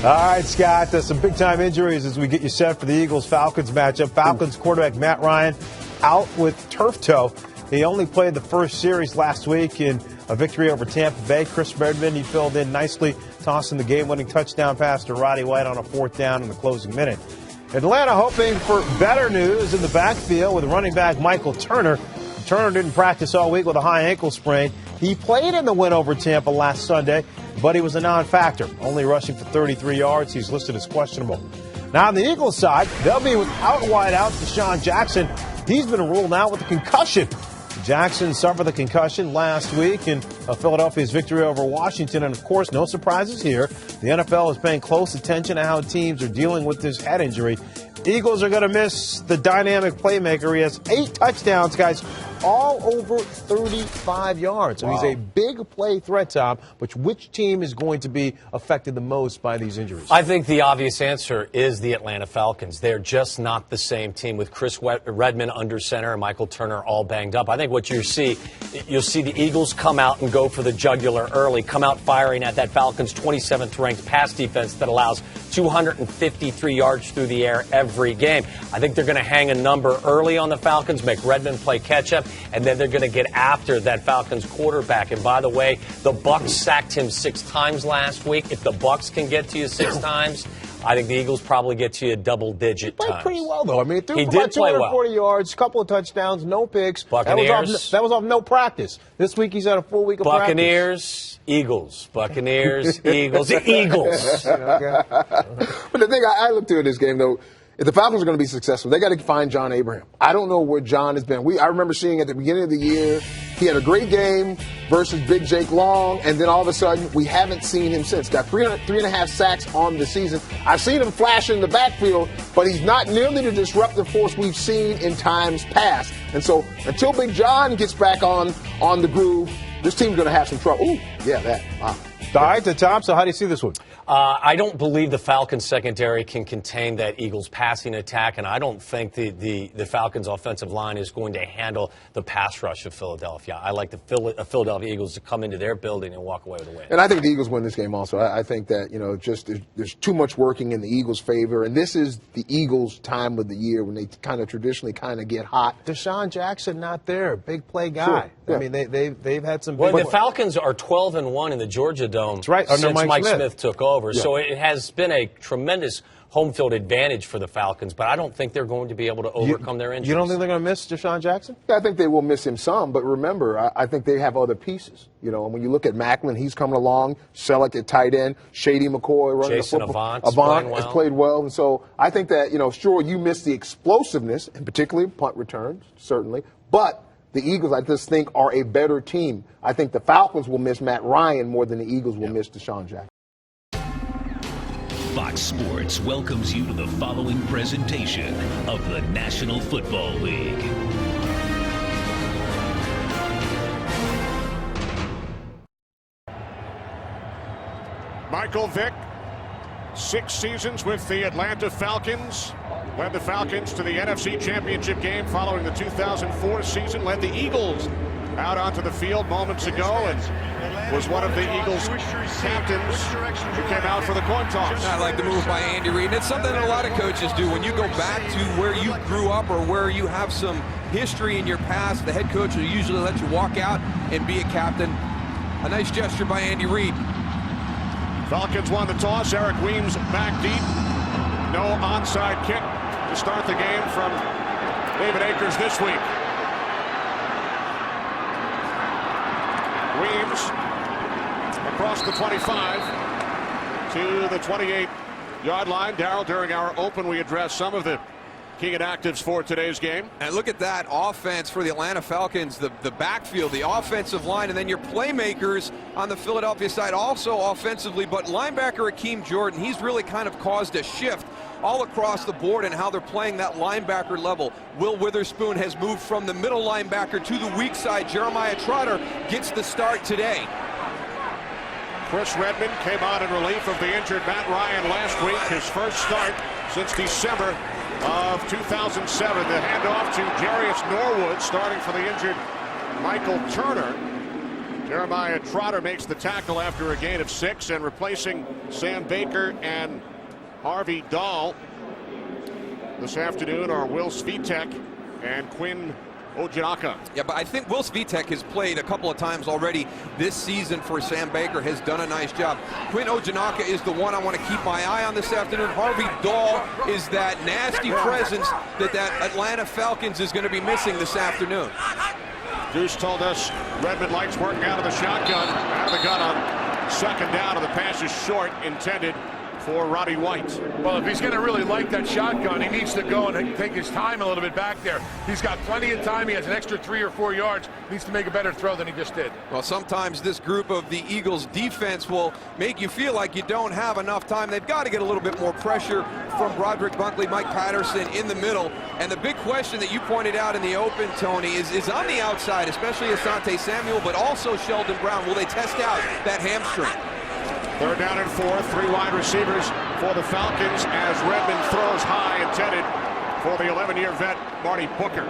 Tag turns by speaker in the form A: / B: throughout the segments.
A: All right, Scott, there's some big-time injuries as we get you set for the Eagles-Falcons matchup. Falcons quarterback Matt Ryan out with turf toe. He only played the first series last week in a victory over Tampa Bay. Chris Redmond, he filled in nicely, tossing the game-winning touchdown pass to Roddy White on a 4th down in the closing minute. Atlanta hoping for better news in the backfield with running back Michael Turner. Turner didn't practice all week with a high ankle sprain. He played in the win over Tampa last Sunday, but he was a non-factor, only rushing for 33 yards. He's listed as questionable. Now, on the Eagles side, they'll be without wideout Deshaun Jackson. He's been ruled out with a concussion. Jackson suffered the concussion last week in Philadelphia's victory over Washington. And, of course, no surprises here. The NFL is paying close attention to how teams are dealing with this head injury. Eagles are going to miss the dynamic playmaker. He has 8 touchdowns, guys, all over 35 yards. Wow. So he's a big play threat, Tom. But which team is going to be affected the most by these injuries?
B: I think the obvious answer is the Atlanta Falcons. They're just not the same team with Chris Redmond under center and Michael Turner all banged up. I think what you'll see the Eagles come out and go for the jugular early, come out firing at that Falcons 27th ranked pass defense that allows 253 yards through the air every game. I think they're going to hang a number early on the Falcons, make Redmond play catch-up, and then they're going to get after that Falcons quarterback. And by the way, the Bucs sacked him 6 times last week. If the Bucs can get to you 6 times, I think the Eagles probably get to you double-digit times.
A: He played pretty well, though. I mean, he threw
B: he
A: for
B: did
A: about 240
B: well.
A: yards, a couple of touchdowns, no picks.
B: Buccaneers.
A: That was off no practice. This week he's had a full week of practice.
B: Buccaneers, Eagles. Buccaneers, Eagles. The Eagles.
C: Okay. But the thing I looked at this game, though, if the Falcons are going to be successful, they got to find John Abraham. I don't know where John has been. I remember seeing at the beginning of the year, he had a great game versus Big Jake Long, and then all of a sudden, we haven't seen him since. Got 3.5 sacks on the season. I've seen him flash in the backfield, but he's not nearly the disruptive force we've seen in times past. And so until Big John gets back on the groove, this team's going to have some trouble. Ooh, yeah, that. Wow.
A: All right, to Tom, so how do you see this one?
B: I don't believe the Falcons secondary can contain that Eagles passing attack, and I don't think the Falcons offensive line is going to handle the pass rush of Philadelphia. I like the Philadelphia Eagles to come into their building and walk away with a win.
C: And I think the Eagles win this game also. I think that, just there's too much working in the Eagles' favor, and this is the Eagles' time of the year when they traditionally get hot.
A: Deshaun Jackson not there, big play guy.
C: Sure. Yeah.
A: I mean, they've had some.
B: Well, the Falcons are 12-1 in the Georgia Dome.
A: That's right.
B: Since Mike Smith took over.
C: Yeah.
B: So it has been a tremendous home field advantage for the Falcons, but I don't think they're going to be able to overcome their injuries.
A: You don't think they're going to miss Deshaun Jackson?
C: Yeah, I think they will miss him some, but remember, I think they have other pieces. And when you look at Macklin, he's coming along, Selleck at tight end, Shady McCoy running
B: Jason
C: the football.
B: Avant
C: has played well. And so I think that, sure, you miss the explosiveness, and particularly punt returns, certainly, but the Eagles, I just think, are a better team. I think the Falcons will miss Matt Ryan more than the Eagles will miss Deshaun Jackson.
D: Fox Sports welcomes you to the following presentation of the National Football League.
E: Michael Vick, 6 seasons with the Atlanta Falcons. Led the Falcons to the NFC Championship game following the 2004 season. Led the Eagles out onto the field moments ago and was one of the Eagles' captains who came out for the coin toss.
F: I like the move by Andy Reid. And it's something that a lot of coaches do. When you go back to where you grew up or where you have some history in your past, the head coach will usually let you walk out and be a captain. A nice gesture by Andy Reid.
E: Falcons won the toss. Eric Weems back deep. No onside kick to start the game from David Akers this week. Weems across the 25 to the 28-yard line. Darryl, during our open, we addressed some of the key inactives for today's game.
F: And look at that offense for the Atlanta Falcons, the backfield, the offensive line, and then your playmakers on the Philadelphia side also offensively. But linebacker Akeem Jordan, he's really kind of caused a shift all across the board in how they're playing that linebacker level. Will Witherspoon has moved from the middle linebacker to the weak side. Jeremiah Trotter gets the start today.
E: Chris Redmond came out in relief of the injured Matt Ryan last week, his first start since December of 2007. The handoff to Jarius Norwood, starting for the injured Michael Turner. Jeremiah Trotter makes the tackle after a gain of 6, and replacing Sam Baker and Harvey Dahl this afternoon are Will Svitek and Quinn Ojanaka.
F: Yeah, but I think Will Svitek has played a couple of times already this season for Sam Baker, has done a nice job. Quinn Ojanaka is the one I want to keep my eye on this afternoon. Harvey Dahl is that nasty presence that Atlanta Falcons is going to be missing this afternoon.
E: Deuce told us Redmond likes working out of the shotgun, out of the gun on second down, and the pass is short, intended for Roddy White.
G: Well, if he's going to really like that shotgun, he needs to go and take his time a little bit back there. He's got plenty of time. He has an extra 3 or 4 yards. Needs to make a better throw than he just did.
F: Well, sometimes this group of the Eagles defense will make you feel like you don't have enough time. They've got to get a little bit more pressure from Broderick Bunkley, Mike Patterson in the middle. And the big question that you pointed out in the open, Tony, is on the outside, especially Asante Samuel, but also Sheldon Brown. Will they test out that hamstring?
E: 3rd down and 4, 3 wide receivers for the Falcons as Redmond throws high, intended for the 11-year vet, Marty Booker.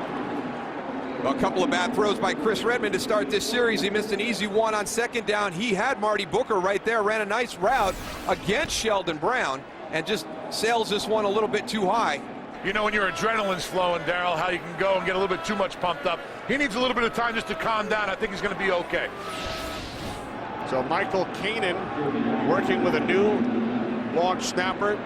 F: A couple of bad throws by Chris Redmond to start this series. He missed an easy one on 2nd down. He had Marty Booker right there, ran a nice route against Sheldon Brown, and just sails this one a little bit too high.
G: You know when your adrenaline's flowing, Darryl, how you can go and get a little bit too much pumped up. He needs a little bit of time just to calm down. I think he's going to be okay.
E: So Michael Keenan working with a new long snapper.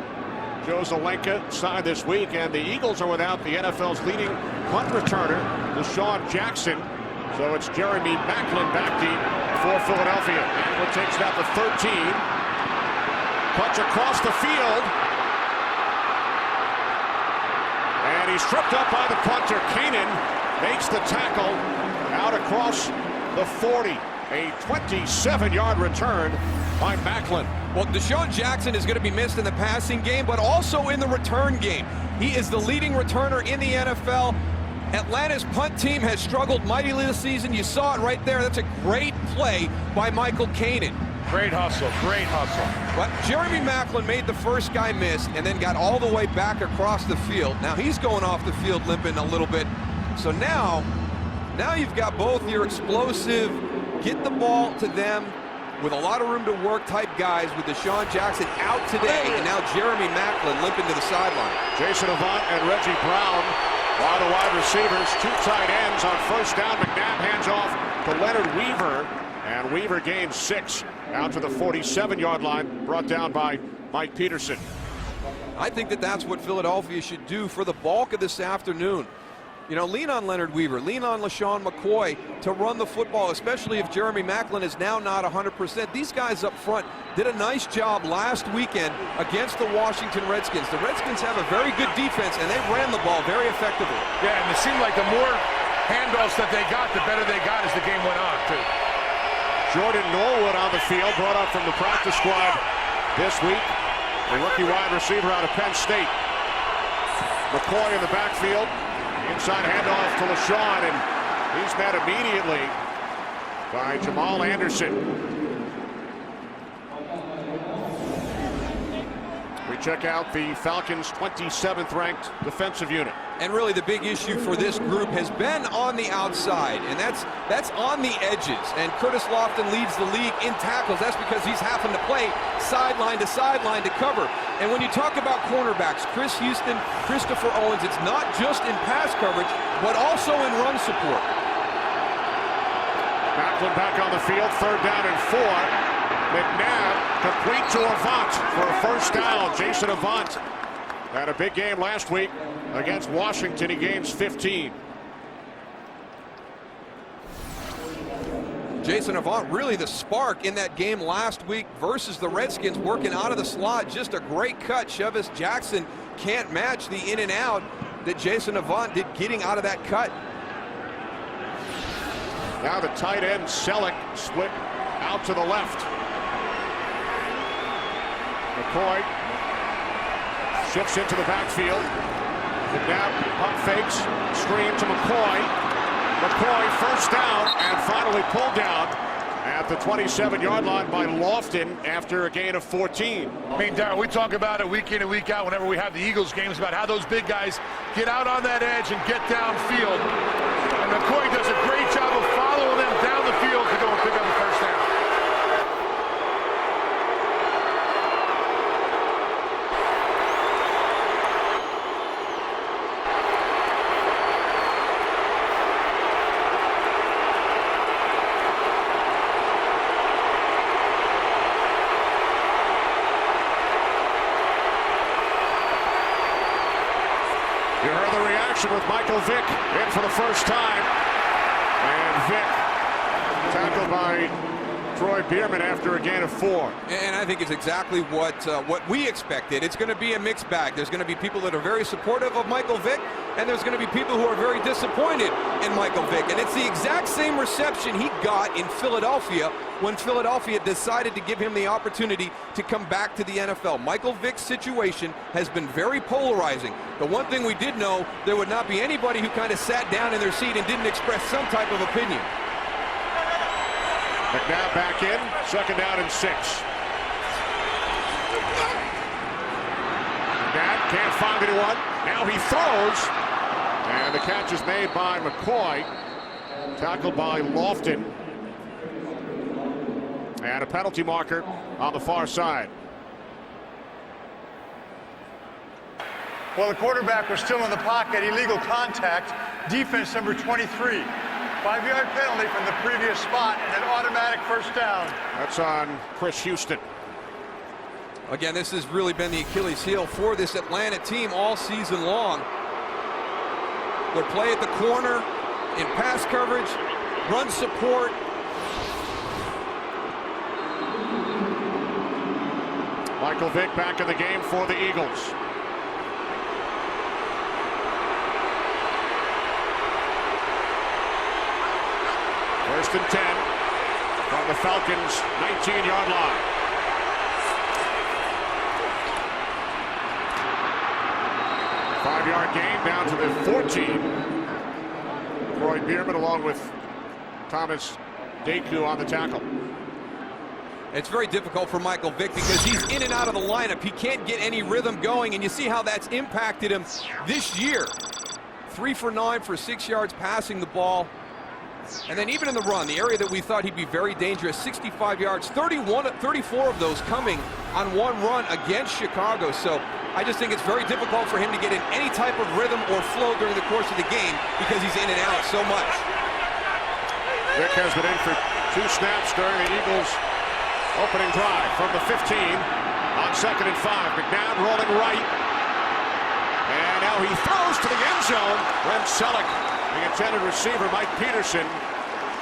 E: Joe Zelenka signed this week, and the Eagles are without the NFL's leading punt returner, Deshaun Jackson. So it's Jeremy Maclin back deep for Philadelphia. Maclin takes it out to 13. Cuts across the field. And he's tripped up by the punter. Keenan makes the tackle out across the 40. A 27-yard return by Maclin.
F: Well, Deshaun Jackson is going to be missed in the passing game, but also in the return game. He is the leading returner in the NFL. Atlanta's punt team has struggled mightily this season. You saw it right there. That's a great play by Michael Keenan.
G: Great hustle, great hustle.
F: But Jeremy Maclin made the first guy miss and then got all the way back across the field. Now he's going off the field limping a little bit. So now you've got both your explosive, get the ball to them with a lot of room to work type guys with Deshaun Jackson out today, and now Jeremy Maclin limping to the sideline.
E: Jason Avant and Reggie Brown are the wide receivers. 2 tight ends on 1st down. McNabb hands off to Leonard Weaver, and Weaver gains 6 out to the 47-yard line, brought down by Mike Peterson.
F: I think that's what Philadelphia should do for the bulk of this afternoon. You know, lean on Leonard Weaver, lean on LaShawn McCoy to run the football, especially if Jeremy Maclin is now not 100%. These guys up front did a nice job last weekend against the Washington Redskins. The Redskins have a very good defense, and they ran the ball very effectively.
G: Yeah, and it seemed like the more handoffs that they got, the better they got as the game went on, too.
E: Jordan Norwood on the field, brought up from the practice squad this week. The rookie wide receiver out of Penn State. McCoy in the backfield. Inside handoff to LaShawn, and he's met immediately by Jamal Anderson. We check out the Falcons' 27th ranked defensive unit.
F: And really the big issue for this group has been on the outside, and that's on the edges. And Curtis Lofton leads the league in tackles. That's because he's having to play sideline to cover. And when you talk about cornerbacks, Chris Houston, Christopher Owens, it's not just in pass coverage, but also in run support.
E: Maclin back on the field, 3rd down and 4. McNabb complete to Avant for a 1st down. Jason Avant had a big game last week against Washington. He gains 15.
F: Jason Avant really the spark in that game last week versus the Redskins, working out of the slot. Just a great cut. Chevis Jackson can't match the in and out that Jason Avant did getting out of that cut.
E: Now the tight end Selleck split out to the left. McCoy shifts into the backfield. McNabb pump fakes, screen to McCoy. McCoy 1st down and finally pulled down at the 27-yard line by Lofton after a gain of 14.
G: I mean, Darryl, we talk about it week in and week out whenever we have the Eagles games about how those big guys get out on that edge and get downfield. And McCoy does a great job of following them down the field to go and pick up the 1st
E: the reaction with Michael Vick in for the first time. And Vick tackled by Troy Bierman after a gain of 4.
F: And I think it's exactly what we expected. It's going to be a mixed bag. There's going to be people that are very supportive of Michael Vick, and there's going to be people who are very disappointed in Michael Vick. And it's the exact same reception he got in Philadelphia when Philadelphia decided to give him the opportunity to come back to the NFL. Michael Vick's situation has been very polarizing. The one thing we did know, there would not be anybody who kind of sat down in their seat and didn't express some type of opinion.
E: McNabb back in, 2nd down and 6. McNabb can't find anyone. Now he throws. And the catch is made by McCoy. Tackled by Lofton. And a penalty marker on the far side.
H: Well, the quarterback was still in the pocket. Illegal contact. Defense number 23. 5-yard penalty from the previous spot and an automatic first down.
E: That's on Chris Houston.
F: Again, this has really been the Achilles heel for this Atlanta team all season long. Their play at the corner, in pass coverage, run support.
E: Michael Vick back in the game for the Eagles. First and 10 from the Falcons' 19-yard line. Five-yard gain down to the 14. Troy Bierman along with Thomas Deku on the tackle.
F: It's very difficult for Michael Vick because he's in and out of the lineup. He can't get any rhythm going, and you see how that's impacted him this year. 3 for 9 for 6 yards passing the ball. And then even in the run, the area that we thought he'd be very dangerous, 65 yards, 34 of those coming on one run against Chicago. So I just think it's very difficult for him to get in any type of rhythm or flow during the course of the game because he's in and out so much.
E: Vick has been in for 2 snaps during the Eagles' opening drive from the 15 on 2nd and 5. McNabb rolling right. And now he throws to the end zone. Brent Selleck, the intended receiver, Mike Peterson,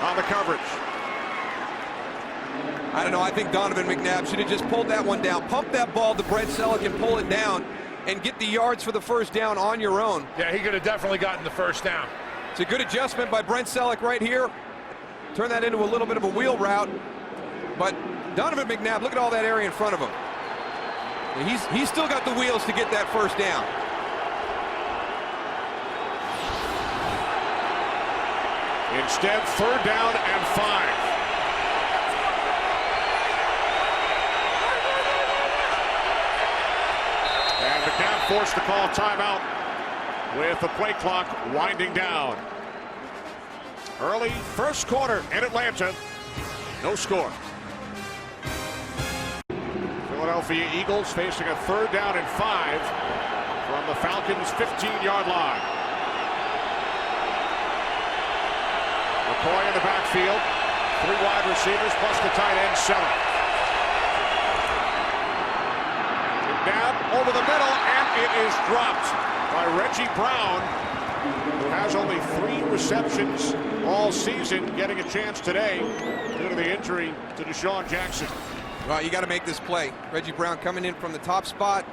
E: on the coverage.
F: I don't know. I think Donovan McNabb should have just pulled that one down. Pump that ball to Brent Selleck and pull it down and get the yards for the first down on your own.
G: Yeah, he could have definitely gotten the first down.
F: It's a good adjustment by Brent Selleck right here. Turn that into a little bit of a wheel route. But Donovan McNabb, look at all that area in front of him. He's still got the wheels to get that first down.
E: Instead, 3rd down and 5. And McNabb forced to call timeout with the play clock winding down. Early first quarter in Atlanta. No score. Philadelphia Eagles facing a 3rd down and 5 from the Falcons' 15-yard line. McCoy in the backfield. 3 wide receivers plus the tight end Selleck. McNabb over the middle, and it is dropped by Reggie Brown, who has only 3 receptions all season, getting a chance today due to the injury to Deshaun Jackson.
F: Well, you got to make this play. Reggie Brown coming in from the top spot.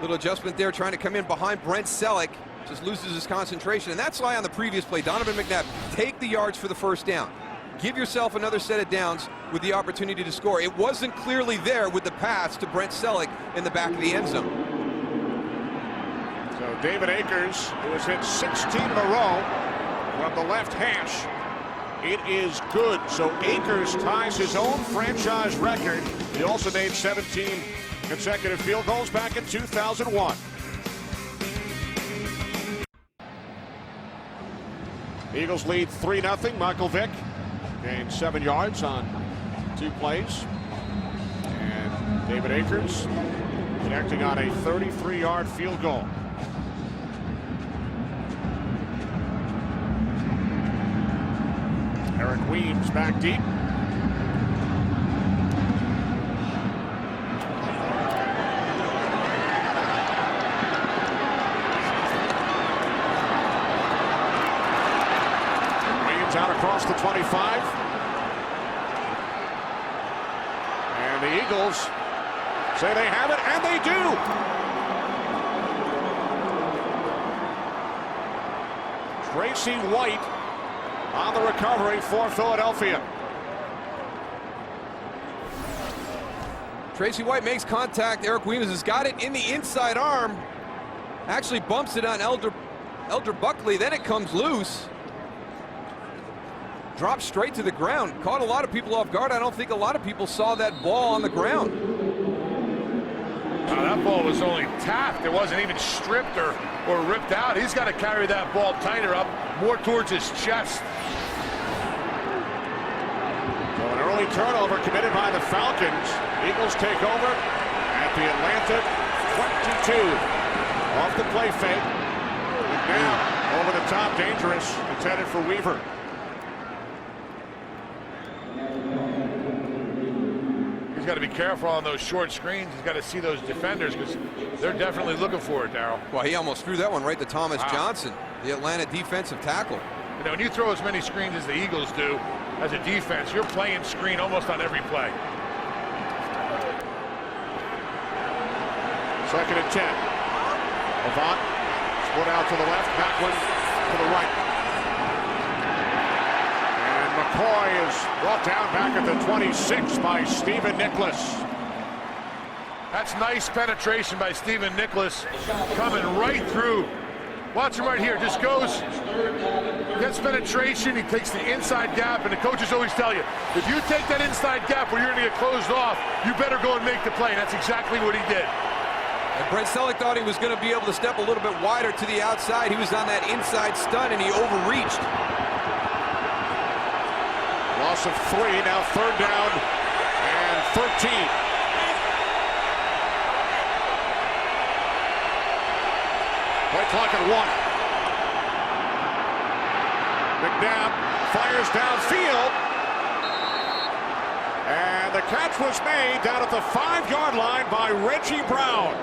F: Little adjustment there, trying to come in behind Brent Selleck. Just loses his concentration. And that's why on the previous play, Donovan McNabb, take the yards for the first down. Give yourself another set of downs with the opportunity to score. It wasn't clearly there with the pass to Brent Selleck in the back of the end zone.
E: So David Akers, who has hit 16 in a row from the left hash, it is good. So Akers ties his own franchise record. He also made 17 consecutive field goals back in 2001. Eagles lead 3-0. Michael Vick gained 7 yards on 2 plays. And David Akers connecting on a 33-yard field goal. Eric Weems back deep. across the 25. And the Eagles say they have it, and they do. Tracy White on the recovery for Philadelphia.
F: Tracy White makes contact. Eric Weems has got it in the inside arm. Actually bumps it on Elder Buckley. Then it comes loose. Drops straight to the ground. Caught a lot of people off guard. I don't think a lot of people saw that ball on the ground.
G: That ball was only tapped. It wasn't even stripped or ripped out. He's got to carry that ball tighter up, more towards his chest.
E: So an early turnover committed by the Falcons. Eagles take over at the Atlanta 22. Off the play fake. And now over the top, dangerous. Intended for Weaver.
G: He's got to be careful on those short screens. He's got to see those defenders because they're definitely looking for it, Darryl.
F: Well, he almost threw that one right to Thomas Johnson, the Atlanta defensive tackle.
G: You know, when you throw as many screens as the Eagles do as a defense, you're playing screen almost on every play.
E: 2nd and 10. Avant split out to the left, Backward to the right. And McCoy is brought down back at the 26 by Stephen Nicholas.
G: That's nice penetration by Stephen Nicholas, coming right through. Watch him right here, just goes, gets penetration, he takes the inside gap, and the coaches always tell you, if you take that inside gap where you're going to get closed off, you better go and make the play, and that's exactly what he did.
F: And Brent Selleck thought he was going to be able to step a little bit wider to the outside. He was on that inside stunt, and he overreached.
E: Loss of 3, now 3rd down and 13. Play clock at 1. McNabb fires downfield. And the catch was made down at the 5-yard line by Reggie Brown.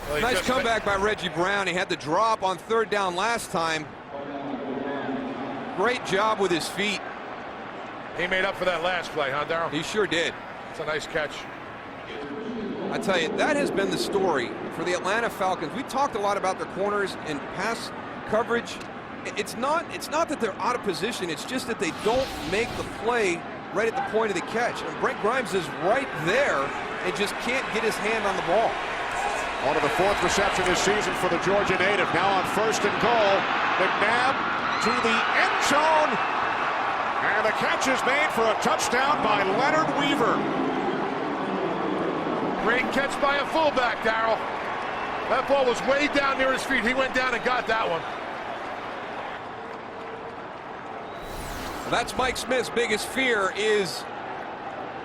G: Well,
F: Nice comeback by Reggie Brown. He had the drop on 3rd down last time. Great job with his feet.
G: He made up for that last play, huh, Darryl?
F: He sure did.
G: It's a nice catch.
F: I tell you, that has been the story for the Atlanta Falcons. We talked a lot about their corners and pass coverage. It's not that they're out of position. It's just that they don't make the play right at the point of the catch. And Brent Grimes is right there and just can't get his hand on the ball.
E: On to the 4th reception this season for the Georgia native. Now on 1st and goal. McNabb to the end zone. And the catch is made for a touchdown by Leonard Weaver.
G: Great catch by a fullback, Darryl. That ball was way down near his feet. He went down and got that one.
F: That's Mike Smith's biggest fear is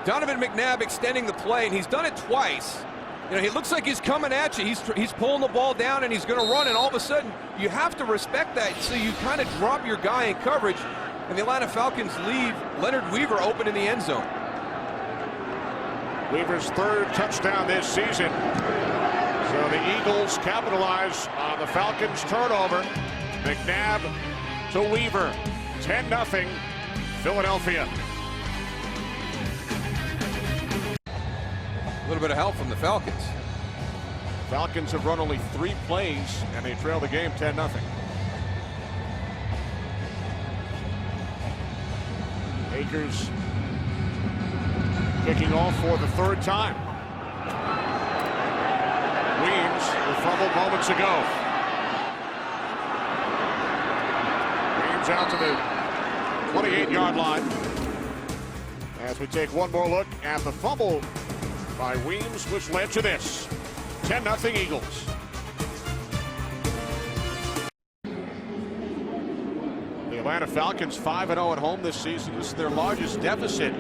F: Donovan McNabb extending the play, and he's done it twice. You know, he looks like he's coming at you. He's pulling the ball down, and he's going to run, and all of a sudden, you have to respect that, so you kind of drop your guy in coverage, and the Atlanta Falcons leave Leonard Weaver open in the end zone.
E: Weaver's 3rd touchdown this season. So the Eagles capitalize on the Falcons' turnover. McNabb to Weaver. 10-0 Philadelphia.
F: A little bit of help from the Falcons.
E: Falcons have run only 3 plays, and they trail the game 10-0. Akers kicking off for the 3rd time. Weems who fumbled moments ago. Weems out to the 28-yard line. As we take one more look at the fumble by Weems, which led to this. 10-0 Eagles. The Atlanta Falcons 5-0 at home this season. This is their largest deficit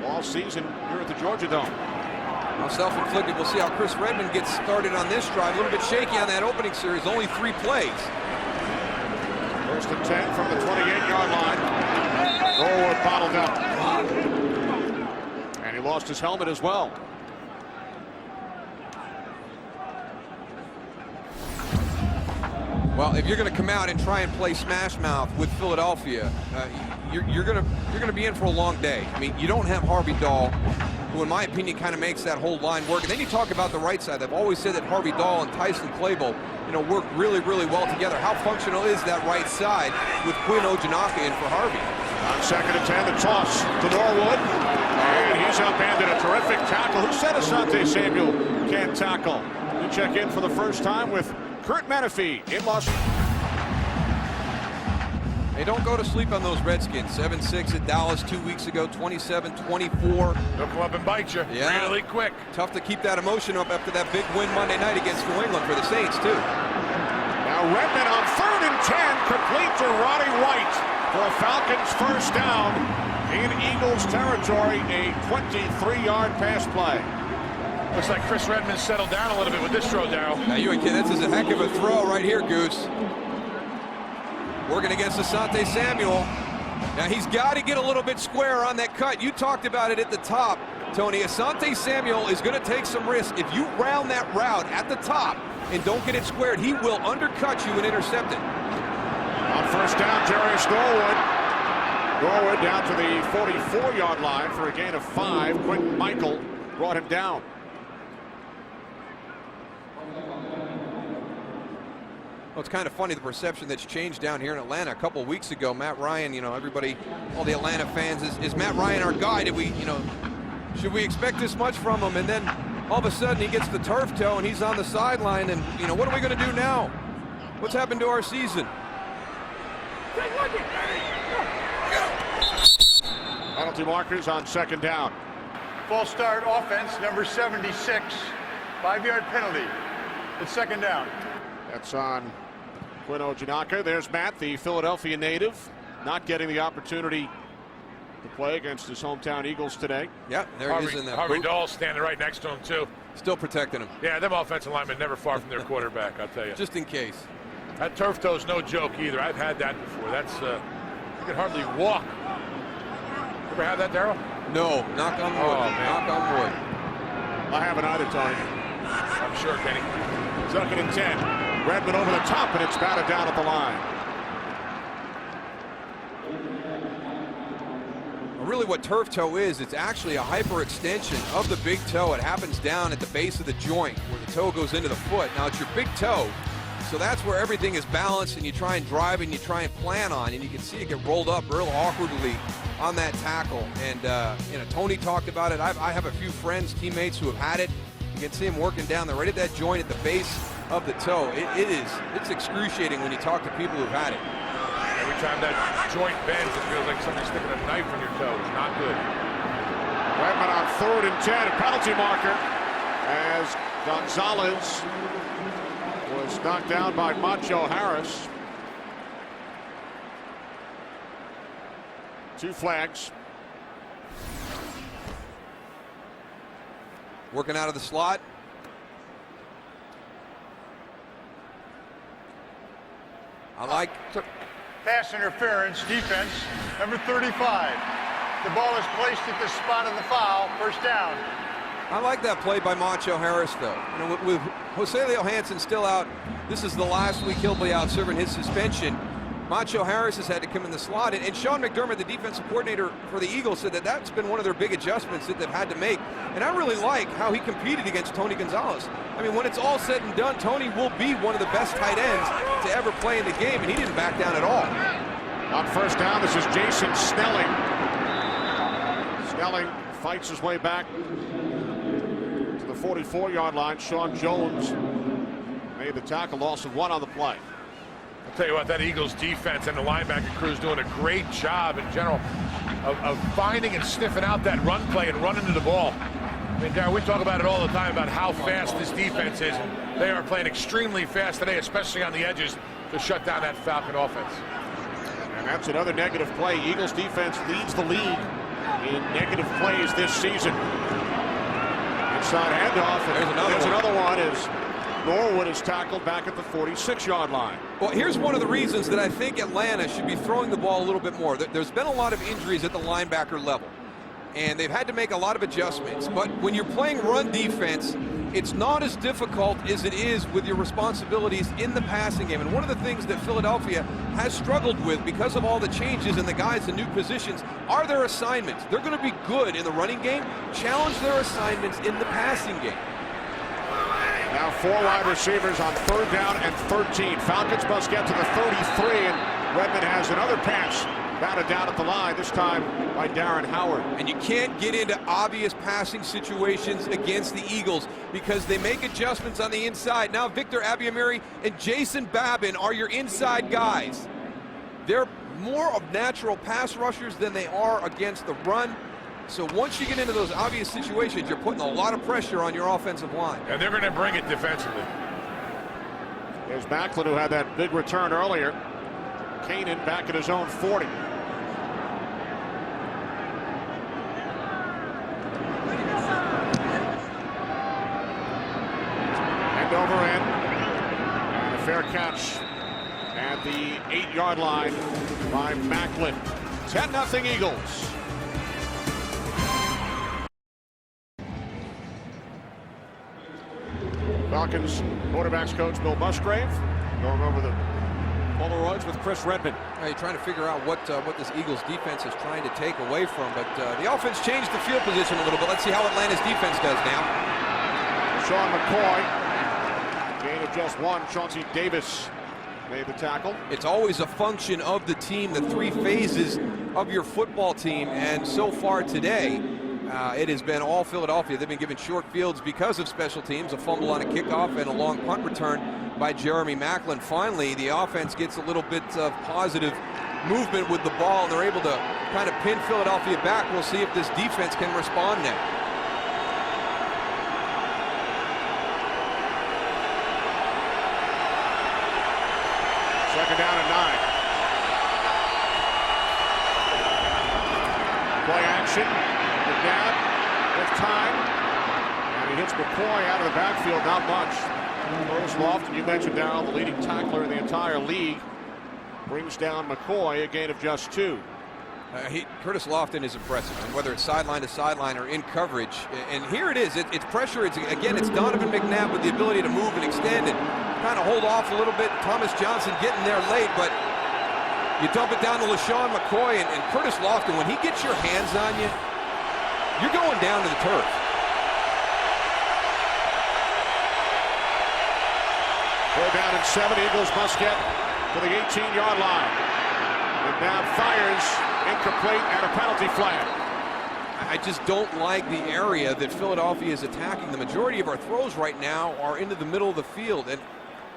E: all season here at the Georgia Dome.
F: Now self-inflicted. We'll see how Chris Redmond gets started on this drive. A little bit shaky on that opening series. Only 3 plays.
E: 1st and 10 from the 28-yard line. Norwood bottled up. And he lost his helmet as well.
F: Well, if you're going to come out and try and play smash mouth with Philadelphia, you're going to be in for a long day. I mean, you don't have Harvey Dahl, who in my opinion kind of makes that whole line work. And then you talk about the right side. They've always said that Harvey Dahl and Tyson Clable, work really, really well together. How functional is that right side with Quinn Ojanaka in for Harvey?
E: On 2nd and 10, the toss to Norwood. And he's upended a terrific tackle. Who said Asante Samuel can't tackle? We check in for the first time with Kurt Menefee in Los Angeles.
F: Hey, don't go to sleep on those Redskins. 7-6 at Dallas 2 weeks ago, 27-24.
G: They'll come up and bite you really quick.
F: Tough to keep that emotion up after that big win Monday night against New England for the Saints, too.
E: Now Redmond on 3rd and 10, complete to Roddy White for a Falcons first down in Eagles territory, a 23-yard pass play.
G: Looks like Chris Redmond settled down a little bit with this throw, Darryl.
F: Now, you ain't kidding. This is a heck of a throw right here, Goose. Working against Asante Samuel. Now, he's got to get a little bit square on that cut. You talked about it at the top, Tony. Asante Samuel is going to take some risk. If you round that route at the top and don't get it squared, he will undercut you and intercept it.
E: On first down, Jarius Norwood. Norwood down to the 44-yard line for a gain of 5. Quentin Michael brought him down.
F: Well, it's kind of funny, the perception that's changed down here in Atlanta. A couple of weeks ago, Matt Ryan, everybody, all the Atlanta fans, is Matt Ryan our guy? Did we, should we expect this much from him? And then all of a sudden he gets the turf toe and he's on the sideline, and, what are we going to do now? What's happened to our season?
E: Penalty markers on 2nd down.
H: False start offense, number 76. 5-yard penalty. It's 2nd down.
E: That's on Quinn Ojanaka. There's Matt, the Philadelphia native, not getting the opportunity to play against his hometown Eagles today.
F: Yep, there he is in that
G: Harvey
F: boot.
G: Dahl standing right next to him, too.
F: Still protecting him.
G: Yeah, them offensive linemen never far from their quarterback, I'll tell you.
F: Just in case.
G: That turf toe's no joke either. I've had that before. That's, you can hardly walk. Ever have that, Darryl?
F: No, knock on wood.
G: Oh, man.
F: Knock on wood.
E: I haven't either, Tony.
G: I'm sure, Kenny.
E: 2nd and 10. Redmond over the top, and it's batted down at the line.
F: Well, really what turf toe is, it's actually a hyperextension of the big toe. It happens down at the base of the joint where the toe goes into the foot. Now, it's your big toe, so that's where everything is balanced, and you try and drive and you try and plan on, and you can see it get rolled up real awkwardly on that tackle. And, Tony talked about it. I have a few friends, teammates who have had it. You can see him working down there right at that joint at the base of the toe. It's excruciating when you talk to people who've had it.
G: Every time that joint bends, it feels like somebody's sticking a knife in your toe. It's not good.
E: Redmond on 3rd and 10, a penalty marker as Gonzalez was knocked down by Macho Harris. 2 flags.
F: Working out of the slot. I like
H: Pass interference, defense, number 35. The ball is placed at the spot of the foul, first down.
F: I like that play by Macho Harris, though. With Jose Leo Hansen still out, this is the last week he'll be out serving his suspension. Macho Harris has had to come in the slot, and Sean McDermott, the defensive coordinator for the Eagles, said that that's been one of their big adjustments that they've had to make. And I really like how he competed against Tony Gonzalez. I mean, when it's all said and done, Tony will be one of the best tight ends to ever play in the game, and he didn't back down at all.
E: On first down, this is Jason Snelling. Snelling fights his way back to the 44-yard line. Sean Jones made the tackle, loss of 1 on the play.
G: I'll tell you what, that Eagles defense and the linebacker crew is doing a great job in general of finding and sniffing out that run play and running to the ball. I mean, Darryl, we talk about it all the time about how fast this defense is. They are playing extremely fast today, especially on the edges, to shut down that Falcon offense.
E: And that's another negative play. Eagles defense leads the league in negative plays this season. Inside handoff, and there's another one as Norwood is tackled back at the 46-yard line.
F: Well, here's one of the reasons that I think Atlanta should be throwing the ball a little bit more. There's been a lot of injuries at the linebacker level. and they've had to make a lot of adjustments. But when you're playing run defense, it's not as difficult as it is with your responsibilities in the passing game. And one of the things that Philadelphia has struggled with because of all the changes and the guys in new positions are their assignments. They're going to be good in the running game. Challenge their assignments in the passing game.
E: Now 4 wide receivers on 3rd down and 13. Falcons must get to the 33, and Redmond has another pass batted down at the line, this time by Darren Howard.
F: And you can't get into obvious passing situations against the Eagles because they make adjustments on the inside. Now Victor Abiamiri and Jason Babin are your inside guys. They're more of natural pass rushers than they are against the run. So once you get into those obvious situations, you're putting a lot of pressure on your offensive line.
G: And they're going to bring it defensively.
E: There's Macklin, who had that big return earlier. Kanan back at his own 40. End over end. And a fair catch at the 8-yard line by Macklin. 10-0 Eagles. Falcons quarterbacks coach Bill Musgrave going over the Polaroids with Chris Redmond.
F: You're trying to figure out what this Eagles defense is trying to take away from, but the offense changed the field position a little bit. Let's see how Atlanta's defense does now.
E: Sean McCoy, gain of just 1. Chauncey Davis made the tackle.
F: It's always a function of the team, the 3 phases of your football team, and so far today, it has been all Philadelphia. They've been given short fields because of special teams, a fumble on a kickoff and a long punt return by Jeremy Macklin. Finally, the offense gets a little bit of positive movement with the ball, and they're able to kind of pin Philadelphia back. We'll see if this defense can respond now.
E: Second down and 9. Play action. McNabb with time, and he hits McCoy out of the backfield. Not much. Curtis Lofton, you mentioned, Darryl, the leading tackler in the entire league, brings down McCoy, a gain of just 2.
F: Curtis Lofton is impressive, and whether it's sideline to sideline or in coverage. And here it is. It's pressure. It's Donovan McNabb with the ability to move and extend and kind of hold off a little bit. Thomas Johnson getting there late, but you dump it down to LaShawn McCoy and Curtis Lofton. When he gets your hands on you, you're going down to the turf.
E: Third down and 7. Eagles must get to the 18-yard line. McNabb fires, incomplete, and a penalty flag.
F: I just don't like the area that Philadelphia is attacking. The majority of our throws right now are into the middle of the field, and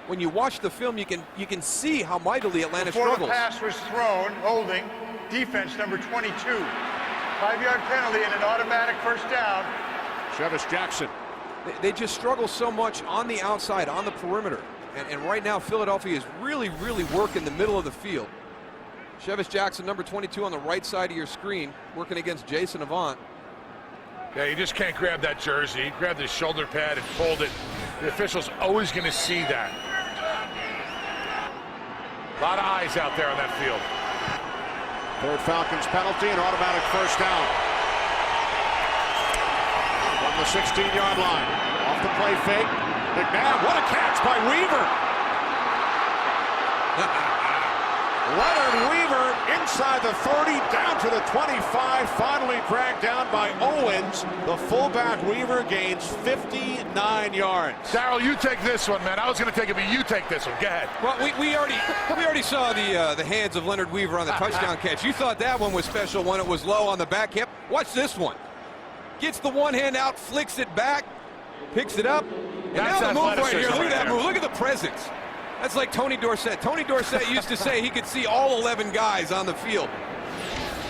F: when you watch the film, you can see how mightily Atlanta struggles.
H: Before the pass was thrown, holding, defense number 22. 5-yard penalty and an automatic first down.
E: Chevis Jackson.
F: They just struggle so much on the outside, on the perimeter. And right now, Philadelphia is really, really working the middle of the field. Chevis Jackson, number 22 on the right side of your screen, working against Jason Avant.
G: Yeah, you just can't grab that jersey. He grabbed his shoulder pad and pulled it. The official's always going to see that. A lot of eyes out there on that field.
E: Third Falcons penalty, an automatic first down. From the 16-yard line. Off the play fake. McNabb, what a catch by Weaver. Leonard Weaver inside the 30, down to the 25, finally dragged down by Owens. The fullback Weaver gains 59 yards.
G: Darryl, you take this one, man. I was going to take it, but you take this one. Go ahead.
F: Well, we already saw the hands of Leonard Weaver on the touchdown catch. You thought that one was special when it was low on the back hip. Watch this one. Gets the one hand out, flicks it back, picks it up. And
G: that's
F: now the move right here. Look at that
G: there.
F: move. Look at the presence. That's like Tony Dorsett. Tony Dorsett used to say he could see all 11 guys on the field.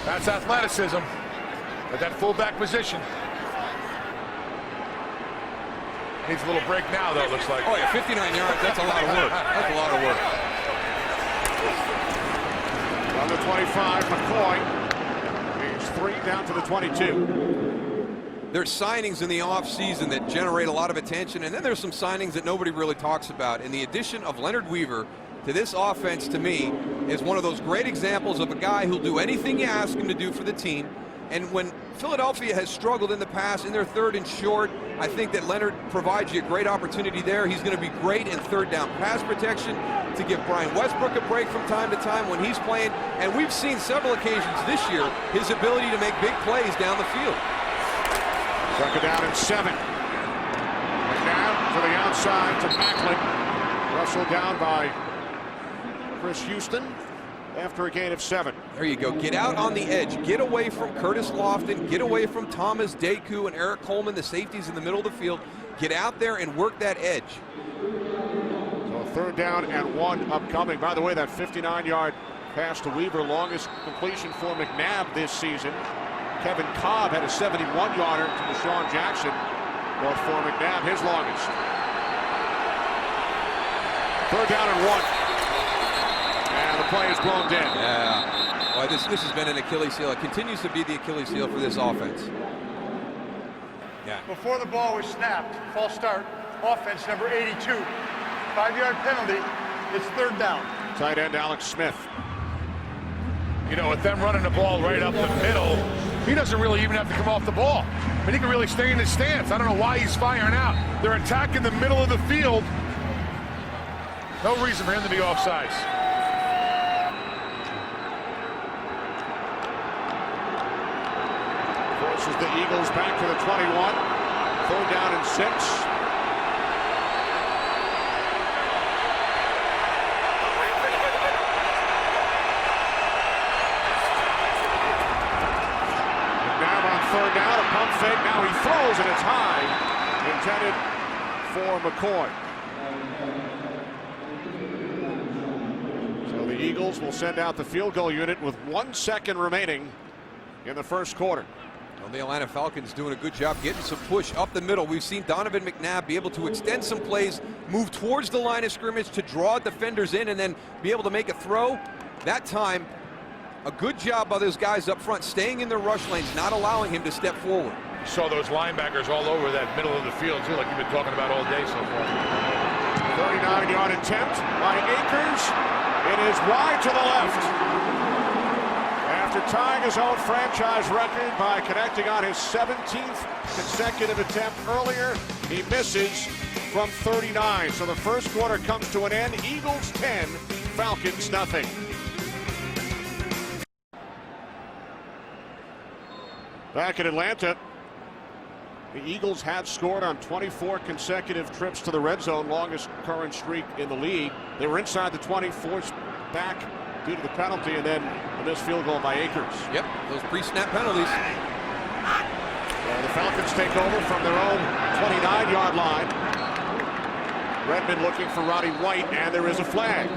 G: That's athleticism at that fullback position. Needs a little break now, though, it looks like.
F: Oh, yeah, 59 yards. That's a lot of work. That's a lot of work.
E: On the 25, McCoy gains 3 down to the 22.
F: There's signings in the offseason that generate a lot of attention, and then there's some signings that nobody really talks about. And the addition of Leonard Weaver to this offense, to me, is one of those great examples of a guy who'll do anything you ask him to do for the team. And when Philadelphia has struggled in the past in their 3rd and short, I think that Leonard provides you a great opportunity there. He's going to be great in 3rd down pass protection to give Brian Westbrook a break from time to time when he's playing. And we've seen several occasions this year his ability to make big plays down the field.
E: 2nd down and 7. McNabb to the outside to Macklin. Russell down by Chris Houston after a gain of 7.
F: There you go. Get out on the edge. Get away from Curtis Lofton. Get away from Thomas Deku and Eric Coleman, the safeties in the middle of the field. Get out there and work that edge.
E: So 3rd down and 1 upcoming. By the way, that 59-yard pass to Weaver, longest completion for McNabb this season. Kevin Cobb had a 71-yarder to Deshaun Jackson. But for McNabb, his longest. 3rd down and 1. And the play is blown dead.
F: Yeah. Well, this has been an Achilles heel. It continues to be the Achilles heel for this offense. Yeah.
H: Before the ball was snapped, false start, offense number 82. 5-yard penalty. It's 3rd down.
E: Tight end Alex Smith.
G: You know, with them running the ball right up the middle, he doesn't really even have to come off the ball. And he can really stay in his stance. I don't know why he's firing out. They're attacking the middle of the field. No reason for him to be offsides.
E: Forces the Eagles back to the 21. 3rd down and 6. Third down, a pump fake. Now he throws, and it's high. Intended for McCoy. So the Eagles will send out the field goal unit with 1 second remaining in the 1st quarter.
F: Well, the Atlanta Falcons doing a good job getting some push up the middle. We've seen Donovan McNabb be able to extend some plays, move towards the line of scrimmage to draw defenders in, and then be able to make a throw. That time, a good job by those guys up front, staying in their rush lanes, not allowing him to step forward.
G: You saw those linebackers all over that middle of the field, too, like you've been talking about all day so far.
E: 39-yard attempt by Akers. It is wide to the left. After tying his own franchise record by connecting on his 17th consecutive attempt earlier, he misses from 39. So the 1st quarter comes to an end. Eagles 10, Falcons nothing. Back in Atlanta, the Eagles have scored on 24 consecutive trips to the red zone, longest current streak in the league. They were inside the 20, forced back due to the penalty, and then a missed field goal by Akers.
F: Yep, those pre-snap penalties.
E: The Falcons take over from their own 29-yard line. Redmond looking for Roddy White, and there is a flag.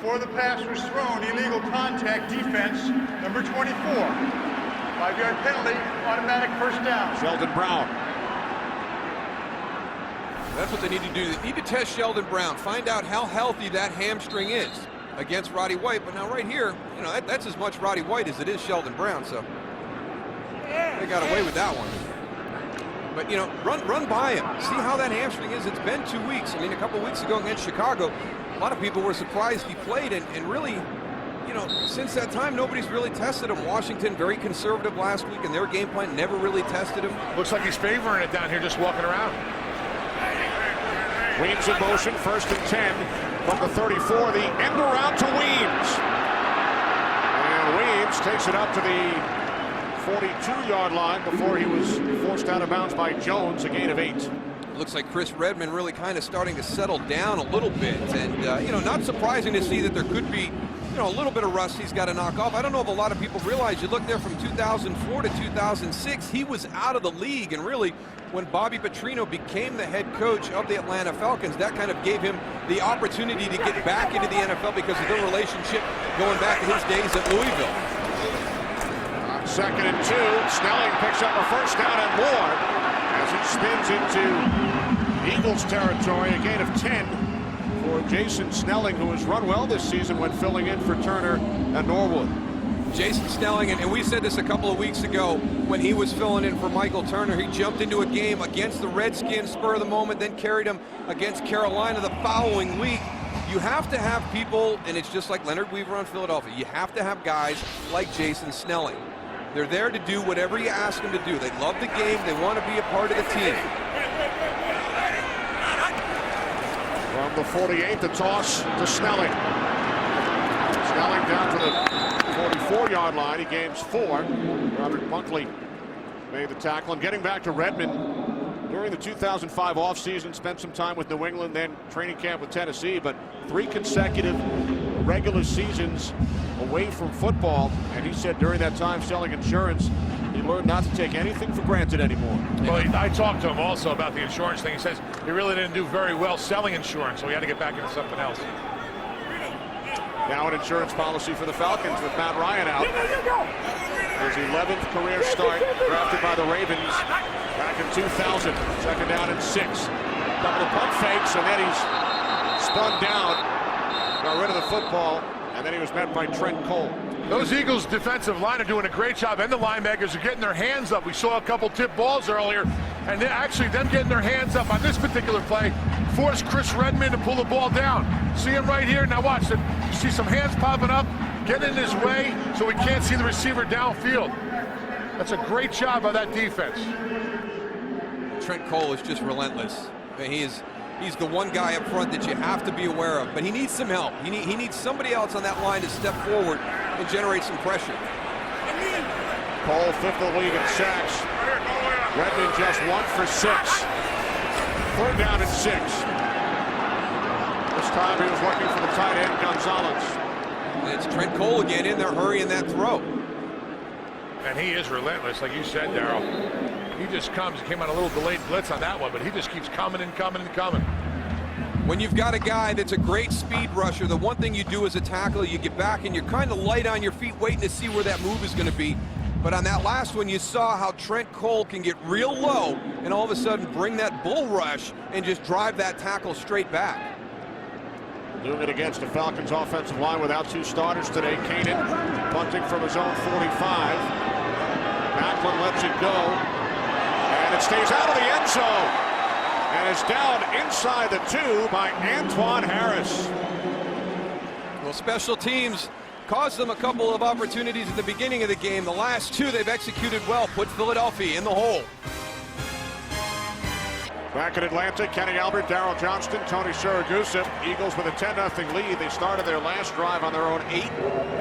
H: Before the pass was thrown, illegal contact, defense, number 24. 5-yard penalty, automatic 1st down.
E: Sheldon Brown.
F: That's what they need to do. They need to test Sheldon Brown, find out how healthy that hamstring is against Roddy White. But now right here, you know, that's as much Roddy White as it is Sheldon Brown, so they got away with that one. But, you know, run by him. See how that hamstring is. It's been 2 weeks. I mean, a couple weeks ago against Chicago, a lot of people were surprised he played, and really, you know, since that time, nobody's really tested him. Washington, very conservative last week, and their game plan never really tested him.
G: Looks like he's favoring it down here, just walking around.
E: Weems in motion, 1st and 10 from the 34. The end around to Weems. And Weems takes it up to the 42-yard line before he was forced out of bounds by Jones, a gain of 8.
F: Looks like Chris Redmond really kind of starting to settle down a little bit. And, you know, not surprising to see that there could be, you know, a little bit of rust he's got to knock off. I don't know if a lot of people realize, you look there from 2004 to 2006, he was out of the league. And really, when Bobby Petrino became the head coach of the Atlanta Falcons, that kind of gave him the opportunity to get back into the NFL because of their relationship going back to his days at Louisville.
E: 2nd and 2, Snelling picks up a 1st down and more as he spins into Eagles territory, a gain of 10 for Jason Snelling, who has run well this season when filling in for Turner and Norwood.
F: Jason Snelling, and we said this a couple of weeks ago when he was filling in for Michael Turner. He jumped into a game against the Redskins, spur of the moment, then carried him against Carolina the following week. You have to have people, and it's just like Leonard Weaver on Philadelphia, you have to have guys like Jason Snelling. They're there to do whatever you ask them to do. They love the game. They want to be a part of the team.
E: From the 48, the toss to Snelling. Snelling down to the 44-yard line. He gains 4. Robert Bunkley made the tackle. And getting back to Redmond, during the 2005 offseason, spent some time with New England, then training camp with Tennessee, but 3 consecutive regular seasons away from football. And he said during that time selling insurance, he learned not to take anything for granted anymore.
G: Well, I talked to him also about the insurance thing. He says he really didn't do very well selling insurance, so he had to get back into something else.
E: Now an insurance policy for the Falcons with Matt Ryan out. His 11th career start, drafted by the Ravens back in 2000. Second down and 6. Couple of pump fakes, and then he's spun down, got rid of the football, and then he was met by Trent Cole.
G: Those Eagles defensive line are doing a great job, and the linebackers are getting their hands up. We saw a couple tip balls earlier, and actually them getting their hands up on this particular play forced Chris Redmond to pull the ball down. See him right here. Now watch it. You see some hands popping up, getting in his way so we can't see the receiver downfield. That's a great job by that defense.
F: Trent Cole is just relentless. I mean, he's the one guy up front that you have to be aware of, but he needs some help. He needs somebody else on that line to step forward and generate some pressure.
E: Cole, 5th of the league in sacks. Redmond just 1 for 6. 3rd down and 6. This time he was looking for the tight end, Gonzalez.
F: And it's Trent Cole again in there hurrying that throw.
G: And he is relentless, like you said, Darryl. He just comes. He came on a little delayed blitz on that one, but he just keeps coming and coming and coming.
F: When you've got a guy that's a great speed rusher, the one thing you do as a tackler, you get back and you're kind of light on your feet waiting to see where that move is going to be. But on that last one, you saw how Trent Cole can get real low and all of a sudden bring that bull rush and just drive that tackle straight back.
E: Doing it against the Falcons offensive line without 2 starters today. Kanan punting from his own 45. Macklin lets it go. And it stays out of the end zone. And it's down inside the 2 by Antoine Harris.
F: Well, special teams caused them a couple of opportunities at the beginning of the game. The last 2 they've executed well, put Philadelphia in the hole.
E: Back in Atlanta, Kenny Albert, Darryl Johnston, Tony Siragusa. Eagles with a 10-0 lead. They started their last drive on their own 8.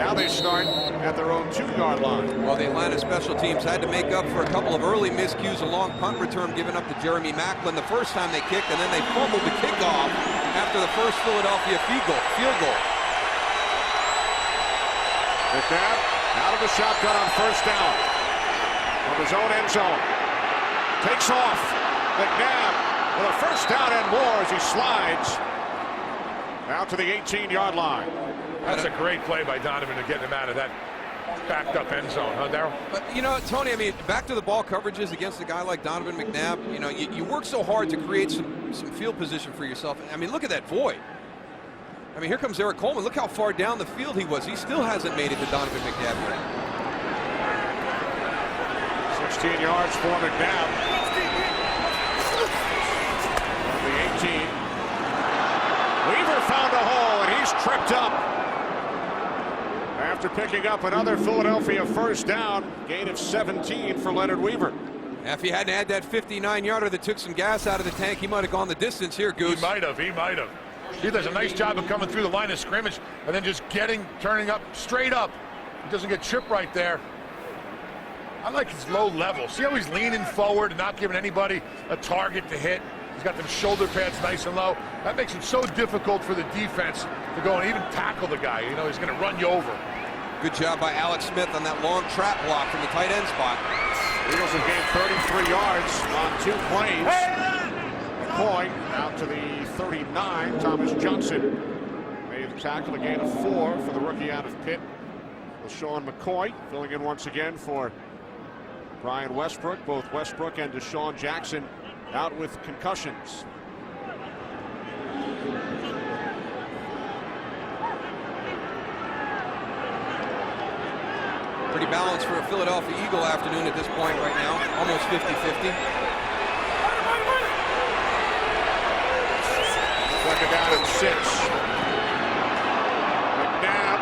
E: Now they start at their own 2-yard line.
F: Well, the Atlanta special teams had to make up for a couple of early miscues, a long punt return given up to Jeremy Macklin the first time they kicked, and then they fumbled the kickoff after the first Philadelphia field goal.
E: McNabb out of the shotgun on 1st down. From his own end zone. Takes off. McNabb with a 1st down and more as he slides out to the 18-yard line.
G: That's a great play by Donovan to get him out of that backed up end zone, huh, Darryl?
F: But, you know, Tony, I mean, back to the ball coverages against a guy like Donovan McNabb. You know, you work so hard to create some field position for yourself. I mean, look at that void. I mean, here comes Eric Coleman. Look how far down the field he was. He still hasn't made it to Donovan McNabb yet.
E: 16 yards for McNabb. On the 18. Weaver found a hole, and he's tripped up. After picking up another Philadelphia 1st down, gain of 17 for Leonard Weaver.
F: If he hadn't had that 59-yarder that took some gas out of the tank, he might have gone the distance here, Goose.
G: He might have. He does a nice job of coming through the line of scrimmage and then just turning up straight up. He doesn't get tripped right there. I like his low level. See how he's leaning forward and not giving anybody a target to hit. He's got them shoulder pads nice and low. That makes it so difficult for the defense to go and even tackle the guy. You know, he's going to run you over.
F: Good job by Alex Smith on that long trap block from the tight end spot.
E: Eagles have gained 33 yards on 2 plays. McCoy out to the 39. Thomas Johnson made the tackle, a gain of 4 for the rookie out of Pitt. LaShawn McCoy filling in once again for Brian Westbrook. Both Westbrook and Deshaun Jackson out with concussions.
F: balance for a Philadelphia Eagle afternoon at this point right now, almost 50-50.
E: Second down and 6. McNabb,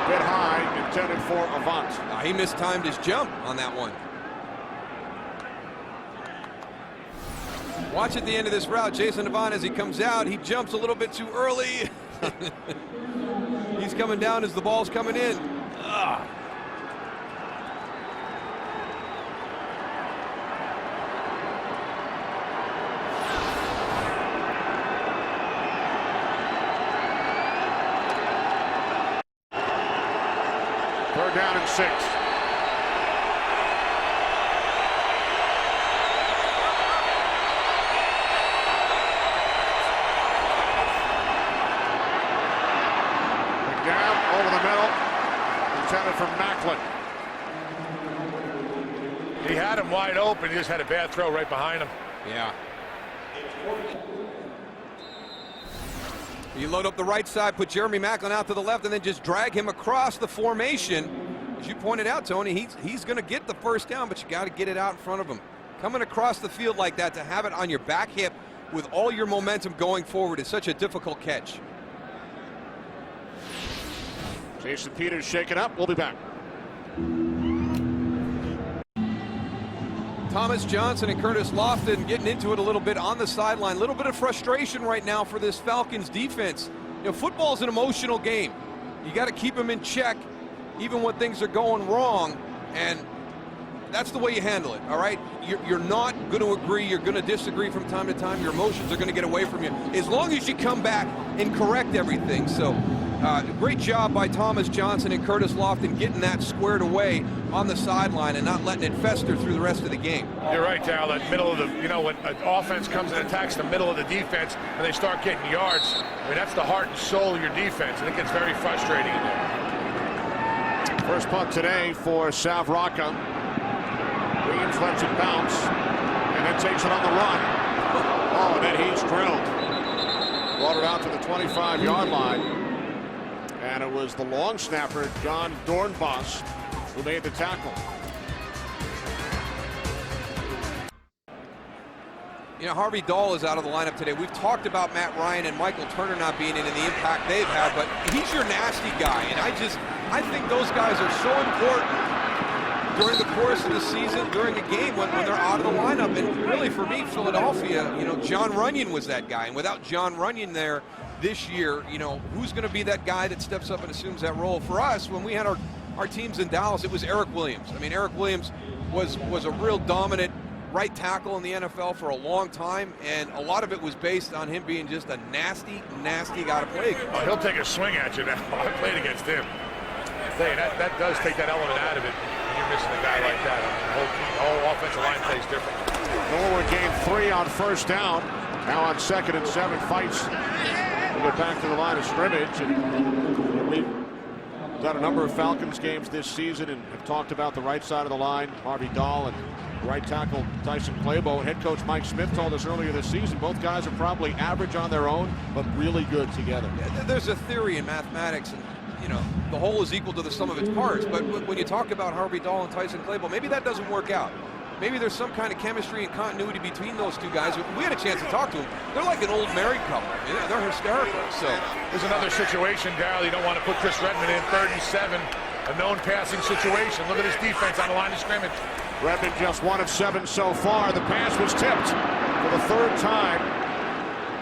E: bit high, intended for Avant.
F: He mistimed his jump on that one. Watch at the end of this route, Jason Avant, as he comes out, he jumps a little bit too early. He's coming down as the ball's coming in.
E: Third down and 6. McNabb over the middle, intended for Macklin.
G: He had him wide open. He just had a bad throw right behind him.
F: Yeah. You load up the right side, put Jeremy Macklin out to the left, and then just drag him across the formation. As you pointed out, Tony, he's going to get the first down, but you got to get it out in front of him. Coming across the field like that, to have it on your back hip with all your momentum going forward is such a difficult catch.
E: Jason Peters shaken up. We'll be back.
F: Thomas Johnson and Curtis Lofton getting into it a little bit on the sideline. A little bit of frustration right now for this Falcons defense. You know, football's an emotional game. You got to keep them in check even when things are going wrong, and that's the way you handle it, all right? You're not going to agree. You're going to disagree from time to time. Your emotions are going to get away from you as long as you come back and correct everything. So great job by Thomas Johnson and Curtis Lofton getting that squared away on the sideline and not letting it fester through the rest of the game.
G: You're right, Darryl. That middle of the, you know, when an offense comes and attacks the middle of the defense and they start getting yards, I mean, that's the heart and soul of your defense, and it gets very frustrating in there.
E: First punt today for Savraka. Williams lets it bounce and then takes it on the run. Oh, and then he's drilled. Brought it out to the 25-yard line. And it was the long snapper, John Dornbos, who made the tackle.
F: You know, Harvey Dahl is out of the lineup today. We've talked about Matt Ryan and Michael Turner not being in and the impact they've had, but he's your nasty guy. And I think those guys are so important during the course of the season, during a game when they're out of the lineup. And really for me, Philadelphia, you know, John Runyon was that guy. And without John Runyon there this year, you know, who's going to be that guy that steps up and assumes that role? For us, when we had our teams in Dallas, it was Eric Williams. I mean, Eric Williams was a real dominant right tackle in the NFL for a long time, and a lot of it was based on him being just a nasty, nasty guy to play against.
G: Oh, he'll take a swing at you now. I played against him. Hey, that does take that element out of it when you're missing a guy like that. The whole offensive line plays different.
E: Norwood gained 3 on first down. Now on 2nd and 7 fights. We'll get back to the line of scrimmage. And we've done a number of Falcons games this season and have talked about the right side of the line, Harvey Dahl, and right tackle Tyson Clabo. Head coach Mike Smith told us earlier this season both guys are probably average on their own, but really good together.
F: Yeah, there's a theory in mathematics, and you know, the whole is equal to the sum of its parts. But when you talk about Harvey Dahl and Tyson Clabo, maybe that doesn't work out. Maybe there's some kind of chemistry and continuity between those two guys. We had a chance to talk to them. They're like an old married couple. Yeah, they're hysterical. So
G: there's another situation, Darryl. You don't want to put Chris Redmond in 3rd and 7, a known passing situation. Look at his defense on the line of scrimmage.
E: Redmond just 1 of 7 so far. The pass was tipped for the 3rd time.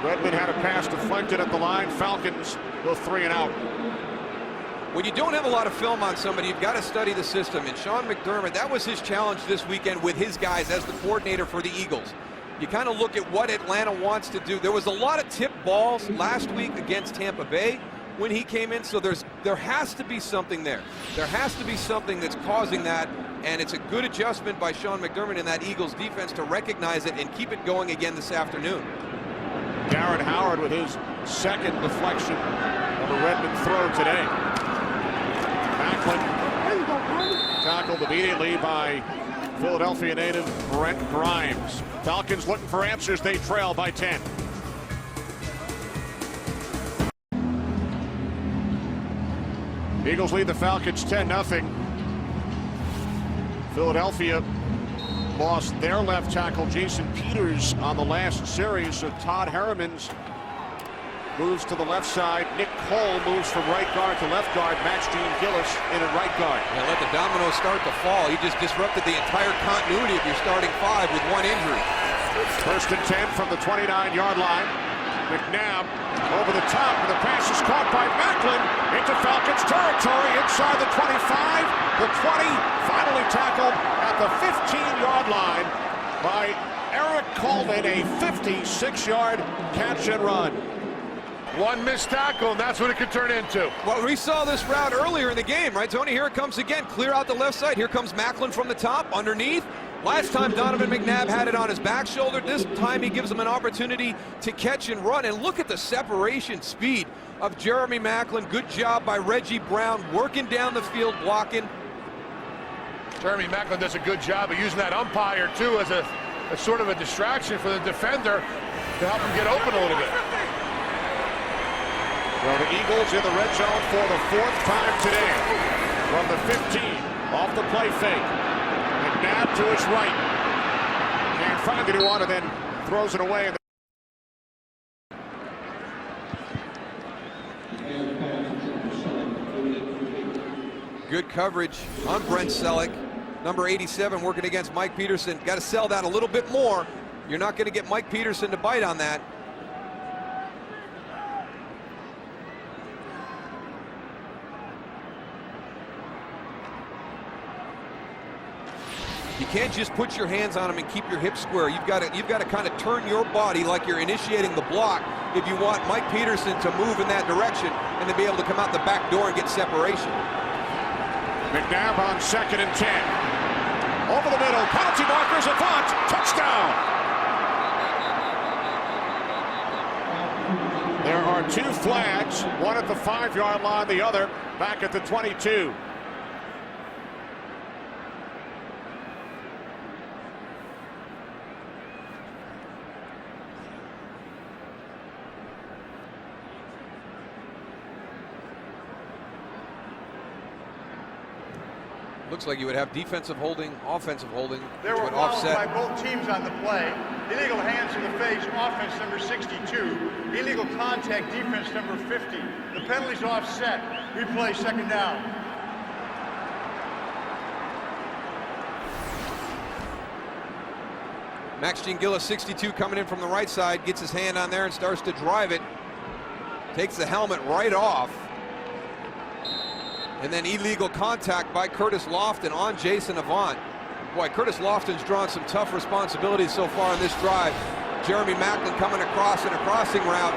E: Redmond had a pass deflected at the line. Falcons go 3 and out.
F: When you don't have a lot of film on somebody, you've got to study the system. And Sean McDermott, that was his challenge this weekend with his guys as the coordinator for the Eagles. You kind of look at what Atlanta wants to do. There was a lot of tipped balls last week against Tampa Bay when he came in, so there has to be something there. There has to be something that's causing that, and it's a good adjustment by Sean McDermott in that Eagles defense to recognize it and keep it going again this afternoon.
E: Garrett Howard with his 2nd deflection of a Redmond throw today. Macklin tackled immediately by Philadelphia native Brent Grimes. Falcons looking for answers. They trail by 10. Eagles lead the Falcons 10-0. Philadelphia lost their left tackle, Jason Peters, on the last series. So Todd Harriman's moves to the left side. Nick Cole moves from right guard to left guard. Gene Gillis in at right guard.
F: Yeah, let the dominoes start to fall. You just disrupted the entire continuity of your starting five with one injury.
E: First and 10 from the 29-yard line. McNabb over the top, and the pass is caught by Macklin into Falcons territory inside the 25, the 20, finally tackled at the 15-yard line by Eric Coleman, a 56-yard catch and run.
G: One missed tackle, and that's what it could turn into.
F: Well, we saw this route earlier in the game, right, Tony? Here it comes again. Clear out the left side. Here comes Macklin from the top, underneath. Last time Donovan McNabb had it on his back shoulder. This time he gives him an opportunity to catch and run. And look at the separation speed of Jeremy Macklin. Good job by Reggie Brown working down the field, blocking.
G: Jeremy Macklin does a good job of using that umpire, too, as a sort of a distraction for the defender to help him get open a little bit.
E: Well, the Eagles in the red zone for the fourth time today. From the 15, off the play fake. McNabb to his right. Can't find anyone, and then throws it away.
F: Good coverage on Brent Selleck. Number 87 working against Mike Peterson. Got to sell that a little bit more. You're not going to get Mike Peterson to bite on that. You can't just put your hands on him and keep your hips square. You've got to kind of turn your body like you're initiating the block if you want Mike Peterson to move in that direction and to be able to come out the back door and get separation.
E: McNabb on 2nd and 10. Over the middle, penalty markers, Avant, touchdown! There are 2 flags, one at the 5-yard line, the other back at the 22.
F: Looks like you would have defensive holding, offensive holding,
H: There
F: which
H: were
F: would
H: fouls
F: offset.
H: by both teams on the play. Illegal hands to the face, offense number 62. Illegal contact, defense number 50. The penalty's offset. Replay, 2nd down.
F: Gene Gillis, 62, coming in from the right side, gets his hand on there and starts to drive it. Takes the helmet right off. And then illegal contact by Curtis Lofton on Jason Avant. Boy, Curtis Lofton's drawn some tough responsibilities so far in this drive. Jeremy Macklin coming across in a crossing route.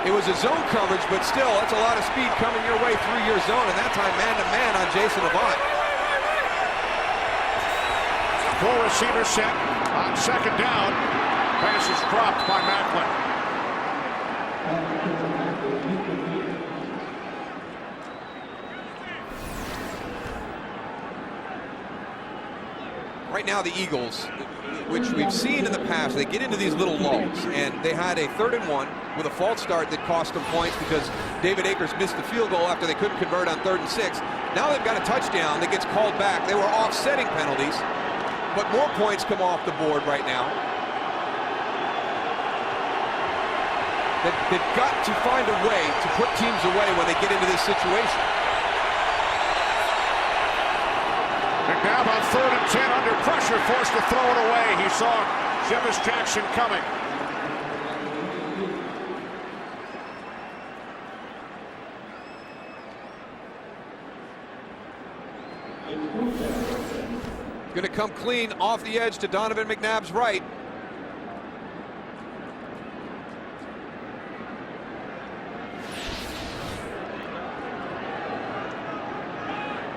F: It was a zone coverage, but still, that's a lot of speed coming your way through your zone, and that time man-to-man on Jason Avant.
E: Full receiver set on 2nd down. Pass is dropped by Macklin.
F: Right now, the Eagles, which we've seen in the past, they get into these little lulls, and they had a 3rd and 1 with a false start that cost them points because David Akers missed the field goal after they couldn't convert on 3rd and 6. Now they've got a touchdown that gets called back. They were offsetting penalties, but more points come off the board right now. They've got to find a way to put teams away when they get into this situation.
E: McNabb on 3rd and 10 under pressure, forced to throw it away. He saw Shemus Jackson coming.
F: Going to come clean off the edge to Donovan McNabb's right.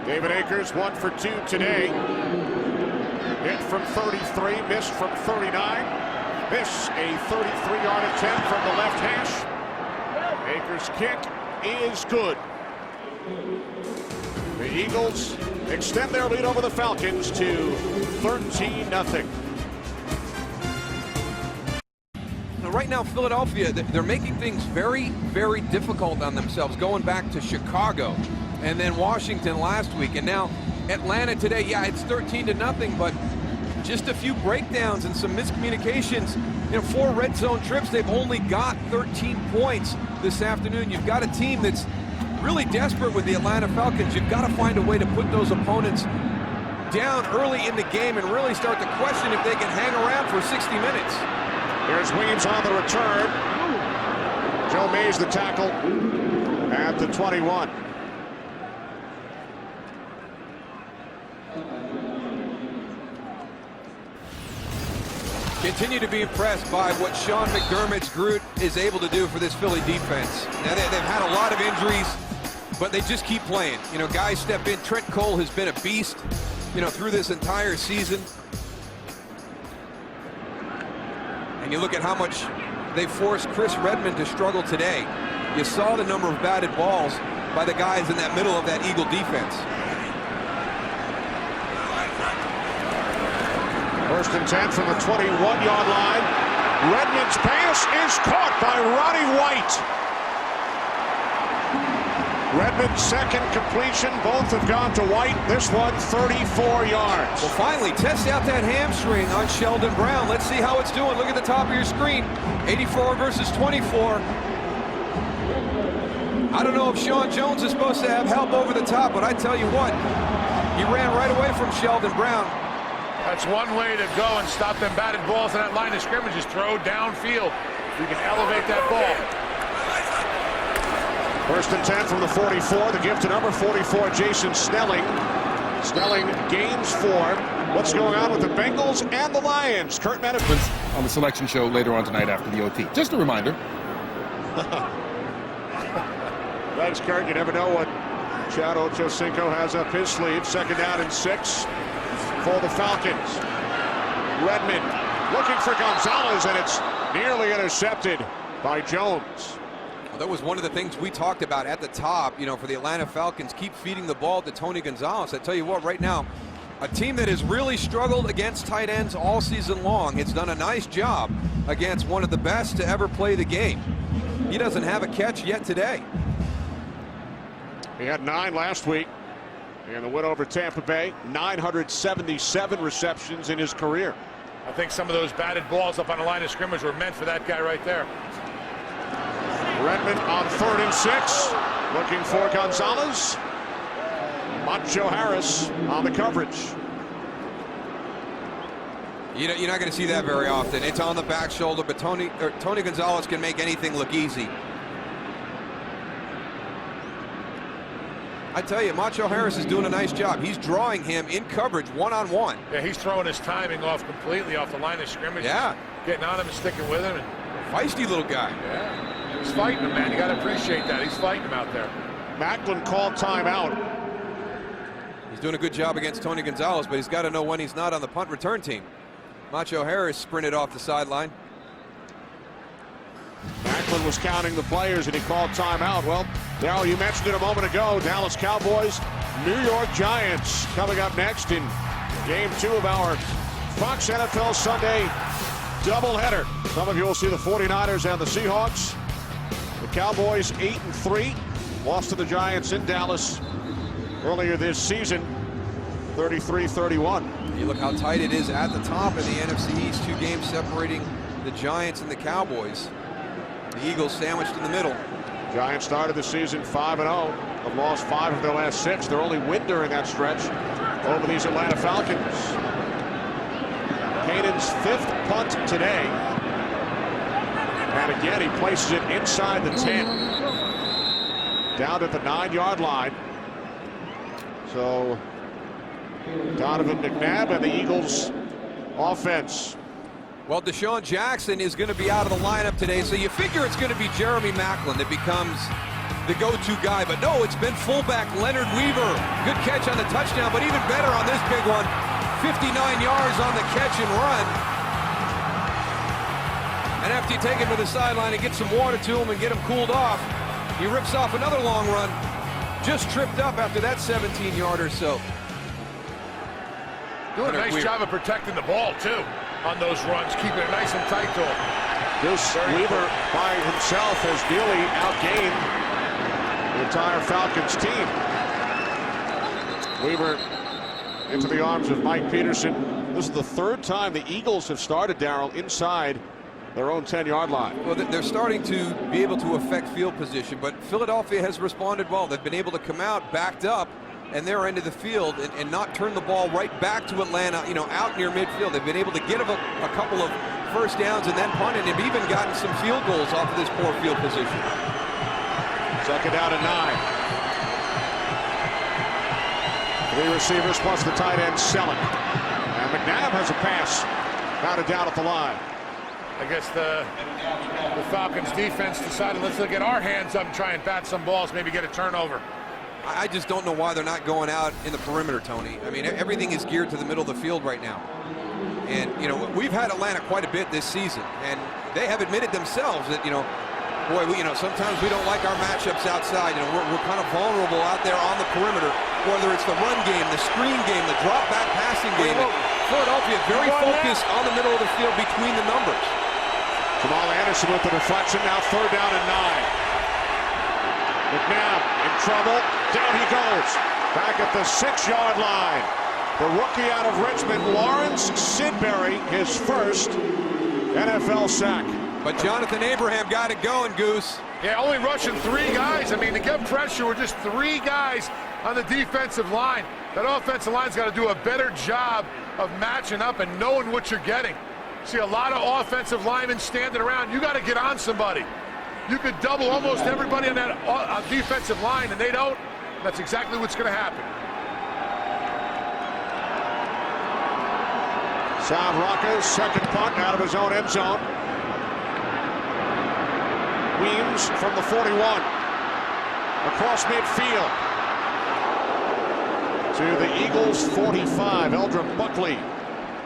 E: David Akers 1 for 2 today. Hit from 33, missed from 39. This a 33-yard attempt from the left hash. Akers' kick is good. The Eagles extend their lead over the Falcons to 13-0.
F: Right now, Philadelphia, they're making things very, very difficult on themselves, going back to Chicago and then Washington last week. And now Atlanta today, yeah, it's 13-0, but just a few breakdowns and some miscommunications. 4 red zone trips, they've only got 13 points this afternoon. You've got a team that's really desperate with the Atlanta Falcons. You've got to find a way to put those opponents down early in the game and really start to question if they can hang around for 60 minutes.
E: Here's Weems on the return. Joe Mays the tackle at the 21.
F: Continue to be impressed by what Sean McDermott's group is able to do for this Philly defense. Now, they've had a lot of injuries, but they just keep playing. Guys step in. Trent Cole has been a beast, through this entire season. And you look at how much they forced Chris Redmond to struggle today. You saw the number of batted balls by the guys in that middle of that Eagle defense.
E: First and 10 from the 21-yard line. Redmond's pass is caught by Roddy White. Redmond's second completion. Both have gone to White. This one 34 yards.
F: Well, finally, test out that hamstring on Sheldon Brown. Let's see how it's doing. Look at the top of your screen. 84 versus 24. I don't know if Sean Jones is supposed to have help over the top, but I tell you what, he ran right away from Sheldon Brown.
G: That's one way to go and stop them batted balls in that line of scrimmage, is throw downfield. You can elevate that ball.
E: First and 10 from the 44. The give to number 44, Jason Snelling. Snelling gains 4. What's going on with the Bengals and the Lions? Kurt Menace
I: on the selection show later on tonight after the OT. Just a reminder.
E: Thanks, Kurt. You never know what Chad Ochocinco has up his sleeve. Second down and 6 for the Falcons. Redmond looking for Gonzalez, and it's nearly intercepted by Jones.
F: Well, that was one of the things we talked about at the top, for the Atlanta Falcons. Keep feeding the ball to Tony Gonzalez. I tell you what, right now, a team that has really struggled against tight ends all season long. It's done a nice job against one of the best to ever play the game. He doesn't have a catch yet today.
E: He had 9 last week in the win over Tampa Bay. 977 receptions in his career.
G: I think some of those batted balls up on the line of scrimmage were meant for that guy right there.
E: Redmond on 3rd and 6, looking for Gonzalez. Macho Harris on the coverage.
F: You're not going to see that very often. It's on the back shoulder, but Tony Gonzalez can make anything look easy. I tell you, Macho Harris is doing a nice job. He's drawing him in coverage one-on-one.
G: Yeah, he's throwing his timing off completely off the line of scrimmage.
F: Yeah.
G: Getting on him and sticking with him.
F: Feisty little guy.
G: Yeah. He's fighting him, man. You got to appreciate that. He's fighting him out there.
E: Macklin called timeout.
F: He's doing a good job against Tony Gonzalez, but he's got to know when he's not on the punt return team. Macho Harris sprinted off the sideline.
E: Macklin was counting the players and he called timeout. Well, now you mentioned it a moment ago. Dallas Cowboys, New York Giants coming up next in game 2 of our Fox NFL Sunday doubleheader. Some of you will see the 49ers and the Seahawks. The Cowboys 8-3, lost to the Giants in Dallas earlier this season, 33-31.
F: You look how tight it is at the top of the NFC East. 2 games separating the Giants and the Cowboys. The Eagles sandwiched in the middle.
E: Giants started the season 5-0. Have lost 5 of their last 6. Their only win during that stretch over these Atlanta Falcons. Kanan's 5th punt today. And again, he places it inside the 10. Down at the 9-yard line. So Donovan McNabb and the Eagles offense.
F: Well, Deshaun Jackson is going to be out of the lineup today, so you figure it's going to be Jeremy Macklin that becomes the go-to guy. But no, it's been fullback Leonard Weaver. Good catch on the touchdown, but even better on this big one. 59 yards on the catch and run. And after you take him to the sideline and get some water to him and get him cooled off, he rips off another long run. Just tripped up after that 17-yarder. So
G: doing a nice job of protecting the ball, too, on those runs, keeping it nice and tight to him.
E: This Weaver by himself has nearly outgained the entire Falcons team. Weaver into the arms of Mike Peterson. This is the third time the Eagles have started, Darryl, inside their own 10-yard line.
F: Well, they're starting to be able to affect field position, but Philadelphia has responded well. They've been able to come out backed up and their end of the field and not turn the ball right back to Atlanta, you know, out near midfield. They've been able to get a couple of first downs and then punt, and they've even gotten some field goals off of this poor field position.
E: Second down and 9. 3 receivers plus the tight end Selleck. And McNabb has a pass. Batted down at the line.
G: I guess the Falcons defense decided, let's look at our hands up and try and bat some balls, maybe get a turnover.
F: I just don't know why they're not going out in the perimeter, Tony. I mean, everything is geared to the middle of the field right now. And, you know, we've had Atlanta quite a bit this season, and they have admitted themselves that, you know, boy, sometimes we don't like our matchups outside. You know, we're kind of vulnerable out there on the perimeter, whether it's the run game, the screen game, the drop back passing game. Philadelphia very focused on the middle of the field between the numbers.
E: Jamal Anderson with the deflection. Now third down and 9. McNabb in trouble. Down he goes. Back at the 6-yard line. The rookie out of Richmond, Lawrence Sidbury, his first NFL sack.
F: But Jonathan Abraham got it going, Goose.
G: Yeah, only rushing 3 guys. I mean, to get pressure with just 3 guys on the defensive line. That offensive line's got to do a better job of matching up and knowing what you're getting. See a lot of offensive linemen standing around. You got to get on somebody. You could double almost everybody on that defensive line, and they don't. That's exactly what's going to happen.
E: Sam Rocca's second punt out of his own end zone. Weems from the 41. Across midfield. To the Eagles 45. Eldrum Buckley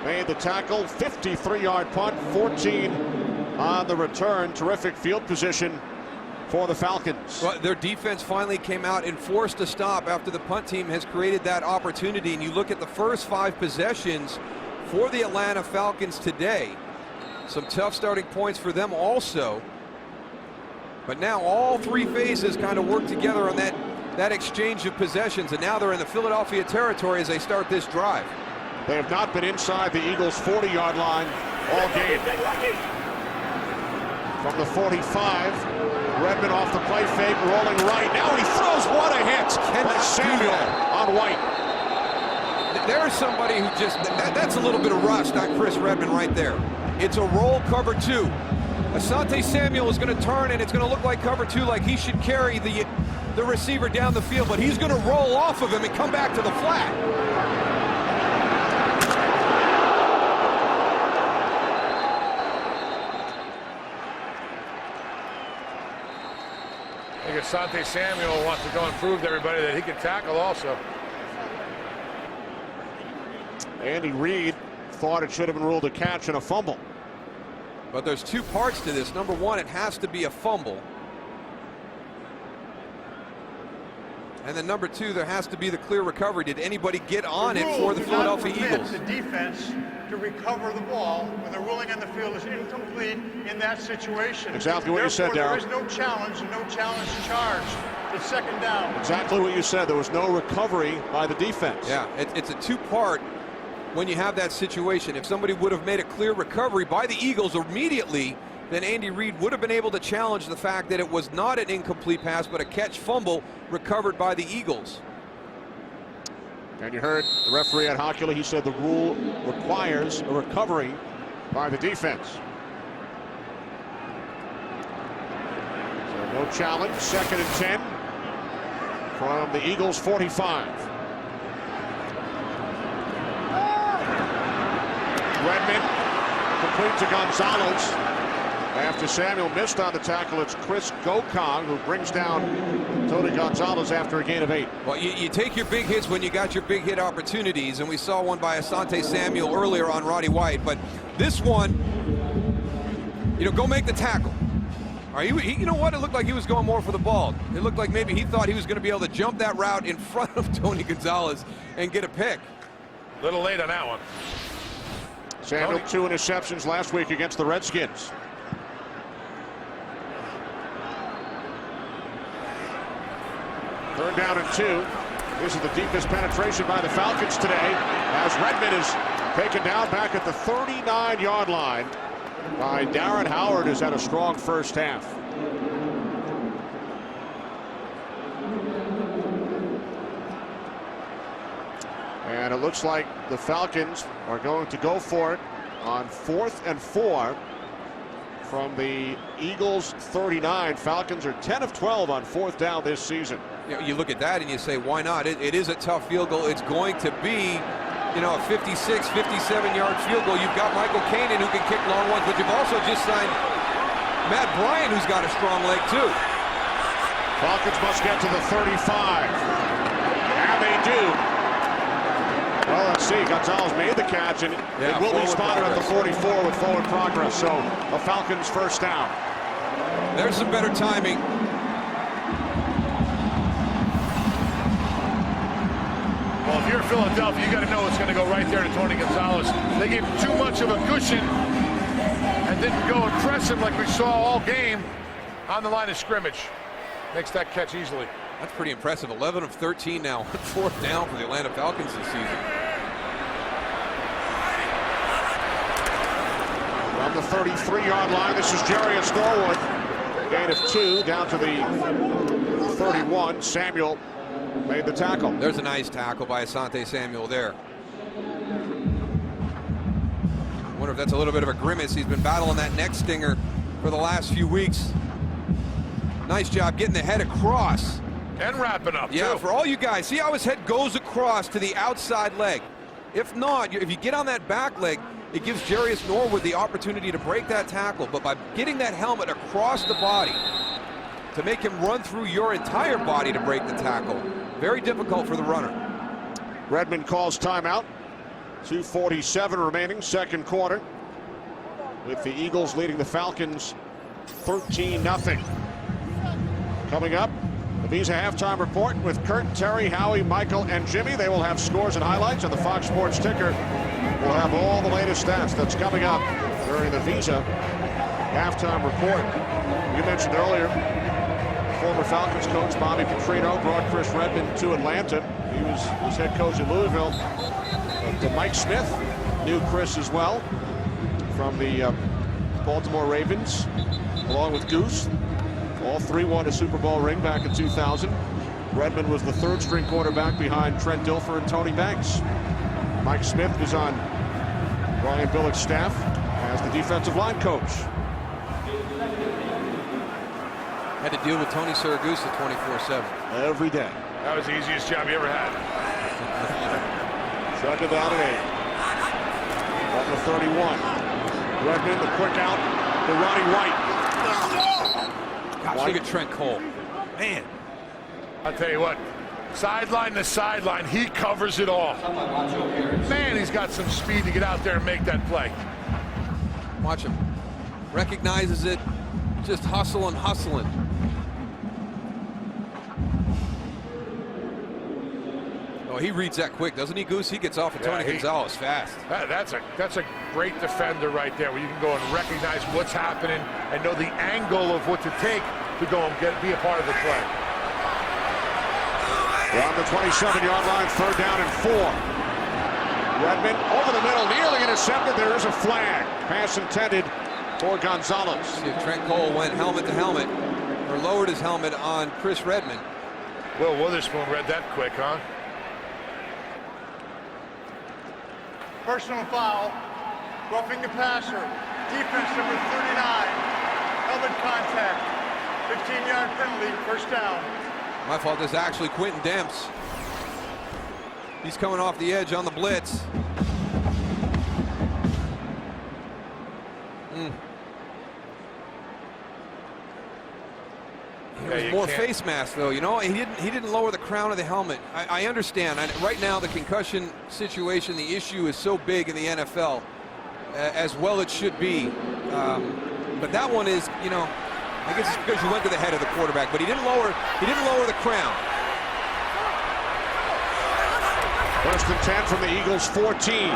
E: made the tackle. 53-yard punt. 14 on the return. Terrific field position for the Falcons.
F: Well, their defense finally came out and forced a stop after the punt team has created that opportunity. And you look at the first 5 possessions for the Atlanta Falcons today. Some tough starting points for them also. But now all 3 phases kind of work together on that exchange of possessions. And now they're in the Philadelphia territory as they start this drive.
E: They have not been inside the Eagles' 40-yard line all game. From the 45, Redmond off the play fake, rolling right. Now he throws. What a hit by Samuel on White.
F: There's somebody who just, that's a little bit of rust on Chris Redmond right there. It's a roll cover 2. Asante Samuel is going to turn, and it's going to look like cover 2, like he should carry the receiver down the field, but he's going to roll off of him and come back to the flat.
G: I think Asante Samuel wants to go and prove to everybody that he can tackle also.
E: Andy Reid thought it should have been ruled a catch and a fumble.
F: But there's 2 parts to this. Number 1, it has to be a fumble. And then number 2, there has to be the clear recovery. Did anybody get on it for the Philadelphia Eagles?
H: The defense to recover the ball when the ruling on the field is incomplete in that situation.
E: Exactly what you said, Darryl.
H: There is no challenge and no challenge charged. It's second down.
E: Exactly what you said. There was no recovery by the defense.
F: Yeah, it's a 2-part when you have that situation. If somebody would have made a clear recovery by the Eagles immediately, then Andy Reid would have been able to challenge the fact that it was not an incomplete pass, but a catch fumble recovered by the Eagles.
E: And you heard the referee at Hocula. He said the rule requires a recovery by the defense. So no challenge. Second and 10 from the Eagles 45. Redmond complete to Gonzalez. After Samuel missed on the tackle, it's Chris Gokong who brings down Tony Gonzalez after a gain of 8.
F: Well, you take your big hits when you got your big hit opportunities, and we saw one by Asante Samuel earlier on Roddy White. But this one, you know, go make the tackle. All right, you know what? It looked like he was going more for the ball. It looked like maybe he thought he was going to be able to jump that route in front of Tony Gonzalez and get a pick.
G: A little late on that one.
E: Samuel, 2 interceptions last week against the Redskins. Third down and 2. This is the deepest penetration by the Falcons today, as Redmond is taken down back at the 39-yard line by Darren Howard, who's had a strong first half. And it looks like the Falcons are going to go for it on 4th and 4 from the Eagles' 39. Falcons are 10 of 12 on 4th down this season.
F: You look at that and you say, why not? It is a tough field goal. It's going to be, a 56, 57-yard field goal. You've got Michael Kanan who can kick long ones, but you've also just signed Matt Bryant, who's got a strong leg, too.
E: Falcons must get to the 35. And they do. Well, let's see. Gonzalez made the catch, and it will be spotted at the 44 with forward progress. So a Falcons first down.
F: There's some better timing.
G: Well, if you're Philadelphia, you got to know it's going to go right there to Tony Gonzalez. They gave him too much of a cushion and didn't go and press him like we saw all game on the line of scrimmage. Makes that catch easily.
F: That's pretty impressive. 11 of 13 now on 4th down for the Atlanta Falcons this season.
E: From the 33-yard line, this is Jarius Norwood. Gain of 2 down to the 31. Samuel made the tackle.
F: There's a nice tackle by Asante Samuel there. I wonder if that's a little bit of a grimace. He's been battling that neck stinger for the last few weeks. Nice job getting the head across.
G: And wrapping up,
F: yeah,
G: too.
F: For all you guys, see how his head goes across to the outside leg. If not, if you get on that back leg, it gives Jarius Norwood the opportunity to break that tackle. But by getting that helmet across the body to make him run through your entire body to break the tackle, very difficult for the runner.
E: Redmond calls timeout. 2:47 remaining, second quarter, with the Eagles leading the Falcons 13-0. Coming up, the Visa halftime report with Kurt, Terry, Howie, Michael, and Jimmy. They will have scores and highlights, and the Fox Sports ticker will have all the latest stats. That's coming up during the Visa halftime report. You mentioned earlier, former Falcons coach Bobby Petrino brought Chris Redmond to Atlanta. He was head coach at Louisville. Mike Smith knew Chris as well from the Baltimore Ravens, along with Goose. All three won a Super Bowl ring back in 2000. Redmond was the third-string quarterback behind Trent Dilfer and Tony Banks. Mike Smith was on Brian Billick's staff as the defensive line coach.
F: Had to deal with Tony Siragusa 24/7.
E: Every day.
G: That was the easiest job you ever had.
E: Second down and 8. At the 31. Redmond, the quick out to Ronnie White.
F: Gosh, look at Trent Cole. Man.
G: I'll tell you what, sideline to sideline, he covers it all. Man, he's got some speed to get out there and make that play.
F: Watch him. Recognizes it, just hustling. Oh, he reads that quick, doesn't he, Goose? He gets off of Tony Gonzalez fast.
G: That's a great defender right there, where you can go and recognize what's happening and know the angle of what to take to go and be a part of the play.
E: We're on the 27-yard line, third down and 4. Redmond over the middle, nearly intercepted. There is a flag. Pass intended for Gonzalez.
F: See if Trent Cole went helmet to helmet, or lowered his helmet on Chris Redmond.
G: Will Witherspoon read that quick, huh?
H: Personal foul, roughing the passer, defense number 39, helmet contact, 15-yard penalty, first down.
F: My fault, this is actually Quentin Demps. He's coming off the edge on the blitz. It was more face mask, though. You know, he didn't lower the crown of the helmet. I understand. Right now, the concussion situation, the issue is so big in the NFL, as well it should be. But that one is, you know, I guess it's because you went to the head of the quarterback, but he didn't lower the crown.
E: First and 10 from the Eagles' 14.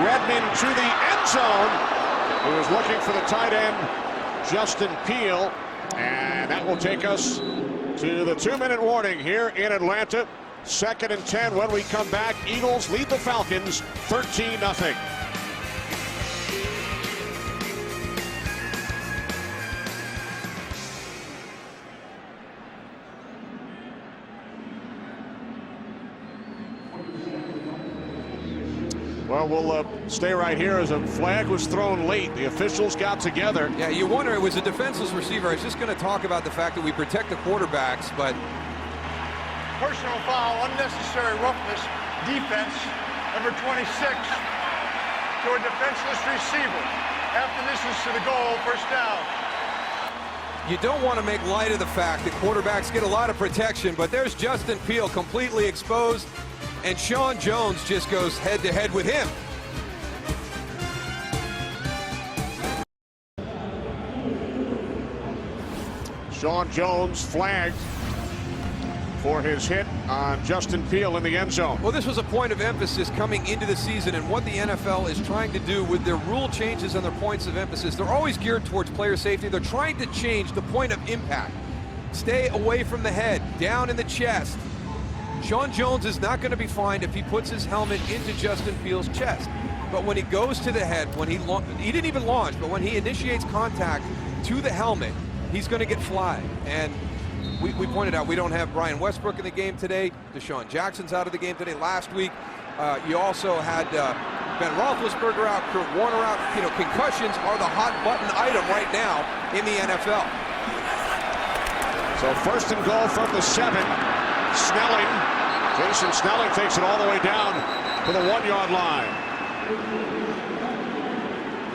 E: Redmond to the end zone. He was looking for the tight end, Justin Peele. And that will take us to the 2-minute warning here in Atlanta. 2nd and 10 when we come back. Eagles lead the Falcons 13-0. Well, we'll stay right here as a flag was thrown late. The officials got together.
F: Yeah, you wonder, it was a defenseless receiver. I was just going to talk about the fact that we protect the quarterbacks, but...
H: Personal foul, unnecessary roughness, defense, number 26, to a defenseless receiver. After misses to the goal, first down.
F: You don't want to make light of the fact that quarterbacks get a lot of protection, but there's Justin Peele completely exposed, and Sean Jones just goes head-to-head with him.
E: Sean Jones flagged for his hit on Justin Peele in the end zone.
F: Well, this was a point of emphasis coming into the season, and what the NFL is trying to do with their rule changes and their points of emphasis. They're always geared towards player safety. They're trying to change the point of impact. Stay away from the head, down in the chest. Sean Jones is not going to be fined if he puts his helmet into Justin Peele's chest. But when he goes to the head, when he didn't even launch, but when he initiates contact to the helmet, he's going to get flagged. And we pointed out we don't have Brian Westbrook in the game today. Deshaun Jackson's out of the game today. Last week, you also had Ben Roethlisberger out, Kurt Warner out. You know, concussions are the hot button item right now in the NFL.
E: So 1st and goal from the 7. Snelling. Jason Snelling takes it all the way down to the 1-yard line.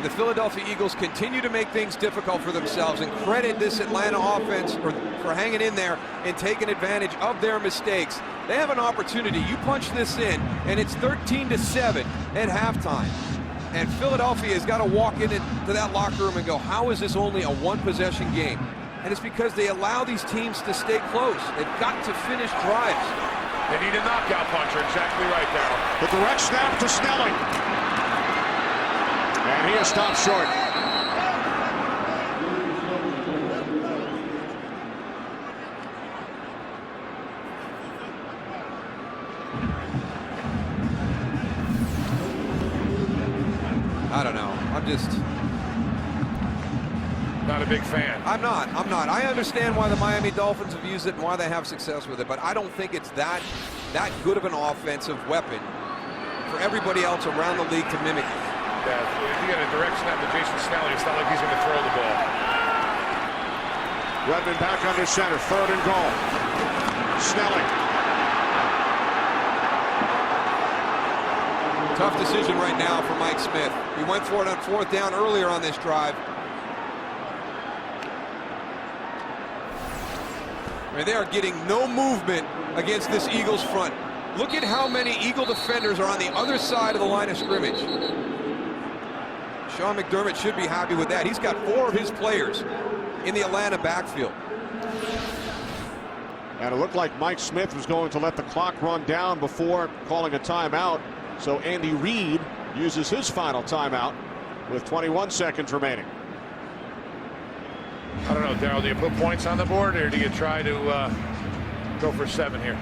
F: The Philadelphia Eagles continue to make things difficult for themselves, and credit this Atlanta offense for hanging in there and taking advantage of their mistakes. They have an opportunity. You punch this in, and it's 13-7 at halftime. And Philadelphia has got to walk into that locker room and go, how is this only a one-possession game? And it's because they allow these teams to stay close. They've got to finish drives.
G: They need a knockout puncher. Exactly right, Darryl.
E: The direct snap to Snelling. And he is stopped short.
F: I don't know. I'm just...
G: Not a big fan.
F: I'm not. I understand why the Miami Dolphins have used it and why they have success with it, but I don't think it's that good of an offensive weapon for everybody else around the league to mimic it.
G: Yeah, if you get a direct snap to Jason Snelling, it's not like he's going to throw the ball.
E: Redmond back under center, 3rd and goal. Snelling.
F: Tough decision right now for Mike Smith. He went for it on 4th down earlier on this drive. I mean, they are getting no movement against this Eagles front. Look at how many Eagle defenders are on the other side of the line of scrimmage. Sean McDermott should be happy with that. He's got 4 of his players in the Atlanta backfield.
E: And it looked like Mike Smith was going to let the clock run down before calling a timeout. So Andy Reid uses his final timeout with 21 seconds remaining.
G: I don't know, Darryl, do you put points on the board, or do you try to go for 7 here?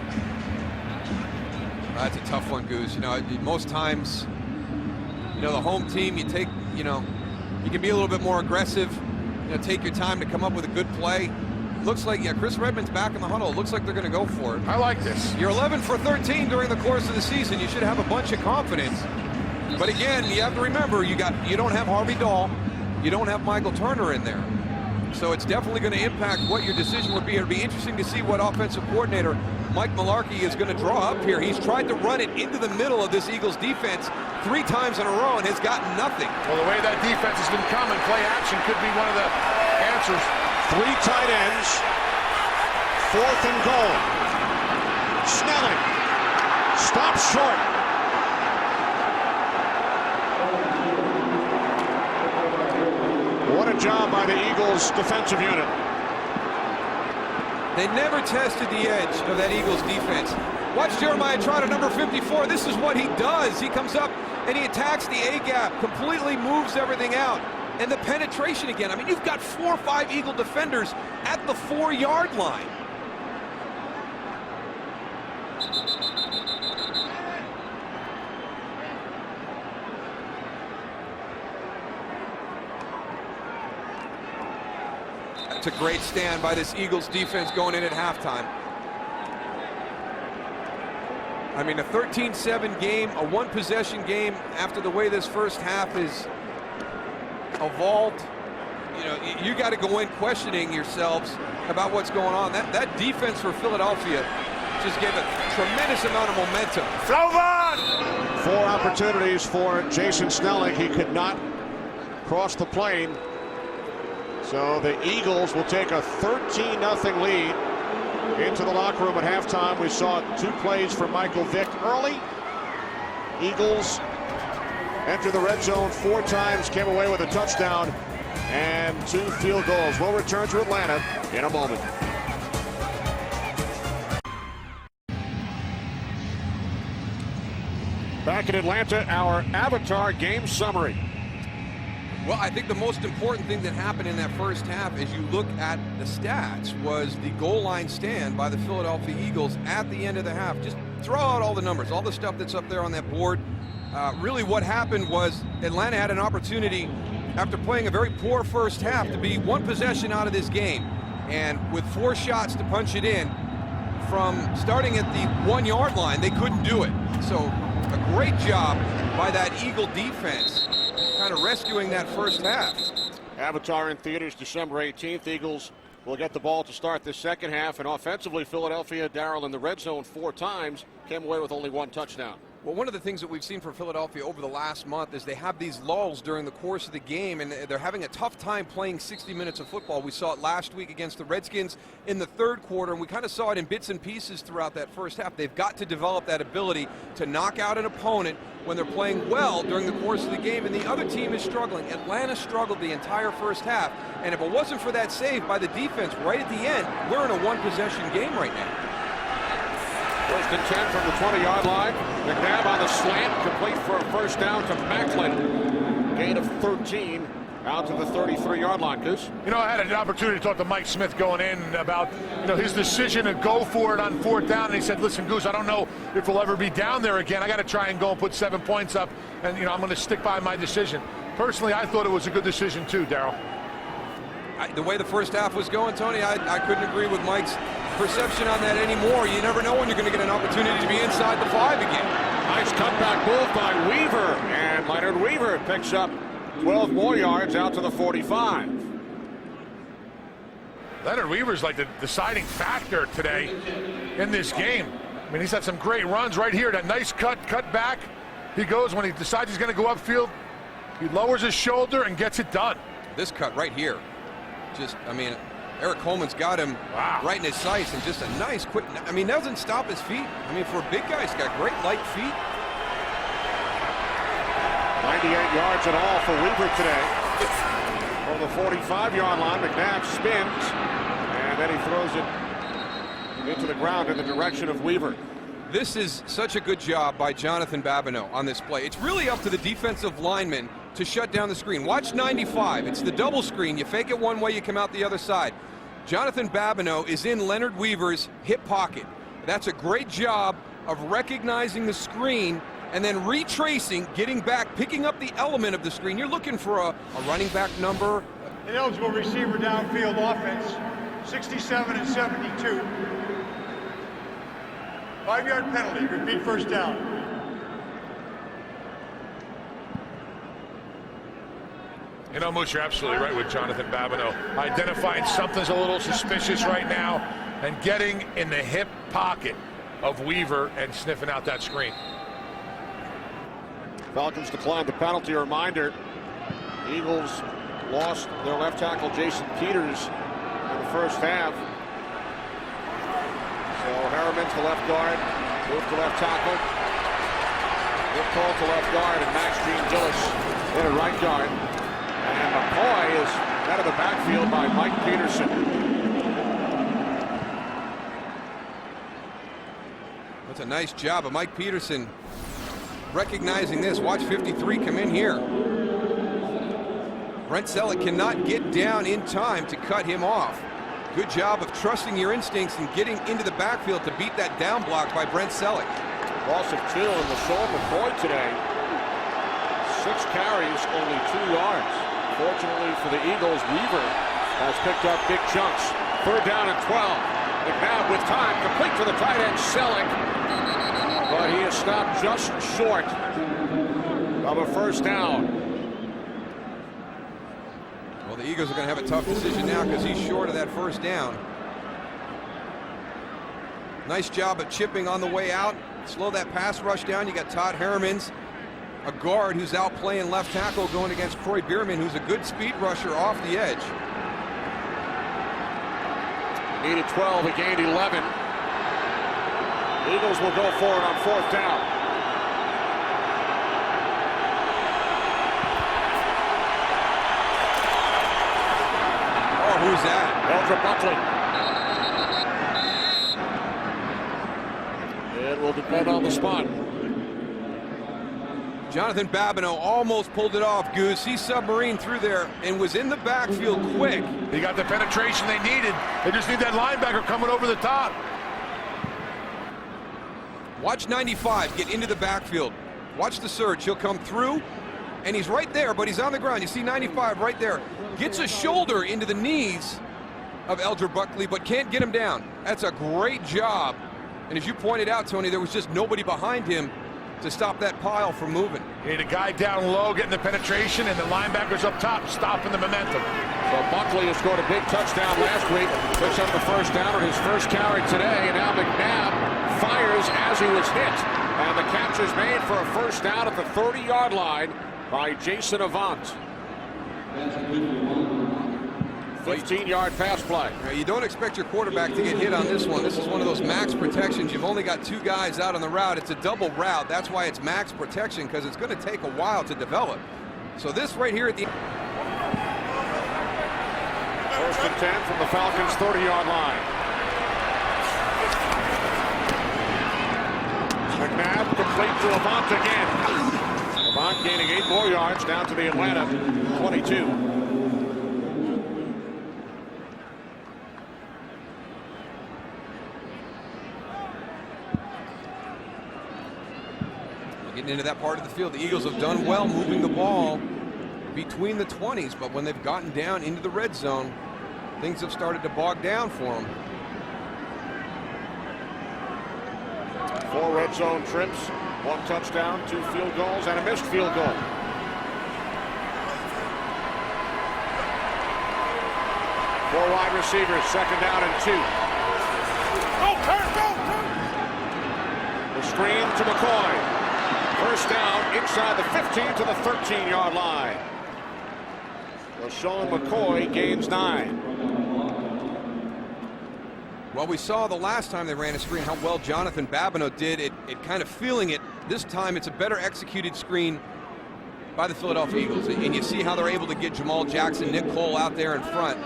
F: That's a tough one, Goose. You know, most times, you know, the home team, you take, you know, you can be a little bit more aggressive, you know, take your time to come up with a good play. Looks like, yeah, Chris Redmond's back in the huddle. Looks like they're going to go for it.
G: I like this.
F: You're 11 for 13 during the course of the season. You should have a bunch of confidence. But again, you have to remember, you don't have Harvey Dahl. You don't have Michael Turner in there. So it's definitely going to impact what your decision would be. It'll be interesting to see what offensive coordinator Mike Mularkey is going to draw up here. He's tried to run it into the middle of this Eagles defense 3 times in a row and has gotten nothing.
G: Well, the way that defense has been coming, play action could be one of the answers.
E: 3 tight ends. 4th and goal. Snelling. Stop short. What a job by the Eagles defensive unit.
F: They never tested the edge of that Eagles defense. Watch Jeremiah Trotter, number 54. This is what he does. He comes up and he attacks the A-gap, completely moves everything out. And the penetration again. I mean, you've got 4 or 5 Eagle defenders at the 4-yard line. That's a great stand by this Eagles defense going in at halftime. I mean, a 13-7 game, a one-possession game after the way this first half is evolved. You know, you got to go in questioning yourselves about what's going on. That defense for Philadelphia just gave a tremendous amount of momentum.
E: Four opportunities for Jason Snelling. He could not cross the plane. So the Eagles will take a 13-0 lead into the locker room at halftime. We saw 2 plays from Michael Vick early. Eagles enter the red zone 4 times, came away with a touchdown and 2 field goals. We'll return to Atlanta in a moment. Back in Atlanta, our Avatar game summary.
F: Well, I think the most important thing that happened in that first half, as you look at the stats, was the goal line stand by the Philadelphia Eagles at the end of the half. Just throw out all the numbers, all the stuff that's up there on that board. Really what happened was Atlanta had an opportunity after playing a very poor first half to be 1 possession out of this game. And with 4 shots to punch it in, from starting at the 1-yard line, they couldn't do it. So a great job by that Eagle defense, kind of rescuing that first half.
E: Avatar in theaters December 18th. Eagles will get the ball to start this second half. And offensively, Philadelphia, Darryl, in the red zone 4 times, came away with only 1 touchdown.
F: Well, one of the things that we've seen from Philadelphia over the last month is they have these lulls during the course of the game, and they're having a tough time playing 60 minutes of football. We saw it last week against the Redskins in the 3rd quarter, and we kind of saw it in bits and pieces throughout that first half. They've got to develop that ability to knock out an opponent when they're playing well during the course of the game, and the other team is struggling. Atlanta struggled the entire first half, and if it wasn't for that save by the defense right at the end, we're in a 1-possession game right now.
E: 1st and 10 from the 20-yard line. McNabb on the slant, complete for a first down to Macklin. Gain of 13 out to the 33-yard line, Goose.
G: You know, I had an opportunity to talk to Mike Smith going in about, you know, his decision to go for it on 4th down. And he said, listen, Goose, I don't know if we'll ever be down there again. I got to try and go and put 7 points up. And, you know, I'm going to stick by my decision. Personally, I thought it was a good decision, too, Darryl.
F: The way the first half was going, Tony, I couldn't agree with Mike's perception on that anymore. You never know when you're going to get an opportunity to be inside the 5 again.
E: Nice cutback move by Weaver, and Leonard Weaver picks up 12 more yards out to the 45.
G: Leonard Weaver's like the deciding factor today in this game. I mean, he's had some great runs right here. That nice cut back. He goes when he decides he's going to go upfield. He lowers his shoulder and gets it done.
F: This cut right here. Just, I mean, Eric Coleman's got him right in his sights, and just a nice quick, I mean, doesn't stop his feet. I mean, for a big guy, he's got great light feet.
E: 98 yards in all for Weaver today. From the 45-yard line, McNabb spins, and then he throws it into the ground in the direction of Weaver.
F: This is such a good job by Jonathan Babineau on this play. It's really up to the defensive lineman to shut down the screen. Watch 95. It's the double screen. You fake it one way, you come out the other side. Jonathan Babineau is in Leonard Weaver's hip pocket. That's a great job of recognizing the screen and then retracing, getting back, picking up the element of the screen. You're looking for a running back number.
H: Ineligible receiver downfield offense, 67 and 72. 5-yard penalty, repeat first down.
G: You know, Moose, you're absolutely right with Jonathan Babineau. Identifying something's a little suspicious right now and getting in the hip pocket of Weaver and sniffing out that screen.
E: Falcons declined the penalty. A reminder, Eagles lost their left tackle, Jason Peters, in the first half. So Harriman's the left guard, moved to left tackle. Rick Cole to left guard, and Max Jean-Gillis in a right guard. And McCoy is out of the backfield by Mike Peterson.
F: That's a nice job of Mike Peterson recognizing this. Watch 53 come in here. Brent Selleck cannot get down in time to cut him off. Good job of trusting your instincts and getting into the backfield to beat that down block by Brent Selleck.
E: Loss of 2 in the Sean McCoy today. 6 carries, only 2 yards. Fortunately for the Eagles, Weaver has picked up big chunks. 3rd down and 12. McNabb with time, complete to the tight end, Selleck. But he is stopped just short of a 1st down.
F: Well, the Eagles are going to have a tough decision now because he's short of that 1st down. Nice job of chipping on the way out. Slow that pass rush down. You got Todd Hermans, a guard who's out playing left tackle, going against Troy Bierman, who's a good speed rusher off the edge.
E: Needed 12, he gained 11. Eagles will go for it on 4th down.
F: Oh, who's that?
E: Eldra Buckley. It will depend on the spot.
F: Jonathan Babineau almost pulled it off, Goose. He submarined through there and was in the backfield quick.
G: He got the penetration they needed. They just need that linebacker coming over the top.
F: Watch 95 get into the backfield. Watch the surge. He'll come through, and he's right there, but he's on the ground. You see 95 right there. Gets a shoulder into the knees of Eldra Buckley, but can't get him down. That's a great job. And as you pointed out, Tony, there was just nobody behind him to stop that pile from moving.
G: You need a guy down low getting the penetration, and the linebackers up top stopping the momentum.
E: So Buckley has scored a big touchdown last week. Picks up the 1st down on his 1st carry today, and now McNabb fires as he was hit. And the catch is made for a 1st down at the 30-yard line by Jason Avant. 15-yard pass play.
F: Now, you don't expect your quarterback to get hit on this one. This is one of those max protections. You've only got 2 guys out on the route. It's a double route. That's why it's max protection, because it's going to take a while to develop. So this right here at the
E: 1st and 10 from the Falcons' 30-yard line. McNabb complete to Avant again. Avant gaining 8 more yards down to the Atlanta 22.
F: Getting into that part of the field, the Eagles have done well moving the ball between the 20s, but when they've gotten down into the red zone, things have started to bog down for them.
E: 4 red zone trips, 1 touchdown, 2 field goals, and a missed field goal. Four wide receivers, 2nd down and 2. The screen to McCoy. 1st down inside the 15 to the 13-yard line. So Sean McCoy gains 9.
F: Well, we saw the last time they ran a screen how well Jonathan Babineau did it kind of feeling it. This time it's a better executed screen by the Philadelphia Eagles. And you see how they're able to get Jamal Jackson, Nick Cole out there in front.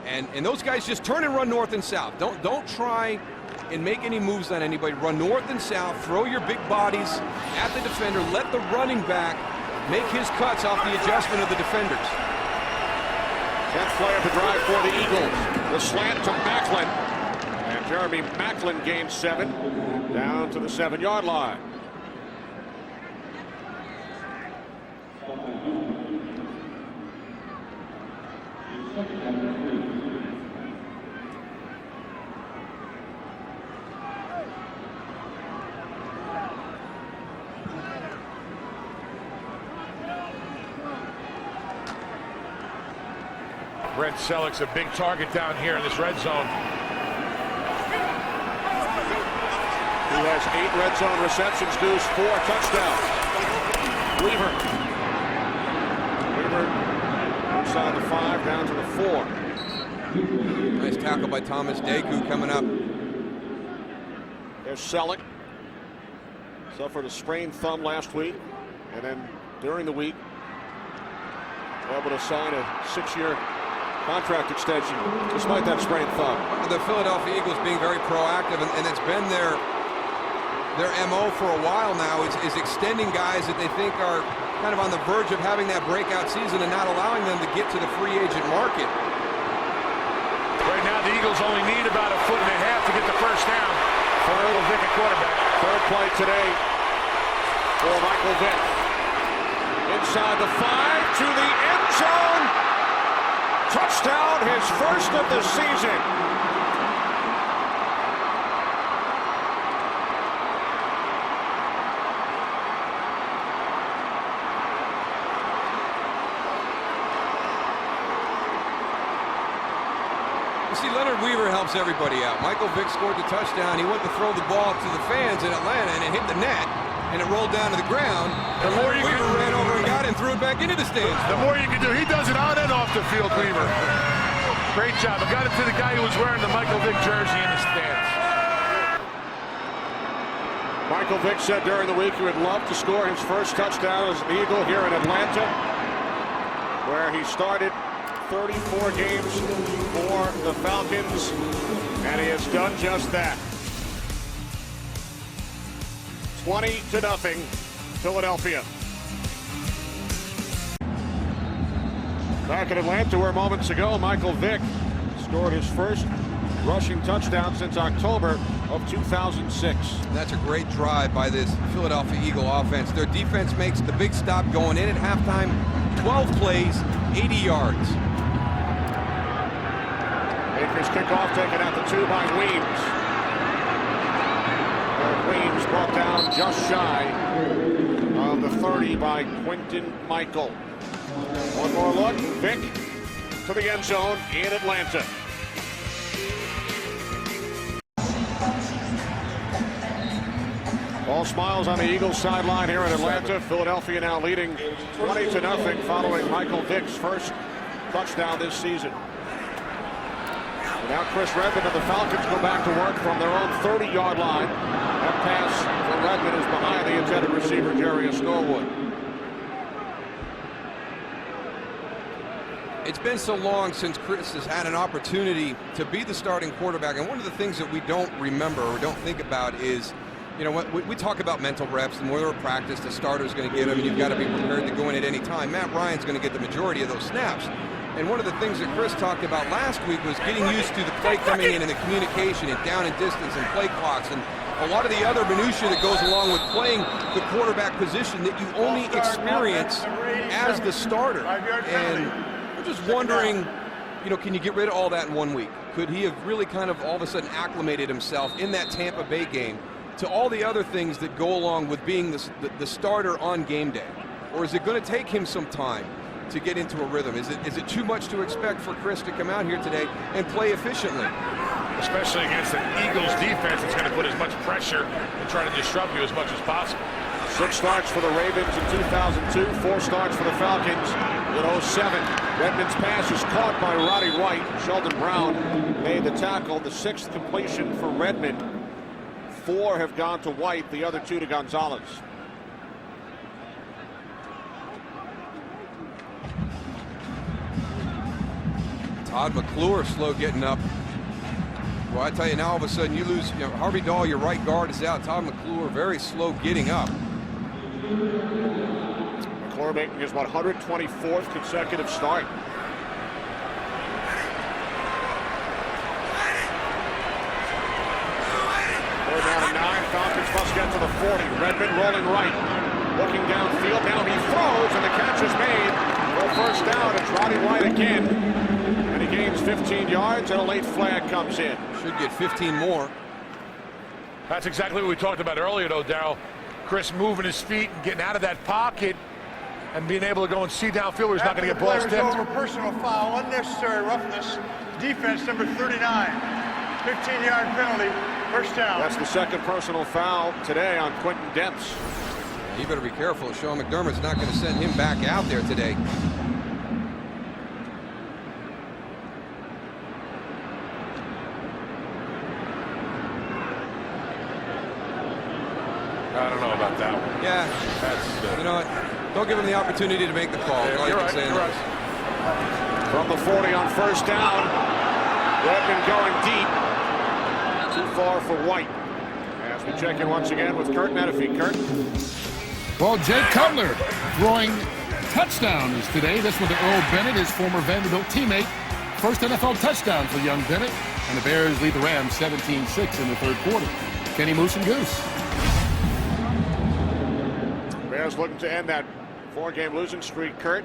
F: And those guys just turn and run north and south. Don't try and make any moves on anybody. Run north and south, throw your big bodies at the defender, let the running back make his cuts off the adjustment of the defenders.
E: 10th play of the drive for the Eagles. The slant to Macklin. And Jeremy Macklin gains 7 down to the 7-yard line.
G: Brent Selleck's a big target down here in this red zone.
E: He has 8 red zone receptions, Goose, 4 touchdowns. Weaver inside the 5, down to the 4.
F: Nice tackle by Thomas Daku coming up.
E: There's Selleck. Suffered a sprained thumb last week, and then during the week, able to sign a 6-year contract extension despite that sprained thumb.
F: The Philadelphia Eagles being very proactive, and it's been their MO for a while now, is extending guys that they think are kind of on the verge of having that breakout season and not allowing them to get to the free agent market.
G: Right now, the Eagles only need about 1.5 feet to get the 1st down for Michael Vick at quarterback.
E: 3rd play today for Michael Vick. Inside the 5 to the end zone. Touchdown, his first of the season.
F: See, Leonard Weaver helps everybody out. Michael Vick scored the touchdown. He went to throw the ball to the fans in Atlanta, and it hit the net, and it rolled down to the ground.
G: The more you
F: Weaver ran over and got it and threw it back into the stands.
G: The more you can do. He does it on and off the field, Weaver. Great job. I got it to the guy who was wearing the Michael Vick jersey in the stands.
E: Michael Vick said during the week he would love to score his first touchdown as an Eagle here in Atlanta, where he started 34 games for the Falcons, and he has done just that. 20-0, Philadelphia. Back in Atlanta, where moments ago Michael Vick scored his first rushing touchdown since October of 2006.
F: That's a great drive by this Philadelphia Eagle offense. Their defense makes the big stop going in at halftime. 12 plays, 80 yards.
E: Akers kickoff taken at the 2 by Weems. Weems brought down just shy of the 30 by Quentin Michael. One more look. Vick to the end zone in Atlanta. All smiles on the Eagles sideline here in Atlanta. Philadelphia now leading 20-0 following Michael Vick's first touchdown this season. Now Chris Redmond and the Falcons go back to work from their own 30-yard line. That pass for Redmond is behind the intended receiver, Jarius Norwood.
F: It's been so long since Chris has had an opportunity to be the starting quarterback, and one of the things that we don't remember or don't think about is, you know, we talk about mental reps and whether a practice the starter's going to get them, and you've got to be prepared to go in at any time. Matt Ryan's going to get the majority of those snaps. And one of the things that Chris talked about last week was getting used to the play coming in and the communication and down and distance and play clocks and a lot of the other minutia that goes along with playing the quarterback position that you only experience as the starter. And I'm just wondering, you know, can you get rid of all that in 1 week? Could he have really kind of all of a sudden acclimated himself in that Tampa Bay game to all the other things that go along with being the starter on game day? Or is it going to take him some time to get into a rhythm? Is it too much to expect for Chris to come out here today and play efficiently?
G: Especially against an Eagles defense that's going to put as much pressure and try to disrupt you as much as possible.
E: 6 starts for the Ravens in 2002, 4 starts for the Falcons in 07. Redmond's pass is caught by Roddy White. Sheldon Brown made the tackle. The 6th completion for Redmond. 4 have gone to White, the other 2 to Gonzalez.
F: Todd McClure slow getting up. Well, I tell you now, all of a sudden you lose, you know, Harvey Dahl, your right guard, is out. Todd McClure very slow getting up.
E: McClure making his 124th consecutive start. Third down and 9. Falcons must get to the 40. Redmond rolling right. Looking downfield. Now he throws, and the catch is made. For first down, it's Roddy White again. And he gains 15 yards, and a late flag comes in.
F: Should get 15 more.
G: That's exactly what we talked about earlier, though, Darryl. Chris moving his feet and getting out of that pocket and being able to go and see downfield where he's not going to get balls tipped.
H: Over personal foul, unnecessary roughness, defense number 39. 15-yard penalty, first down.
E: That's the second personal foul today on Quentin Dents.
F: You better be careful. Sean McDermott's not going to send him back out there today.
G: I don't know about that one.
F: Yeah,
G: That's,
F: you know what? Don't give him the opportunity to make the call.
G: Yeah, you're right. You're right.
E: From the 40 on first down. Redmond going deep. Too far for White. As we check in once again with Kurt Menefee. Kurt.
I: Well, Jay Cutler throwing touchdowns today. This was to Earl Bennett, his former Vanderbilt teammate. First NFL touchdown for young Bennett. And the Bears lead the Rams 17-6 in the third quarter. Kenny Moose and Goose.
E: Bears looking to end that 4-game losing streak, Kurt.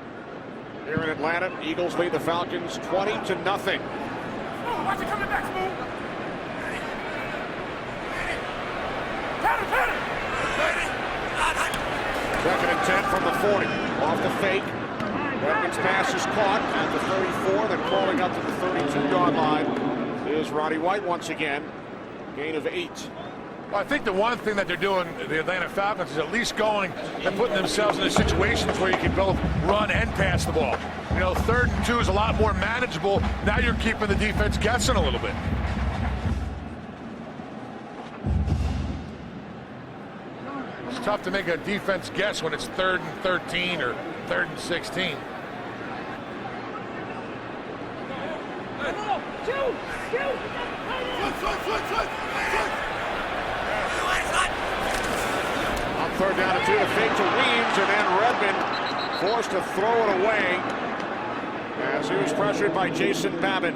E: Here in Atlanta, Eagles lead the Falcons 20-0.
I: Watch it coming back, Smooth.
E: Second and 10 from the 40. Off the fake. Redmond's pass is caught at the 34, then crawling up to the 32-yard line is Roddy White once again. Gain of 8.
G: Well, I think the one thing that they're doing, the Atlanta Falcons, is at least going and putting themselves in situations where you can both run and pass the ball. You know, 3rd and 2 is a lot more manageable. Now you're keeping the defense guessing a little bit. It's tough to make a defense guess when it's 3rd and 13 or 3rd and 16.
E: On 3rd down and 2, the fake to Weems, and then Redmond forced to throw it away as he was pressured by Jason Babin.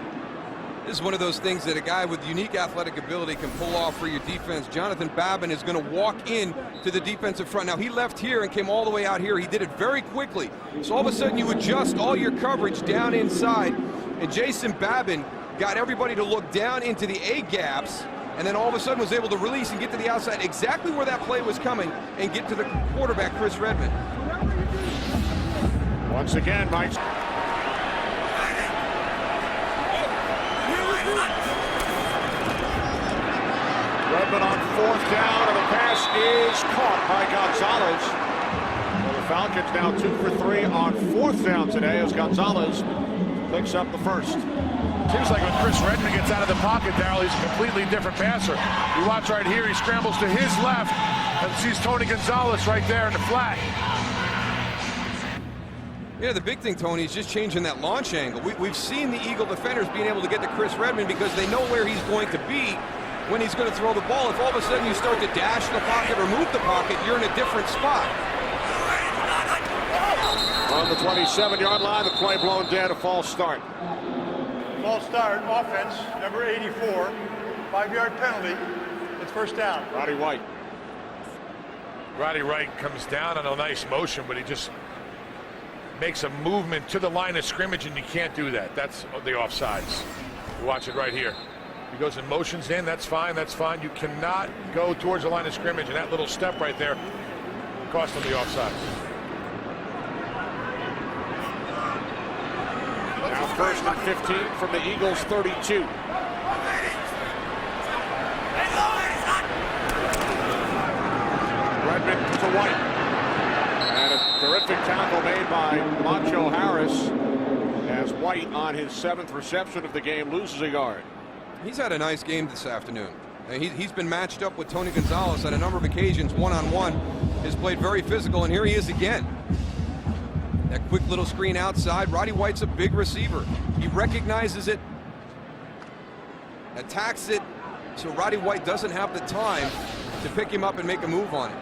F: This is one of those things that a guy with unique athletic ability can pull off for your defense. Jonathan Babin is going to walk in to the defensive front. Now, he left here and came all the way out here. He did it very quickly. So all of a sudden, you adjust all your coverage down inside, and Jason Babin got everybody to look down into the A gaps, and then all of a sudden was able to release and get to the outside exactly where that play was coming and get to the quarterback, Chris Redmond.
E: Once again, Mike. Redmond on 4th down, and the pass is caught by Gonzalez. Well, the Falcons now 2 for 3 on 4th down today as Gonzalez picks up the first.
G: Seems like when Chris Redmond gets out of the pocket, Darryl, he's a completely different passer. You watch right here, he scrambles to his left and sees Tony Gonzalez right there in the flat.
F: Yeah, the big thing, Tony, is just changing that launch angle. We've seen the Eagle defenders being able to get to Chris Redmond because they know where he's going to be when he's going to throw the ball. If all of a sudden you start to dash the pocket or move the pocket, you're in a different spot.
E: On the 27-yard line, the play blown dead, a false start.
H: False start, offense, number 84, 5-yard penalty. It's 1st down.
E: Roddy White.
G: Roddy White comes down on a nice motion, but he just makes a movement to the line of scrimmage, and you can't do that. That's the offsides. You watch it right here. He goes and motions in. That's fine. That's fine. You cannot go towards the line of scrimmage, and that little step right there cost him the offsides.
E: Now 1st and 15 from the Eagles' 32. Redmond to White. And a terrific tackle made by Macho Harris as White on his 7th reception of the game loses a yard.
F: He's had a nice game this afternoon. He's been matched up with Tony Gonzalez on a number of occasions, one-on-one. Has played very physical, and here he is again. That quick little screen outside. Roddy White's a big receiver. He recognizes it, attacks it, so Roddy White doesn't have the time to pick him up and make a move on it.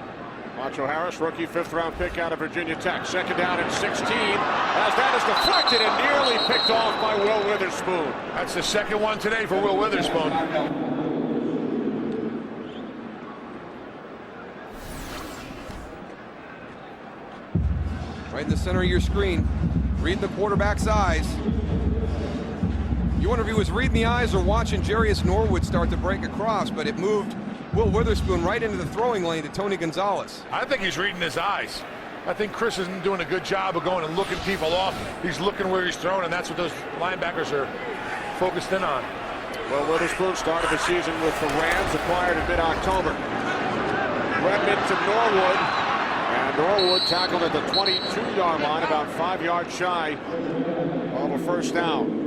E: Macho Harris, rookie 5th-round pick out of Virginia Tech. 2nd down and 16 as that is deflected and nearly picked off by Will Witherspoon.
G: That's the 2nd one today for Will Witherspoon.
F: Right in the center of your screen. Read the quarterback's eyes. You wonder if he was reading the eyes or watching Jarius Norwood start to break across, but it moved Will Witherspoon right into the throwing lane to Tony Gonzalez.
G: I think he's reading his eyes. I think Chris isn't doing a good job of going and looking people off. He's looking where he's throwing, and that's what those linebackers are focused in on.
E: Well, Witherspoon started the season with the Rams, acquired in mid-October. Redmond to Norwood, and Norwood tackled at the 22-yard line, about 5 yards shy of a 1st down.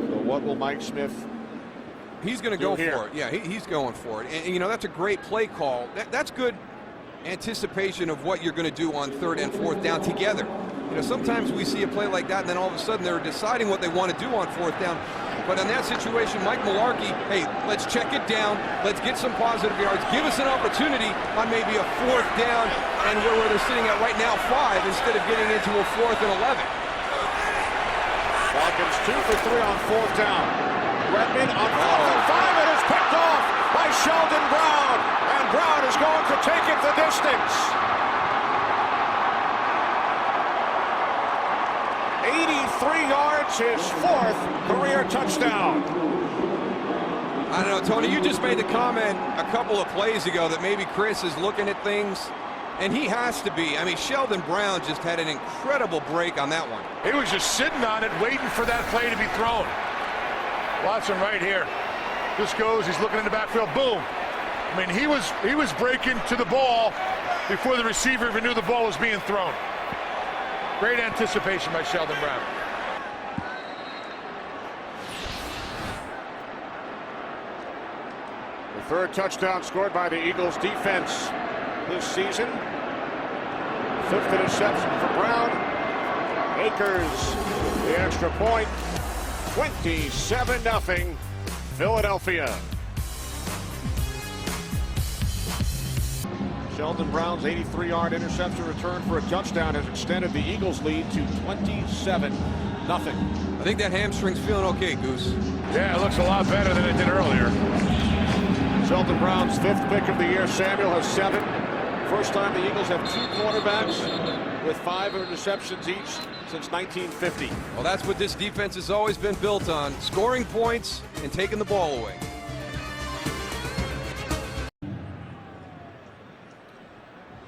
E: So what will Mike Smith
F: He's going to go for it. Yeah, he's going for it. And, you know, that's a great play call. That's good anticipation of what you're going to do on 3rd and 4th down together. You know, sometimes we see a play like that, and then all of a sudden they're deciding what they want to do on 4th down. But in that situation, Mike Mularkey, hey, let's check it down. Let's get some positive yards. Give us an opportunity on maybe a 4th down, and where they're sitting at right now 5 instead of getting into a 4th and 11.
E: Falcons 2 for 3 on 4th down. Redmond on 4th and 5. It is picked off by Sheldon Brown. And Brown is going to take it the distance. That's his 4th career touchdown.
F: I don't know, Tony, you just made the comment a couple of plays ago that maybe Chris is looking at things, and he has to be. I mean, Sheldon Brown just had an incredible break on that one.
G: He was just sitting on it, waiting for that play to be thrown. Watch him right here. This goes, he's looking in the backfield, boom. I mean, he was breaking to the ball before the receiver even knew the ball was being thrown. Great anticipation by Sheldon Brown.
E: The 3rd touchdown scored by the Eagles defense this season. 5th interception for Brown. Akers, the extra point. 27-0 Philadelphia. Sheldon Brown's 83-yard interception return for a touchdown has extended the Eagles' lead to 27-0.
F: I think that hamstring's feeling okay, Goose.
G: Yeah, it looks a lot better than it did earlier.
E: Sheldon Brown's 5th pick of the year. Samuel has 7. First time the Eagles have 2 quarterbacks with 5 interceptions each since 1950.
F: Well, that's what this defense has always been built on, scoring points and taking the ball away.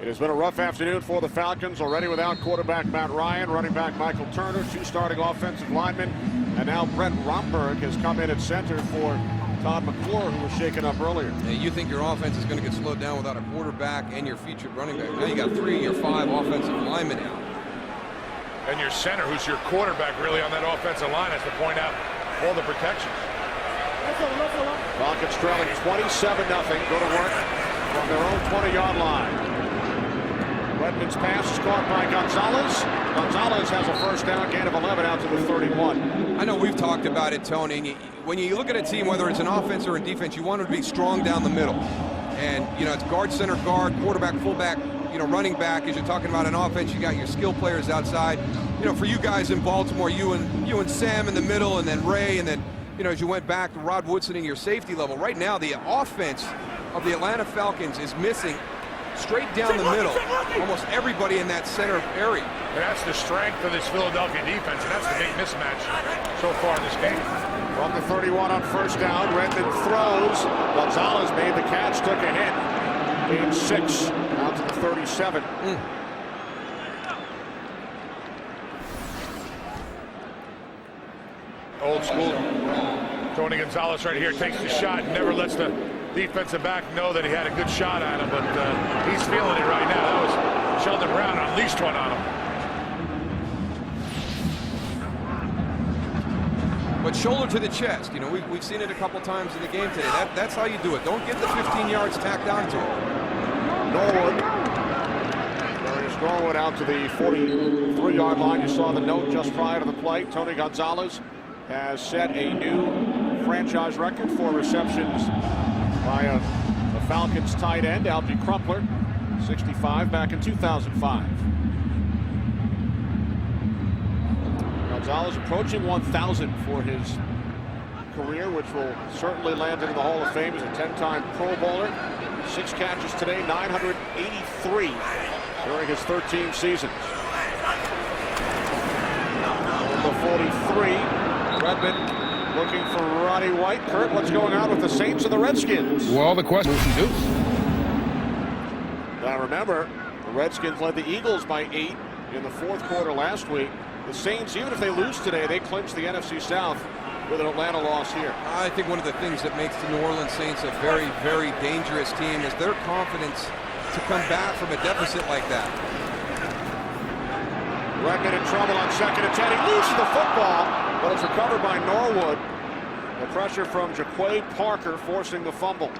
E: It has been a rough afternoon for the Falcons, already without quarterback Matt Ryan, running back Michael Turner, 2 starting offensive linemen, and now Brent Romberg has come in at center for Todd McClure, who was shaken up earlier.
F: Yeah, you think your offense is going to get slowed down without a quarterback and your featured running back. Now you got 3 of your 5 offensive linemen out.
G: And your center, who's your quarterback really on that offensive line, has to point out all the protections.
E: Falcons trailing 27-0. Go to work from their own 20-yard line. Redmond's pass is caught by Gonzalez. Gonzalez has a first down, gain of 11 out to the 31.
F: I know we've talked about it, Tony. When you look at a team, whether it's an offense or a defense, you want them to be strong down the middle. And, you know, it's guard, center, guard, quarterback, fullback, you know, running back. As you're talking about an offense, you got your skill players outside. You know, for you guys in Baltimore, you and Sam in the middle, and then Ray, and then, you know, as you went back to Rod Woodson in your safety level. Right now, the offense of the Atlanta Falcons is missing straight down the middle almost everybody in that center area.
G: And that's the strength of this Philadelphia defense, and that's the big mismatch so far in this game.
E: From the 31 on first down, Redmond throws. Gonzalez made the catch, took a hit. Gain 6 out to the 37.
G: Old school. Tony Gonzalez right here takes the shot and never lets the defensive back know that he had a good shot at him, but he's feeling it right now. That was Sheldon Brown unleashed one on him.
F: But shoulder to the chest, you know, we've seen it a couple times in the game today. That's how you do it. Don't get the 15 yards tacked onto it.
E: Norwood. There's Norwood out to the 43-yard line. You saw the note just prior to the play. Tony Gonzalez has set a new franchise record for receptions by a Falcons tight end, Alvin Crumpler, 65 back in 2005. Gonzalez approaching 1,000 for his career, which will certainly land him in the Hall of Fame as a 10-time Pro Bowler. 6 catches today, 983 during his 13 seasons. Number 43, Redmond looking for Roddy White. Kurt, what's going on with the Saints and the Redskins?
I: Well, the question is,
E: Now remember, the Redskins led the Eagles by 8 in the 4th quarter last week. The Saints, even if they lose today, they clinch the NFC South with an Atlanta loss here.
F: I think one of the things that makes the New Orleans Saints a very, very dangerous team is their confidence to come back from a deficit like that.
E: Redmond in trouble on second and 10. He loses the football, but it's recovered by Norwood. The pressure from Jaquay Parker forcing the fumble.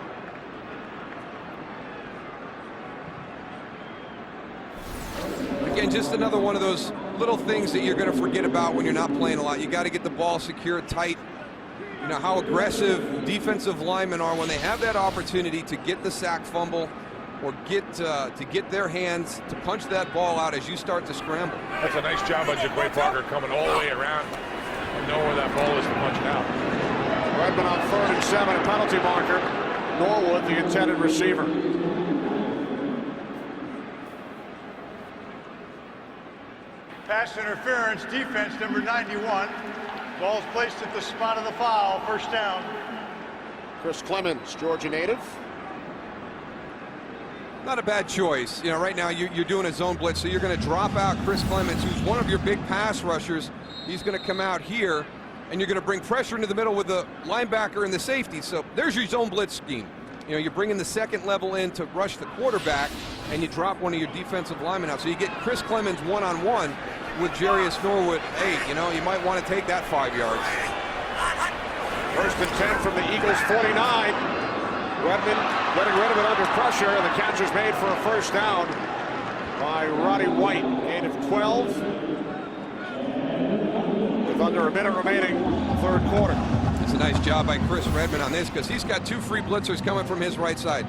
F: Again, just another one of those little things that you're going to forget about when you're not playing a lot. You got to get the ball secure, tight. You know how aggressive defensive linemen are when they have that opportunity to get the sack fumble or to get their hands to punch that ball out as you start to scramble.
G: That's a nice job by Jaquay Parker coming all the way around and know where that ball is to punch it out.
E: Redmond on 3rd and 7, a penalty marker. Norwood, the intended receiver.
H: Pass interference, defense number 91. Ball's placed at the spot of the foul, first down.
E: Chris Clemens, Georgia native.
F: Not a bad choice. You know, right now you're doing a zone blitz, so you're going to drop out Chris Clemens, who's one of your big pass rushers. He's going to come out here, and you're going to bring pressure into the middle with the linebacker and the safety. So there's your zone blitz scheme. You know, you're bringing the second level in to rush the quarterback, and you drop one of your defensive linemen out. So you get Chris Clemens one-on-one with Jarius Norwood 8. You know, you might want to take that 5 yards.
E: First and 10 from the Eagles' 49. Redmond getting rid of it under pressure, and the catch is made for a first down by Roddy White, gain of 12. With under a minute remaining, third quarter.
F: It's a nice job by Chris Redmond on this because he's got 2 free blitzers coming from his right side.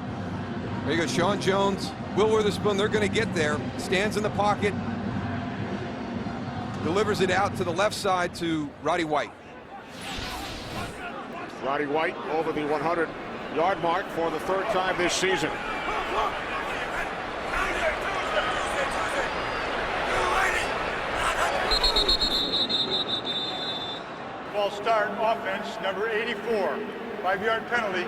F: There you go, Sean Jones, Will Witherspoon, they're going to get there. Stands in the pocket, delivers it out to the left side to Roddy White.
E: Roddy White over the 100-yard mark for the third time this season.
H: Ball start, offense, number 84. 5-yard penalty.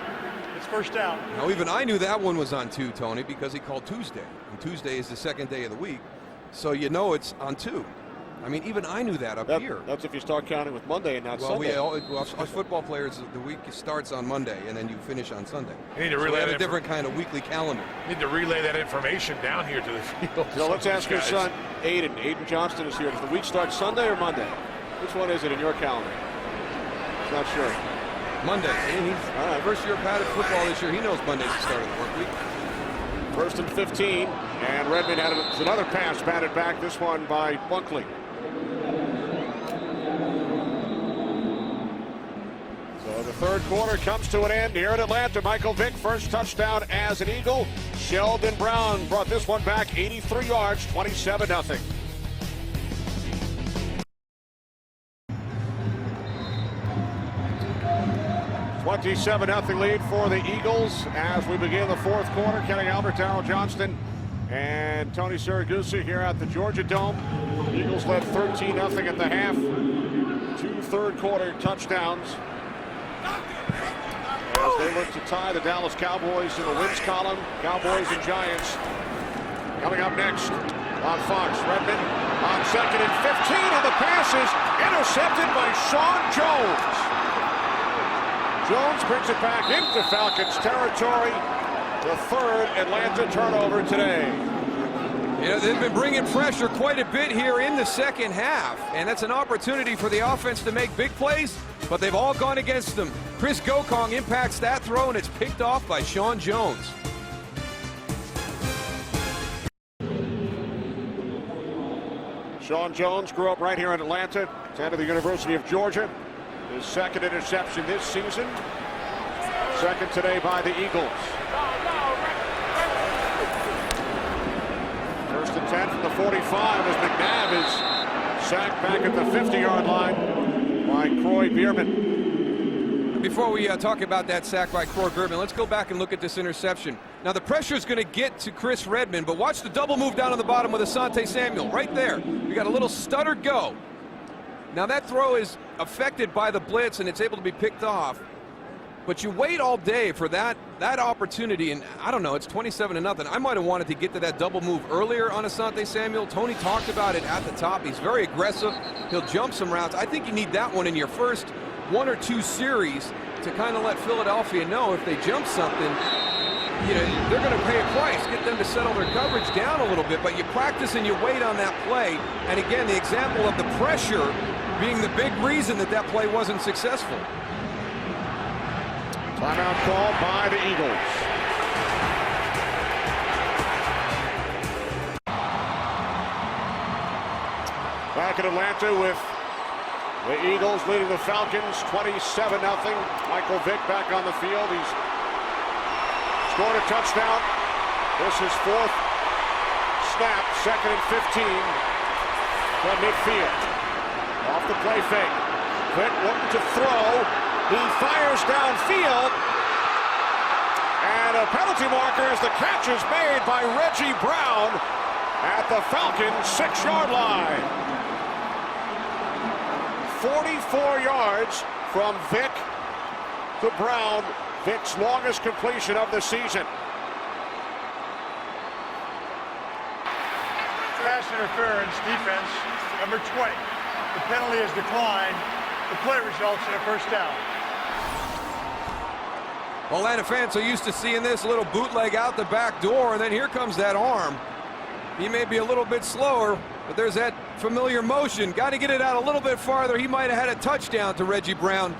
H: It's first down.
F: Now, even I knew that one was on 2, Tony, because he called Tuesday. And Tuesday is the second day of the week, so you know it's on 2. I mean, even I knew that here.
E: That's if you start counting with Monday and not Sunday.
F: Us football players, the week starts on Monday, and then you finish on Sunday.
G: You need to relay
F: so we have a different kind of weekly calendar.
G: You need to relay that information down here to the field.
E: So let's ask your son, Aiden. Aiden Johnston is here. Does the week start Sunday or Monday? Which one is it in your calendar? He's not sure.
F: Monday. All right. First year padded football this year. He knows Monday's the start of the work week.
E: First and 15, and Redmond had another pass batted back. This one by Bunkley. So the third quarter comes to an end here in Atlanta. Michael Vick, first touchdown as an Eagle. Sheldon Brown brought this one back 83 yards, 27-0. $27-0 lead for the Eagles as we begin the fourth quarter. Kenny Albert, Darryl Johnston, and Tony Siragusa here at the Georgia Dome. The Eagles led 13-0 at the half. 2 third quarter touchdowns as they look to tie the Dallas Cowboys in the wins column. Cowboys and Giants coming up next on Fox. Redmond on second and 15, and the pass is intercepted by Sean Jones. Jones brings it back into Falcons territory. The third Atlanta turnover today.
F: You know, they've been bringing pressure quite a bit here in the second half, and that's an opportunity for the offense to make big plays, but they've all gone against them. Chris Gokong impacts that throw, and it's picked off by Sean Jones.
E: Sean Jones grew up right here in Atlanta, attended the University of Georgia. His second interception this season. Second today by the Eagles. First and 10 from the 45 as McNabb is sacked back at the 50-yard line by Croy Bierman.
F: Before we talk about that sack by Croy Bierman, let's go back and look at this interception. Now, the pressure is going to get to Chris Redmond, but watch the double move down on the bottom with Asante Samuel. Right there. We got a little stuttered go. Now, that throw is affected by the blitz, and it's able to be picked off. But you wait all day for that opportunity, and I don't know, it's 27-0. I might have wanted to get to that double move earlier on Asante Samuel. Tony talked about it at the top. He's very aggressive. He'll jump some routes. I think you need that one in your first 1 or 2 series to kind of let Philadelphia know if they jump something, you know, they're going to pay a price. Get them to settle their coverage down a little bit, but you practice and you wait on that play. And again, the example of the pressure being the big reason that play wasn't successful.
E: Timeout called by the Eagles. Back in Atlanta with the Eagles leading the Falcons 27-0. Michael Vick back on the field. He's scored a touchdown. This is fourth snap, second and 15 from midfield. Off the play fake. Vick looking to throw. He fires downfield. And a penalty marker as the catch is made by Reggie Brown at the Falcons' 6-yard line. 44 yards from Vick to Brown. Vick's longest completion of the season.
H: Pass interference defense, number 20. The penalty is declined. The play results in a first down.
F: Atlanta fans are used to seeing this little bootleg out the back door, and then here comes that arm. He may be a little bit slower, but there's that familiar motion. Got to get it out a little bit farther. He might have had a touchdown to Reggie Brown.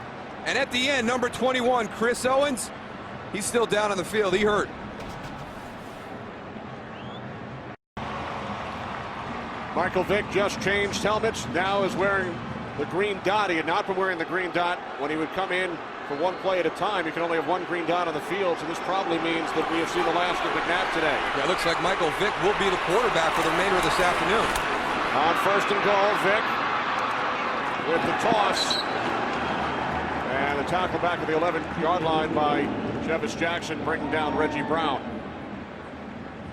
F: And at the end, number 21, Chris Owens, he's still down on the field. He hurt.
E: Michael Vick just changed helmets. Now is wearing the green dot. He had not been wearing the green dot when he would come in for one play at a time. You can only have one green dot on the field, so this probably means that we have seen the last of McNabb today.
F: Yeah, it looks like Michael Vick will be the quarterback for the remainder of this afternoon.
E: On first and goal, Vick with the toss. And the tackle back at the 11-yard line by Jevis Jackson, bringing down Reggie Brown.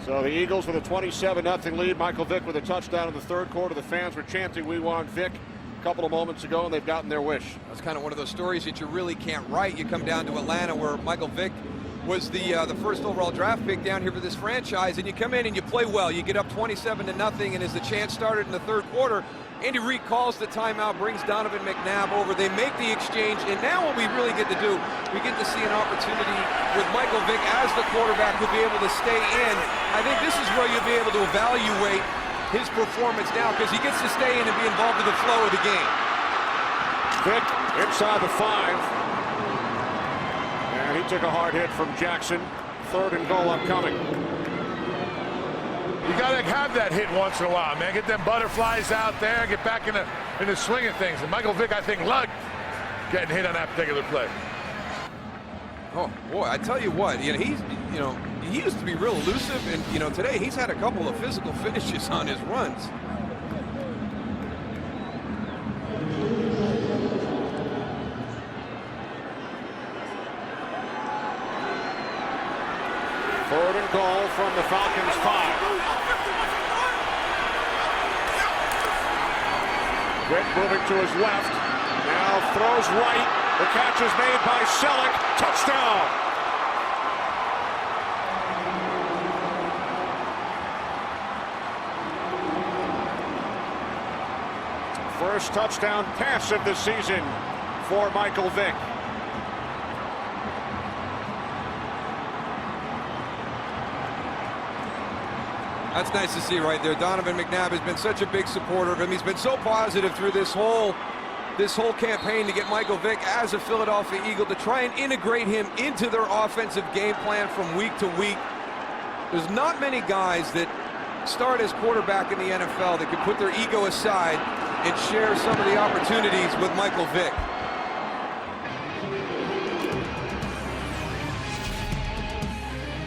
E: So the Eagles with a 27-0 lead. Michael Vick with a touchdown in the third quarter. The fans were chanting, "We want Vick," a couple of moments ago, and they've gotten their wish.
F: That's kind of one of those stories that you really can't write. You come down to Atlanta, where Michael Vick was the first overall draft pick down here for this franchise, and you come in and you play well. You get up 27-0, and as the chance started in the third quarter, Andy Reid calls the timeout, brings Donovan McNabb over. They make the exchange, and now what we really get to do, we get to see an opportunity with Michael Vick as the quarterback who'll be able to stay in. I think this is where you'll be able to evaluate his performance now, because he gets to stay in and be involved in the flow of the game.
E: Vick inside the 5. And he took a hard hit from Jackson. Third and goal upcoming.
G: You got to have that hit once in a while, man. Get them butterflies out there, get back in the swing of things. And Michael Vick, I think, lugged getting hit on that particular play.
F: Oh boy, I tell you what, he used to be real elusive, and today he's had a couple of physical finishes on his runs.
E: Third and goal from the Falcons 5. Vick moving to his left. Now throws right. The catch is made by Selleck. Touchdown. First touchdown pass of the season for Michael Vick.
F: That's nice to see right there. Donovan McNabb has been such a big supporter of him. He's been so positive through this whole campaign to get Michael Vick as a Philadelphia Eagle, to try and integrate him into their offensive game plan from week to week. There's not many guys that start as quarterback in the NFL that can put their ego aside and share some of the opportunities with Michael Vick.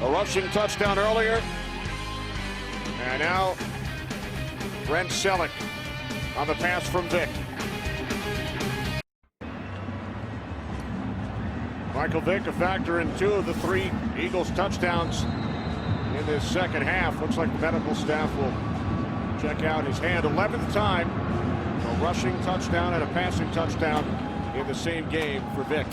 E: A rushing touchdown earlier. And now Brent Selleck on the pass from Vick. Michael Vick a factor in 2 of the 3 Eagles touchdowns in this second half. Looks like the medical staff will check out his hand. 11th time a rushing touchdown and a passing touchdown in the same game for Vick.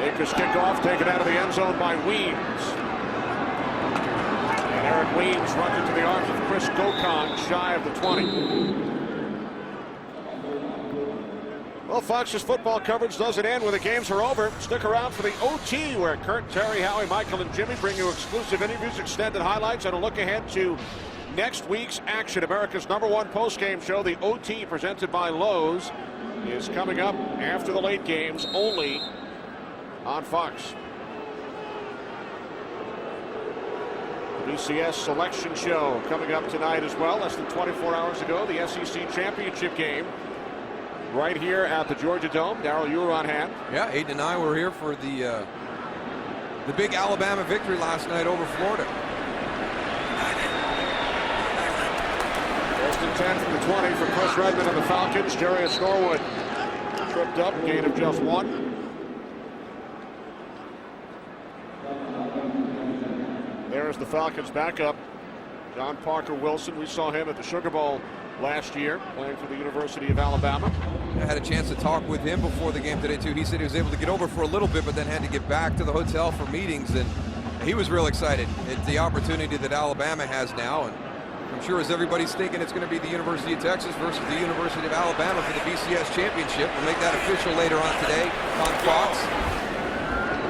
E: Akers kickoff taken out of the end zone by Weems. And Eric Weems runs into the arms of Chris Gokong shy of the 20. Well, Fox's football coverage doesn't end when the games are over. Stick around for the OT, where Kurt, Terry, Howie, Michael, and Jimmy bring you exclusive interviews, extended highlights, and a look ahead to next week's action. America's #1 postgame show, the OT, presented by Lowe's, is coming up after the late games, only on Fox. The BCS selection show coming up tonight as well. Less than 24 hours ago, the SEC championship game right here at the Georgia Dome. Darrell, you were on hand.
F: Yeah, Aiden and I were here for the big Alabama victory last night over Florida.
E: First and 10 from the 20 for Chris Redmond of the Falcons. Jarius Norwood tripped up, gain of just 1. There's the Falcons backup, John Parker Wilson, we saw him at the Sugar Bowl last year, playing for the University of Alabama.
F: I had a chance to talk with him before the game today, too. He said he was able to get over for a little bit, but then had to get back to the hotel for meetings, and he was real excited at the opportunity that Alabama has now. And I'm sure as everybody's thinking it's going to be the University of Texas versus the University of Alabama for the BCS championship. We'll make that official later on today on Fox.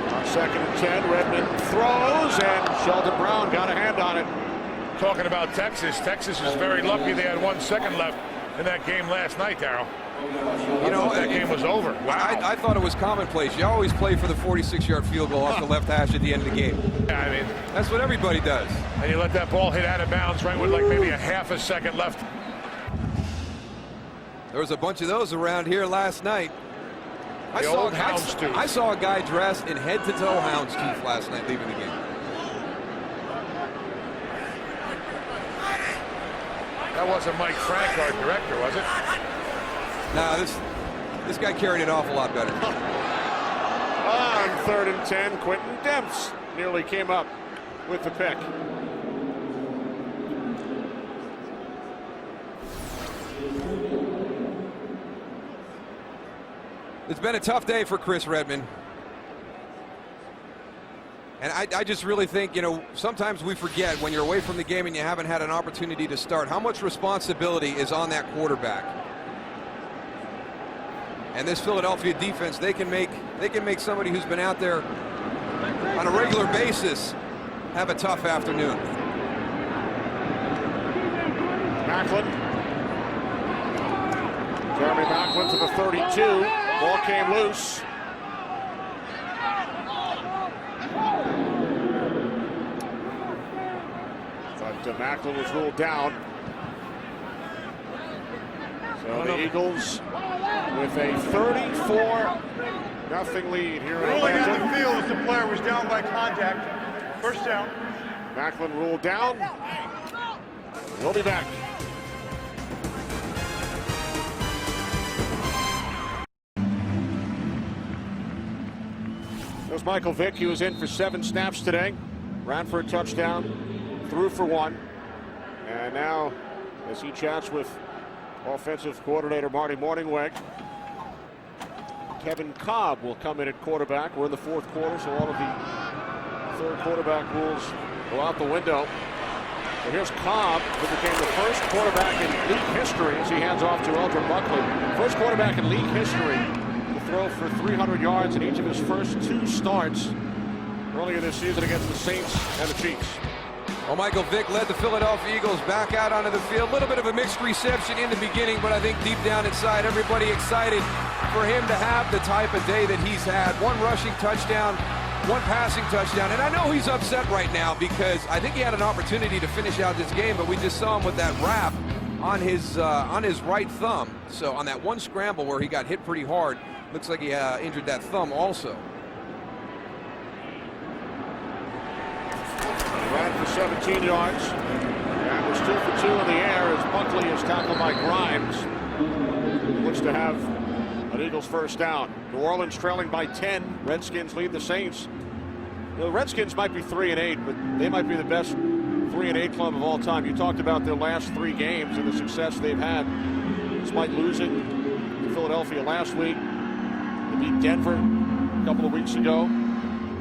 E: On 2nd and 10, Redmond throws, and Sheldon Brown got a hand on it.
G: Talking about Texas, Texas is very lucky they had 1 second left in that game last night, Darryl.
F: You know,
G: that game was over. Wow.
F: I thought it was commonplace. You always play for the 46-yard field goal off the left hash at the end of the game.
G: Yeah, I mean,
F: that's what everybody does.
G: And you let that ball hit out of bounds right with like maybe a half a second left.
F: There was a bunch of those around here last night. I saw a guy dressed in head-to-toe houndstooth last night leaving the game.
G: That wasn't Mike Frank, our director, was it?
F: No, this guy carried it off a lot better.
E: On 3rd and 10, Quentin Demps nearly came up with the pick.
F: It's been a tough day for Chris Redmond. And I just really think, you know, sometimes we forget when you're away from the game and you haven't had an opportunity to start, how much responsibility is on that quarterback. And this Philadelphia defense, they can make somebody who's been out there on a regular basis have a tough afternoon.
E: Macklin. Jeremy Macklin to the 32. Ball came loose. But Macklin was ruled down. So the Eagles with a 34-0 lead here in
H: Ruling
E: Atlanta.
H: on the field as the player was down by contact. First down.
E: Macklin ruled down. We'll be back. There's Michael Vick. He was in for 7 snaps today. Ran for a touchdown. Threw for 1. And now, as he chats with offensive coordinator Marty Morningweg, Kevin Cobb will come in at quarterback. We're in the 4th quarter, so all of the 3rd quarterback rules go out the window. So here's Cobb, who became the first quarterback in league history as he hands off to Eldrin Buckley. First quarterback in league history to throw for 300 yards in each of his first 2 starts earlier this season against the Saints and the Chiefs.
F: Well, Michael Vick led the Philadelphia Eagles back out onto the field. A little bit of a mixed reception in the beginning, but I think deep down inside, everybody excited for him to have the type of day that he's had. 1 rushing touchdown, 1 passing touchdown. And I know he's upset right now because I think he had an opportunity to finish out this game, but we just saw him with that wrap on his right thumb. So on that 1 scramble where he got hit pretty hard, looks like he injured that thumb also.
E: Ran for 17 yards and was 2 for 2 in the air as Buckley is tackled by Grimes. Looks to have an Eagles first down. New Orleans trailing by 10. Redskins lead the Saints. The Redskins might be 3-8, but they might be the best 3-8 club of all time. You talked about their last 3 games and the success they've had, despite losing to Philadelphia last week. They beat Denver a couple of weeks ago.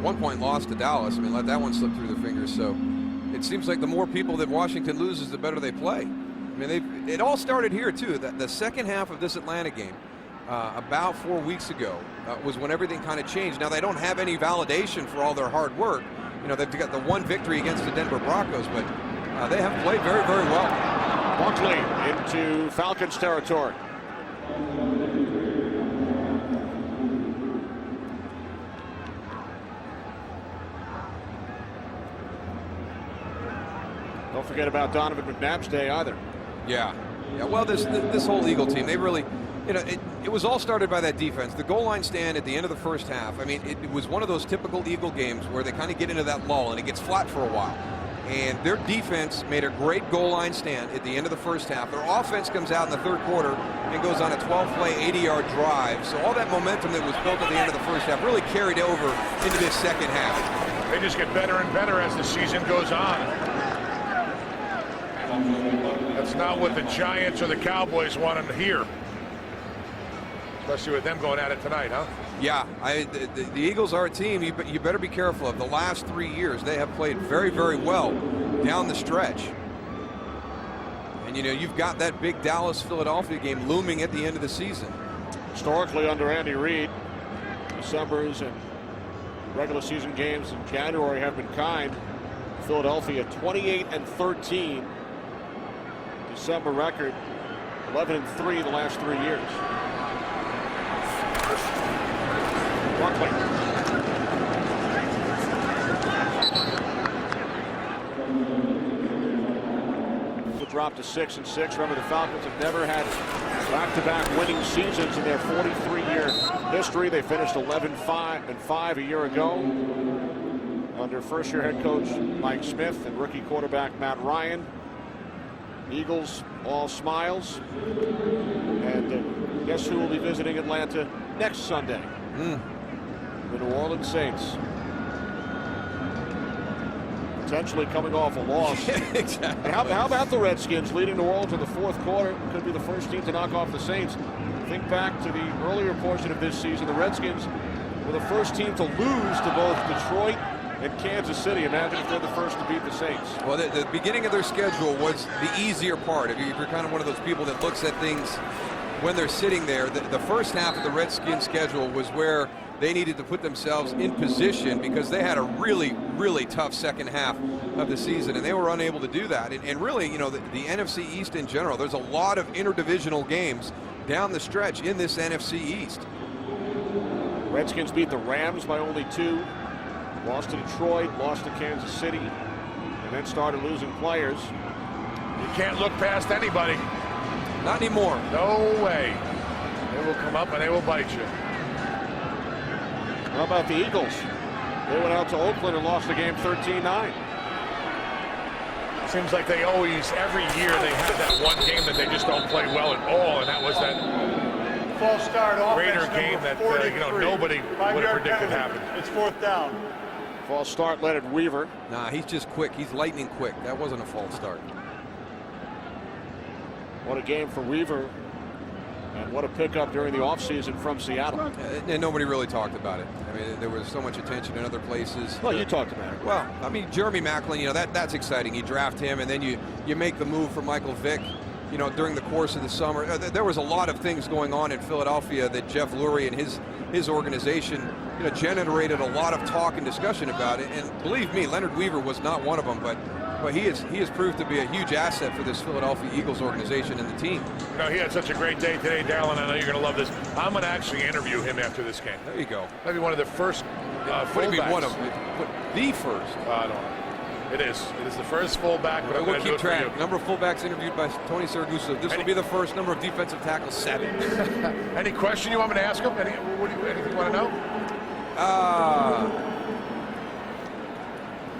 F: 1-point loss to Dallas. I mean, let that one slip through the fingers. So it seems like the more people that Washington loses, the better they play. I mean, it all started here, too. The second half of this Atlanta game, about 4 weeks ago, was when everything kind of changed. Now, they don't have any validation for all their hard work. You know, they've got the 1 victory against the Denver Broncos, but they have played very, very well.
E: Buckley into Falcons territory. Don't forget about Donovan McNabb's day either.
F: Yeah. Well, this whole Eagle team, they really, you know, it was all started by that defense. The goal line stand at the end of the first half. I mean, it was one of those typical Eagle games where they kind of get into that lull and it gets flat for a while. And their defense made a great goal line stand at the end of the first half. Their offense comes out in the 3rd quarter and goes on a 12-play, 80-yard drive. So all that momentum that was built at the end of the first half really carried over into this second half.
G: They just get better and better as the season goes on. That's not what the Giants or the Cowboys want to hear. Especially with them going at it tonight, huh?
F: Yeah, the Eagles are a team you better be careful of. The last 3 years, they have played very, very well down the stretch. And, you've got that big Dallas-Philadelphia game looming at the end of the season.
E: Historically, under Andy Reid, December's and regular season games in January have been kind. Philadelphia 28-13. December record 11-3 the last 3 years. Barkley. The drop to 6-6. Remember, the Falcons have never had back-to-back winning seasons in their 43-year history. They finished 11-5 a year ago under first-year head coach Mike Smith and rookie quarterback Matt Ryan. Eagles all smiles. And guess who will be visiting Atlanta next Sunday? The New Orleans Saints. Potentially coming off a loss.
F: Exactly.
E: How about the Redskins leading New Orleans in the fourth quarter? Could be the first team to knock off the Saints. Think back to the earlier portion of this season. The Redskins were the first team to lose to both Detroit and Kansas City. Imagine if they're the first to beat the Saints.
F: Well, the beginning of their schedule was the easier part. If you're kind of one of those people that looks at things when they're sitting there, the first half of the Redskins schedule was where they needed to put themselves in position because they had a really, really tough second half of the season, and they were unable to do that. And really, the NFC East in general, there's a lot of interdivisional games down the stretch in this NFC East.
E: Redskins beat the Rams by only 2. Lost to Detroit, lost to Kansas City, and then started losing players.
G: You can't look past anybody.
F: Not anymore.
G: No way. They will come up and they will bite you.
E: How about the Eagles? They went out to Oakland and lost the game 13-9.
G: Seems like they always, every year, they have that one game that they just don't play well at all, and that was that
H: False start
G: Raider
H: offense
G: game that nobody would have predicted happened.
H: It's fourth down.
E: False start, Leonard Weaver.
F: Nah, he's just quick. He's lightning quick. That wasn't a false start.
E: What a game for Weaver. And what a pickup during the offseason from Seattle.
F: And nobody really talked about it. I mean, there was so much attention in other places.
E: Well, you talked about it.
F: Well, I mean, Jeremy Maclin, that's exciting. You draft him, and then you make the move for Michael Vick, during the course of the summer. There was a lot of things going on in Philadelphia that Jeff Lurie and his organization, generated a lot of talk and discussion about it. And believe me, Leonard Weaver was not one of them, but he has proved to be a huge asset for this Philadelphia Eagles organization and the team.
G: He had such a great day today, Darryl, and I know you're going to love this. I'm going to actually interview him after this game.
F: There you go.
G: Maybe one of the first fullbacks.
F: Maybe one of the first.
G: I don't know. It is the first fullback, but I'm going to do it for you.
F: Number of fullbacks interviewed by Tony Siragusa. This will be the first. Number of defensive tackles, 7.
G: Any question you want me to ask him? Anything you want to know?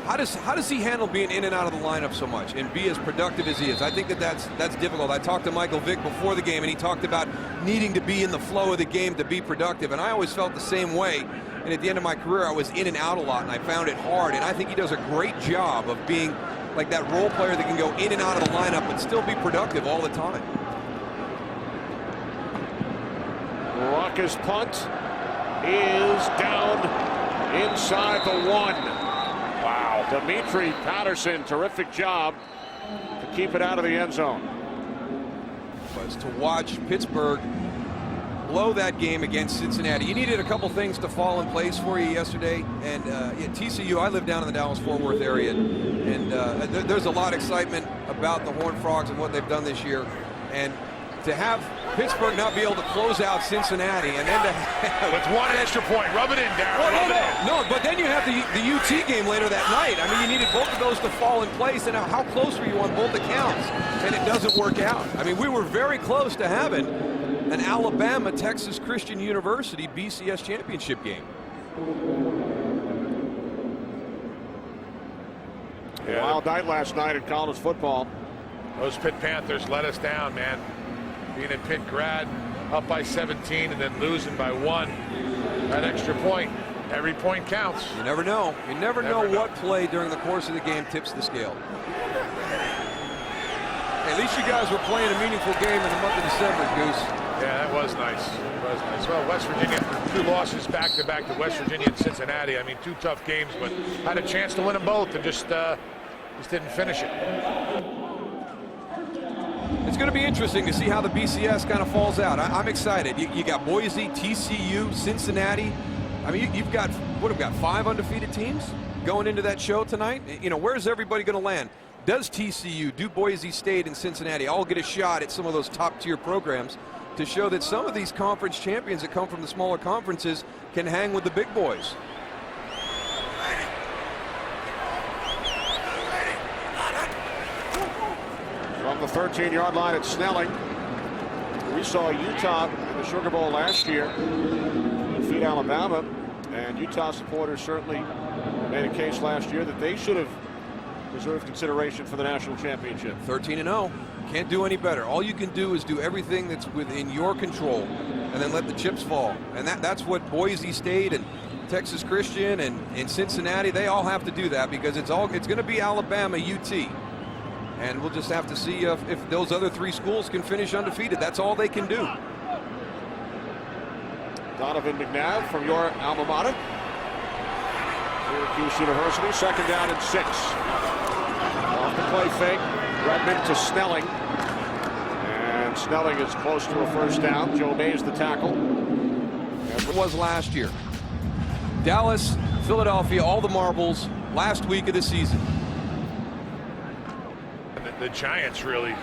F: How does he handle being in and out of the lineup so much and be as productive as he is? I think that's difficult. I talked to Michael Vick before the game, and he talked about needing to be in the flow of the game to be productive, and I always felt the same way. And at the end of my career, I was in and out a lot, and I found it hard. And I think he does a great job of being like that role player that can go in and out of the lineup but still be productive all the time.
E: Rocca's punt is down inside the 1. Wow. Dimitri Patterson, terrific job to keep it out of the end zone.
F: Was to watch Pittsburgh blow that game against Cincinnati. You needed a couple things to fall in place for you yesterday. And at TCU, I live down in the Dallas-Fort Worth area, and there's a lot of excitement about the Horned Frogs and what they've done this year. And to have Pittsburgh not be able to close out Cincinnati, and then to have...
G: With one extra point. Rub it in, Darryl.
F: No, but then you have the UT game later that night. I mean, you needed both of those to fall in place, and how close were you on both accounts? And it doesn't work out. I mean, we were very close to having an Alabama-Texas Christian University BCS championship game.
E: Yeah. Wild night last night in college football.
G: Those Pitt Panthers let us down, man. Being in Pitt grad, up by 17 and then losing by 1. That extra point, every point counts.
F: You never know. You never know what play during the course of the game tips the scale. At least you guys were playing a meaningful game in the month of December, Goose.
G: Yeah, that was nice. It was nice. Well, West Virginia, 2 losses back-to-back to West Virginia and Cincinnati. I mean, 2 tough games, but had a chance to win them both and just didn't finish it.
F: It's going to be interesting to see how the BCS kind of falls out. I'm excited. You got Boise, TCU, Cincinnati. I mean, you've got, what have we got, 5 undefeated teams going into that show tonight? You know, where's everybody going to land? Does TCU, do Boise State, and Cincinnati all get a shot at some of those top-tier programs to show that some of these conference champions that come from the smaller conferences can hang with the big boys?
E: From the 13-yard line at Snelling, we saw Utah in the Sugar Bowl last year defeat Alabama, and Utah supporters certainly made a case last year that they should have reserved consideration for the national championship.
F: 13-0. Can't do any better. All you can do is do everything that's within your control and then let the chips fall. And that's what Boise State and Texas Christian and Cincinnati, they all have to do that, because it's going to be Alabama, UT. And we'll just have to see if those other 3 schools can finish undefeated. That's all they can do.
E: Donovan McNabb from your alma mater, Syracuse University, 2nd down and 6. Off the play fake, Redmond to Snelling. And Snelling is close to a 1st down. Joe Mays the tackle.
F: It was last year. Dallas, Philadelphia, all the marbles last week of the season.
G: The Giants really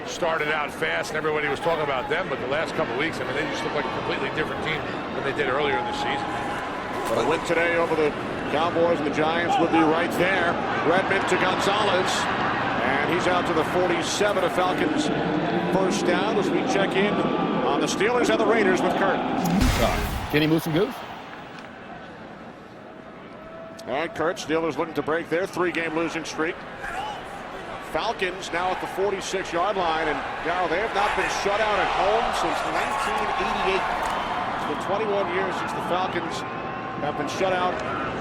G: started out fast, and everybody was talking about them, but the last couple of weeks, I mean, they just look like a completely different team than they did earlier in the season.
E: But a win today over the Cowboys, and the Giants would be right there. Redmond to Gonzalez, and he's out to the 47 of Falcons. 1st down as we check in on the Steelers and the Raiders with Kurt.
I: Kenny Moose and Goose.
E: All right, Kurt, Steelers looking to break their 3-game losing streak. Falcons now at the 46-yard line, and Darryl, they have not been shut out at home since 1988. It's been 21 years since the Falcons have been shut out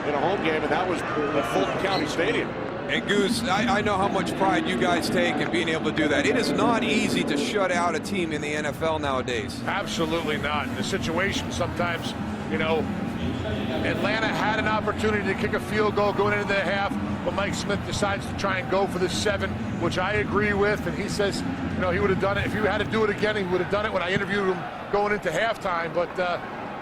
E: in a home game, and that was at Fulton County Stadium.
F: And Goose, I know how much pride you guys take in being able to do that. It is not easy to shut out a team in the NFL nowadays.
G: Absolutely not. In the situation, sometimes, you know, Atlanta had an opportunity to kick a field goal going into the half, but Mike Smith decides to try and go for the 7, which I agree with. And he says, you know, he would have done it. If he had to do it again, he would have done it when I interviewed him going into halftime. But you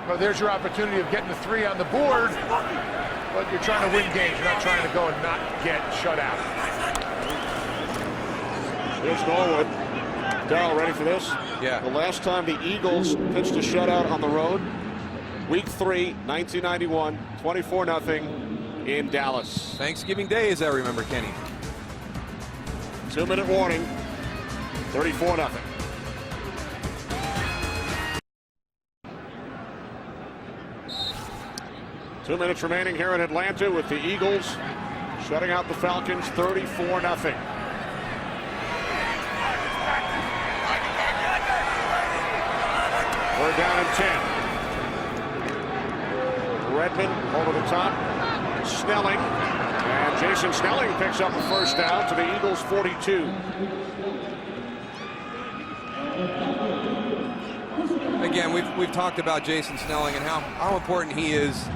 G: know, there's your opportunity of getting the 3 on the board. But you're trying to win games. You're not trying to go and not get shut out.
E: Here's Norwood. Darryl, ready for this?
F: Yeah.
E: The last time the Eagles pitched a shutout on the road, Week 3, 1991, 24-0 in Dallas.
F: Thanksgiving Day, as I remember, Kenny.
E: 2-minute warning, 34-0. Two minutes remaining here in Atlanta with the Eagles shutting out the Falcons 34-0. We're down in 10. Redmond over the top. Snelling. And Jason Snelling picks up the 1st down to the Eagles 42.
F: Again, we've talked about Jason Snelling and how important he is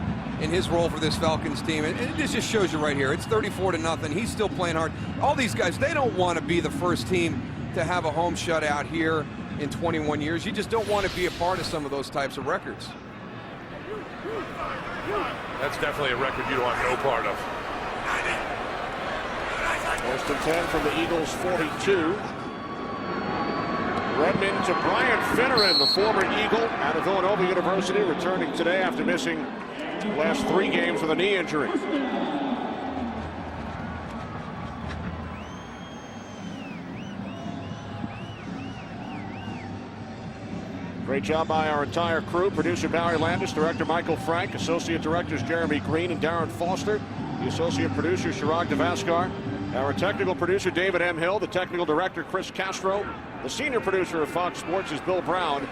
F: in his role for this Falcons team. And it just shows you right here. It's 34-0. He's still playing hard. All these guys, they don't want to be the first team to have a home shutout here in 21 years. You just don't want to be a part of some of those types of records.
G: That's definitely a record you don't want no part of.
E: 1st and 10 from the Eagles 42. Redmond to Brian Finneran, the former Eagle out of Villanova University, returning today after missing the last 3 games with a knee injury. Great job by our entire crew. Producer Barry Landis, director Michael Frank, associate directors Jeremy Green and Darren Foster, the associate producer Chirag Devaskar, our technical producer David M. Hill, the technical director Chris Castro, the senior producer of Fox Sports is Bill Brown,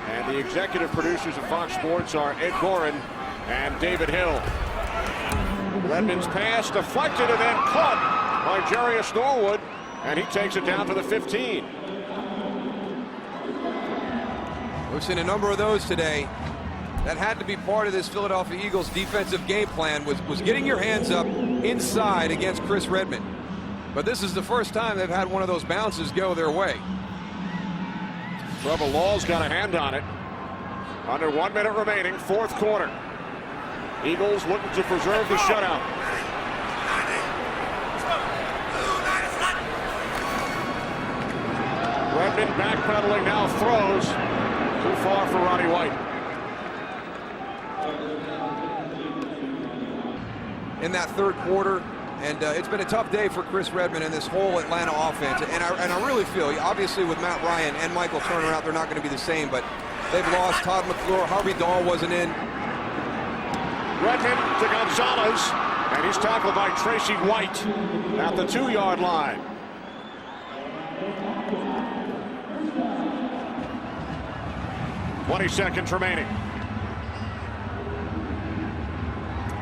E: and the executive producers of Fox Sports are Ed Gorin and David Hill. Redmond's pass deflected and then caught by Jarius Norwood. And he takes it down to the 15.
F: We've seen a number of those today. That had to be part of this Philadelphia Eagles defensive game plan, was getting your hands up inside against Chris Redman. But this is the first time they've had one of those bounces go their way.
E: Trevor Law's got a hand on it. Under 1 minute remaining, fourth quarter. Eagles looking to preserve the shutout. Redman backpedaling now, throws. Too far for Roddy White.
F: In that third quarter, and it's been a tough day for Chris Redman and this whole Atlanta offense. And I really feel, obviously with Matt Ryan and Michael Turner out, they're not going to be the same, but they've lost Todd McClure. Harvey Dahl wasn't in.
E: Redman to Gonzalez, and he's tackled by Tracy White at the 2-yard line. "20 seconds remaining."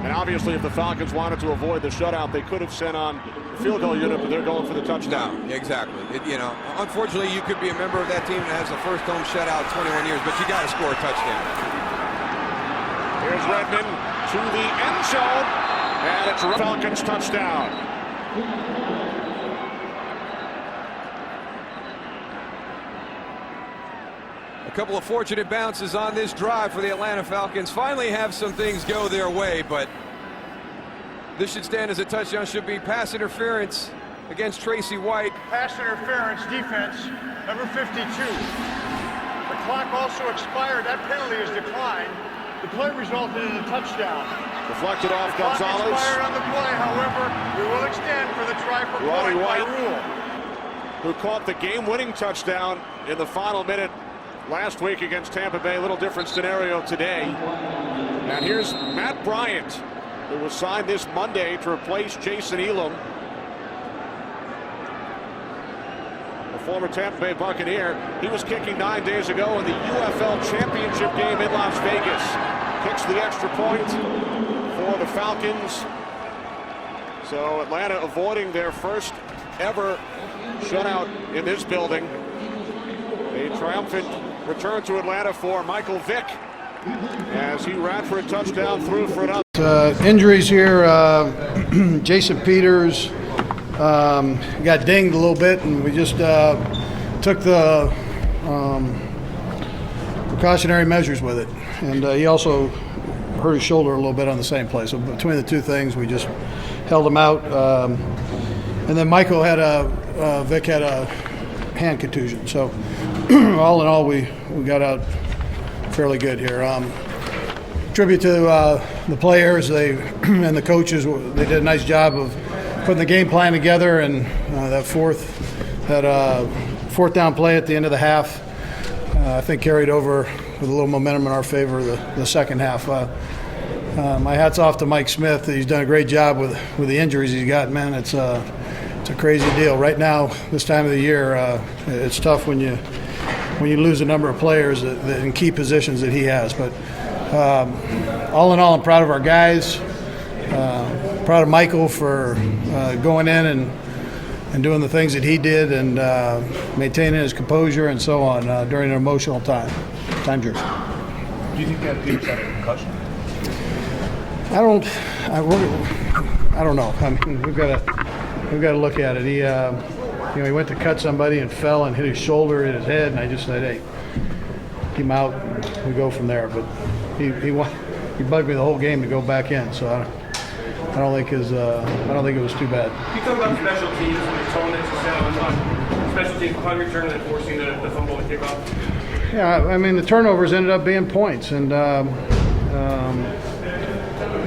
E: And obviously, if the Falcons wanted to avoid the shutout, they could have sent on the field goal unit, but they're going for the touchdown.
F: No, exactly. Unfortunately, you could be a member of that team that has the first home shutout in 21 years, but you got to score a touchdown.
E: Here's Redman to the end zone, and it's a Falcons touchdown.
F: A couple of fortunate bounces on this drive for the Atlanta Falcons. Finally have some things go their way, but this should stand as a touchdown. Should be pass interference against Tracy White.
H: Pass interference defense, number 52. The clock also expired. That penalty is declined. The play resulted in a touchdown.
E: Deflected off
H: The clock
E: Gonzalez.
H: expired on the play, however, we will extend for the try for
E: Roddy
H: point by
E: White,
H: rule.
E: who caught the game-winning touchdown in the final minute last week against Tampa Bay. A little different scenario today. And here's Matt Bryant, who was signed this Monday to replace Jason Elam, a former Tampa Bay Buccaneer. He was kicking 9 days ago in the UFL Championship game in Las Vegas. Kicks the extra point for the Falcons. So Atlanta avoiding their first ever shutout in this building. A triumphant return to Atlanta for Michael Vick as he ran for a touchdown, threw for another.
J: Injuries here. Jason Peters got dinged a little bit, and we just took the precautionary measures with it. And he also hurt his shoulder a little bit on the same play. So between the two things, we just held him out. And then Michael had Vic had a hand contusion. So all in all, we got out fairly good here. Tribute to the players, and the coaches. They did a nice job of putting the game plan together, and that fourth down play at the end of the half, I think carried over with a little momentum in our favor the second half. My hat's off to Mike Smith. He's done a great job with the injuries he's got. Man, it's a crazy deal right now. This time of the year, it's tough when you lose a number of players that in key positions that he has. But all in all, I'm proud of our guys. Proud of Michael for going in and doing the things that he did and maintaining his composure and so on during an emotional time. Time, George.
K: Do you think that Peters had a concussion?
J: I don't know. I mean, we've got to look at it. He went to cut somebody and fell and hit his shoulder, hit his head, and I just said, hey, keep him out. We go from there. But he bugged me the whole game to go back in, so I don't think it was too bad.
K: Can you talk about special teams and the tone that you set on special teams punt return and forcing the fumble and kickoff?
J: Yeah, I mean the turnovers ended up being points, and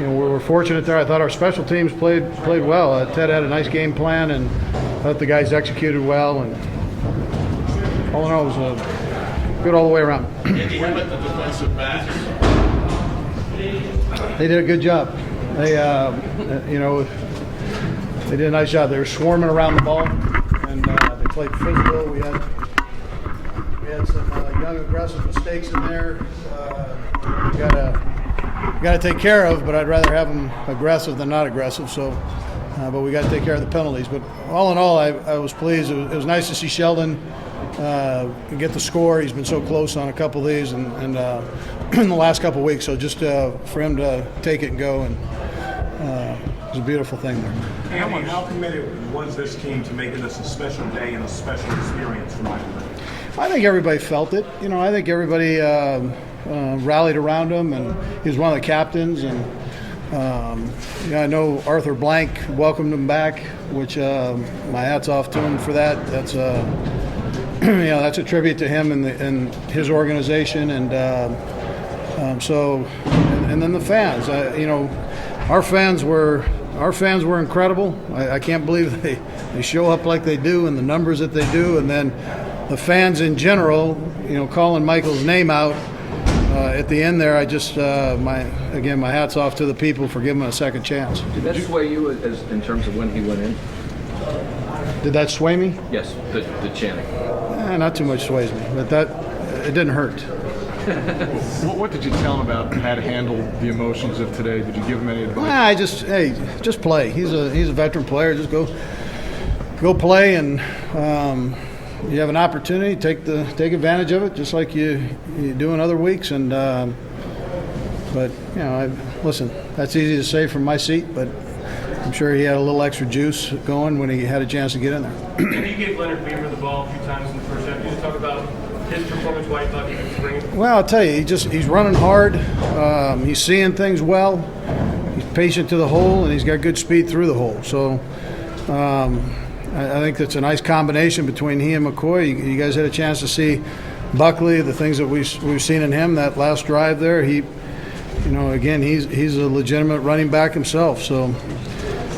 J: we were fortunate there. I thought our special teams played well. Ted had a nice game plan, and I thought the guys executed well. And all in all, it was good all the way around.
I: What about the defensive backs?
J: They did a good job. They did a nice job. They were swarming around the ball, and they played physical. We had some young aggressive mistakes in there. We got to take care of, but I'd rather have them aggressive than not aggressive. So but we got to take care of the penalties. But all in all, I was pleased. It was nice to see Sheldon get the score. He's been so close on a couple of these and in the last couple of weeks. So just for him to take it and go, and it was a beautiful thing there.
L: Andy, how committed was this team to making this a special day and a special experience for Michael?
J: I think everybody felt it. I think everybody rallied around him, and he was one of the captains. And I know Arthur Blank welcomed him back, which my hat's off to him for that. That's that's a tribute to him and his organization, and then the fans. Our fans were incredible. I can't believe they show up like they do and the numbers that they do, and then the fans in general, calling Michael's name out at the end there. I just my hats off to the people for giving him a second chance.
M: Did that sway you in terms of when he went in?
J: Did that sway me?
M: Yes, the chanting.
J: Not too much sways me, but it didn't hurt.
N: What did you tell him about how to handle the emotions of today? Did you give him any advice?
J: Just play. He's a veteran player. Just go play, and you have an opportunity, take advantage of it, just like you do in other weeks. And but listen, that's easy to say from my seat, but I'm sure he had a little extra juice going when he had a chance to get in there.
K: You gave Leonard Weaver the ball a few times in the first half. Can you just talk about his performance, why you thought he could bring it?
J: Well, I'll tell you, he's running hard. He's seeing things well. He's patient to the hole, and he's got good speed through the hole. So I think that's a nice combination between he and McCoy. You guys had a chance to see Buckley, the things that we've seen in him that last drive there. He's a legitimate running back himself. So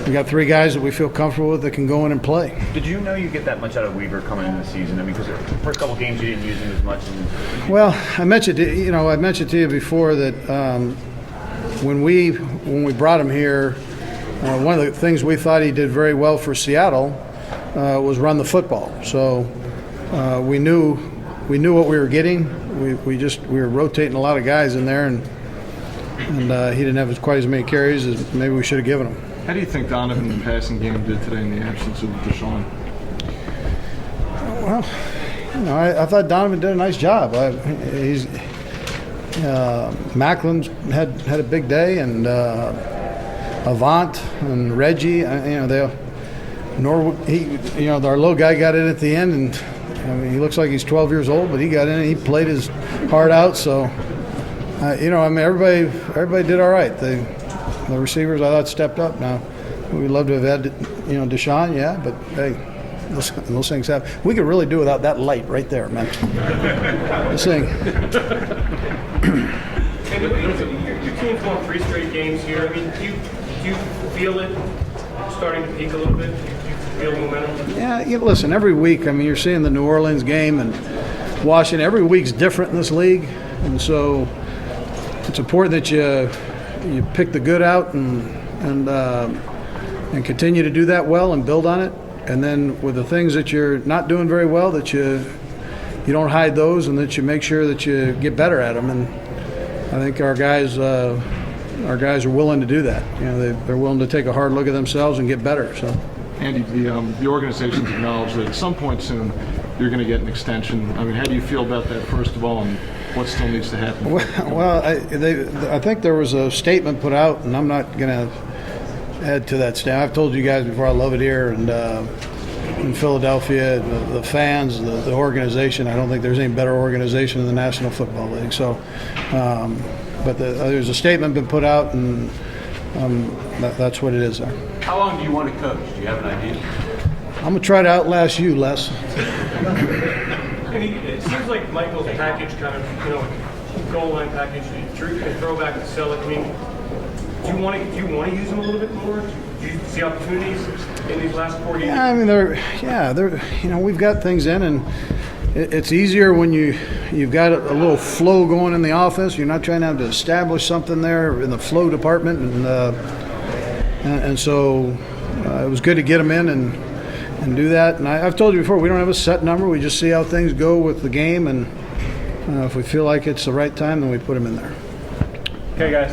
J: we got three guys that we feel comfortable with that can go in and play.
O: Did you know you get that much out of Weaver coming into the season? I mean, because the first couple games you didn't use him as much.
J: Well, I mentioned to you before that when we brought him here, one of the things we thought he did very well for Seattle was run the football. So we knew what we were getting. We were rotating a lot of guys in there, and he didn't have quite as many carries as maybe we should have given him.
N: How do you think Donovan in the passing game did today in the absence of Deshaun?
J: Well, I thought Donovan did a nice job. Macklin's had a big day, and Avant and Reggie. Our little guy got in at the end, and he looks like he's 12 years old, but he got in and he played his heart out. So, everybody did all right. The receivers, I thought, stepped up. Now, we'd love to have had, Deshaun, yeah, but hey, those things happen. We could really do without that light right there, man. This thing.
K: Your team's won 3 straight games here. I mean, do you feel it starting to peak a little bit? Do you feel the momentum?
J: Yeah, listen, every week, you're seeing the New Orleans game and Washington. Every week's different in this league, and so it's important that you pick the good out and continue to do that well and build on it. And then with the things that you're not doing very well, that you don't hide those, and that you make sure that you get better at them. And I think our guys are willing to do that. They're willing to take a hard look at themselves and get better. So,
N: Andy, the organization's acknowledged that at some point soon you're going to get an extension. How do you feel about that, first of all, and what still needs to happen?
J: Well, I think there was a statement put out, and I'm not going to add to that statement. I've told you guys before, I love it here, and in Philadelphia, the fans, the organization. I don't think there's any better organization in the National Football League. So, but there's a statement been put out, and that's what it is there.
O: How long do you want to coach? Do you have an idea?
J: I'm going to try to outlast you, Les.
K: It seems like Michael's package kind of, goal line package, throwback and sell it. Do you want to use him a little bit more? Do you see opportunities in these last 4 games?
J: Yeah, we've got things in, and it's easier when you've got a little flow going in the offense. You're not trying to have to establish something there in the flow department, and so it was good to get him in and do that. And I've told you before, we don't have a set number. We just see how things go with the game, and if we feel like it's the right time, then we put him in there.
K: Okay, guys.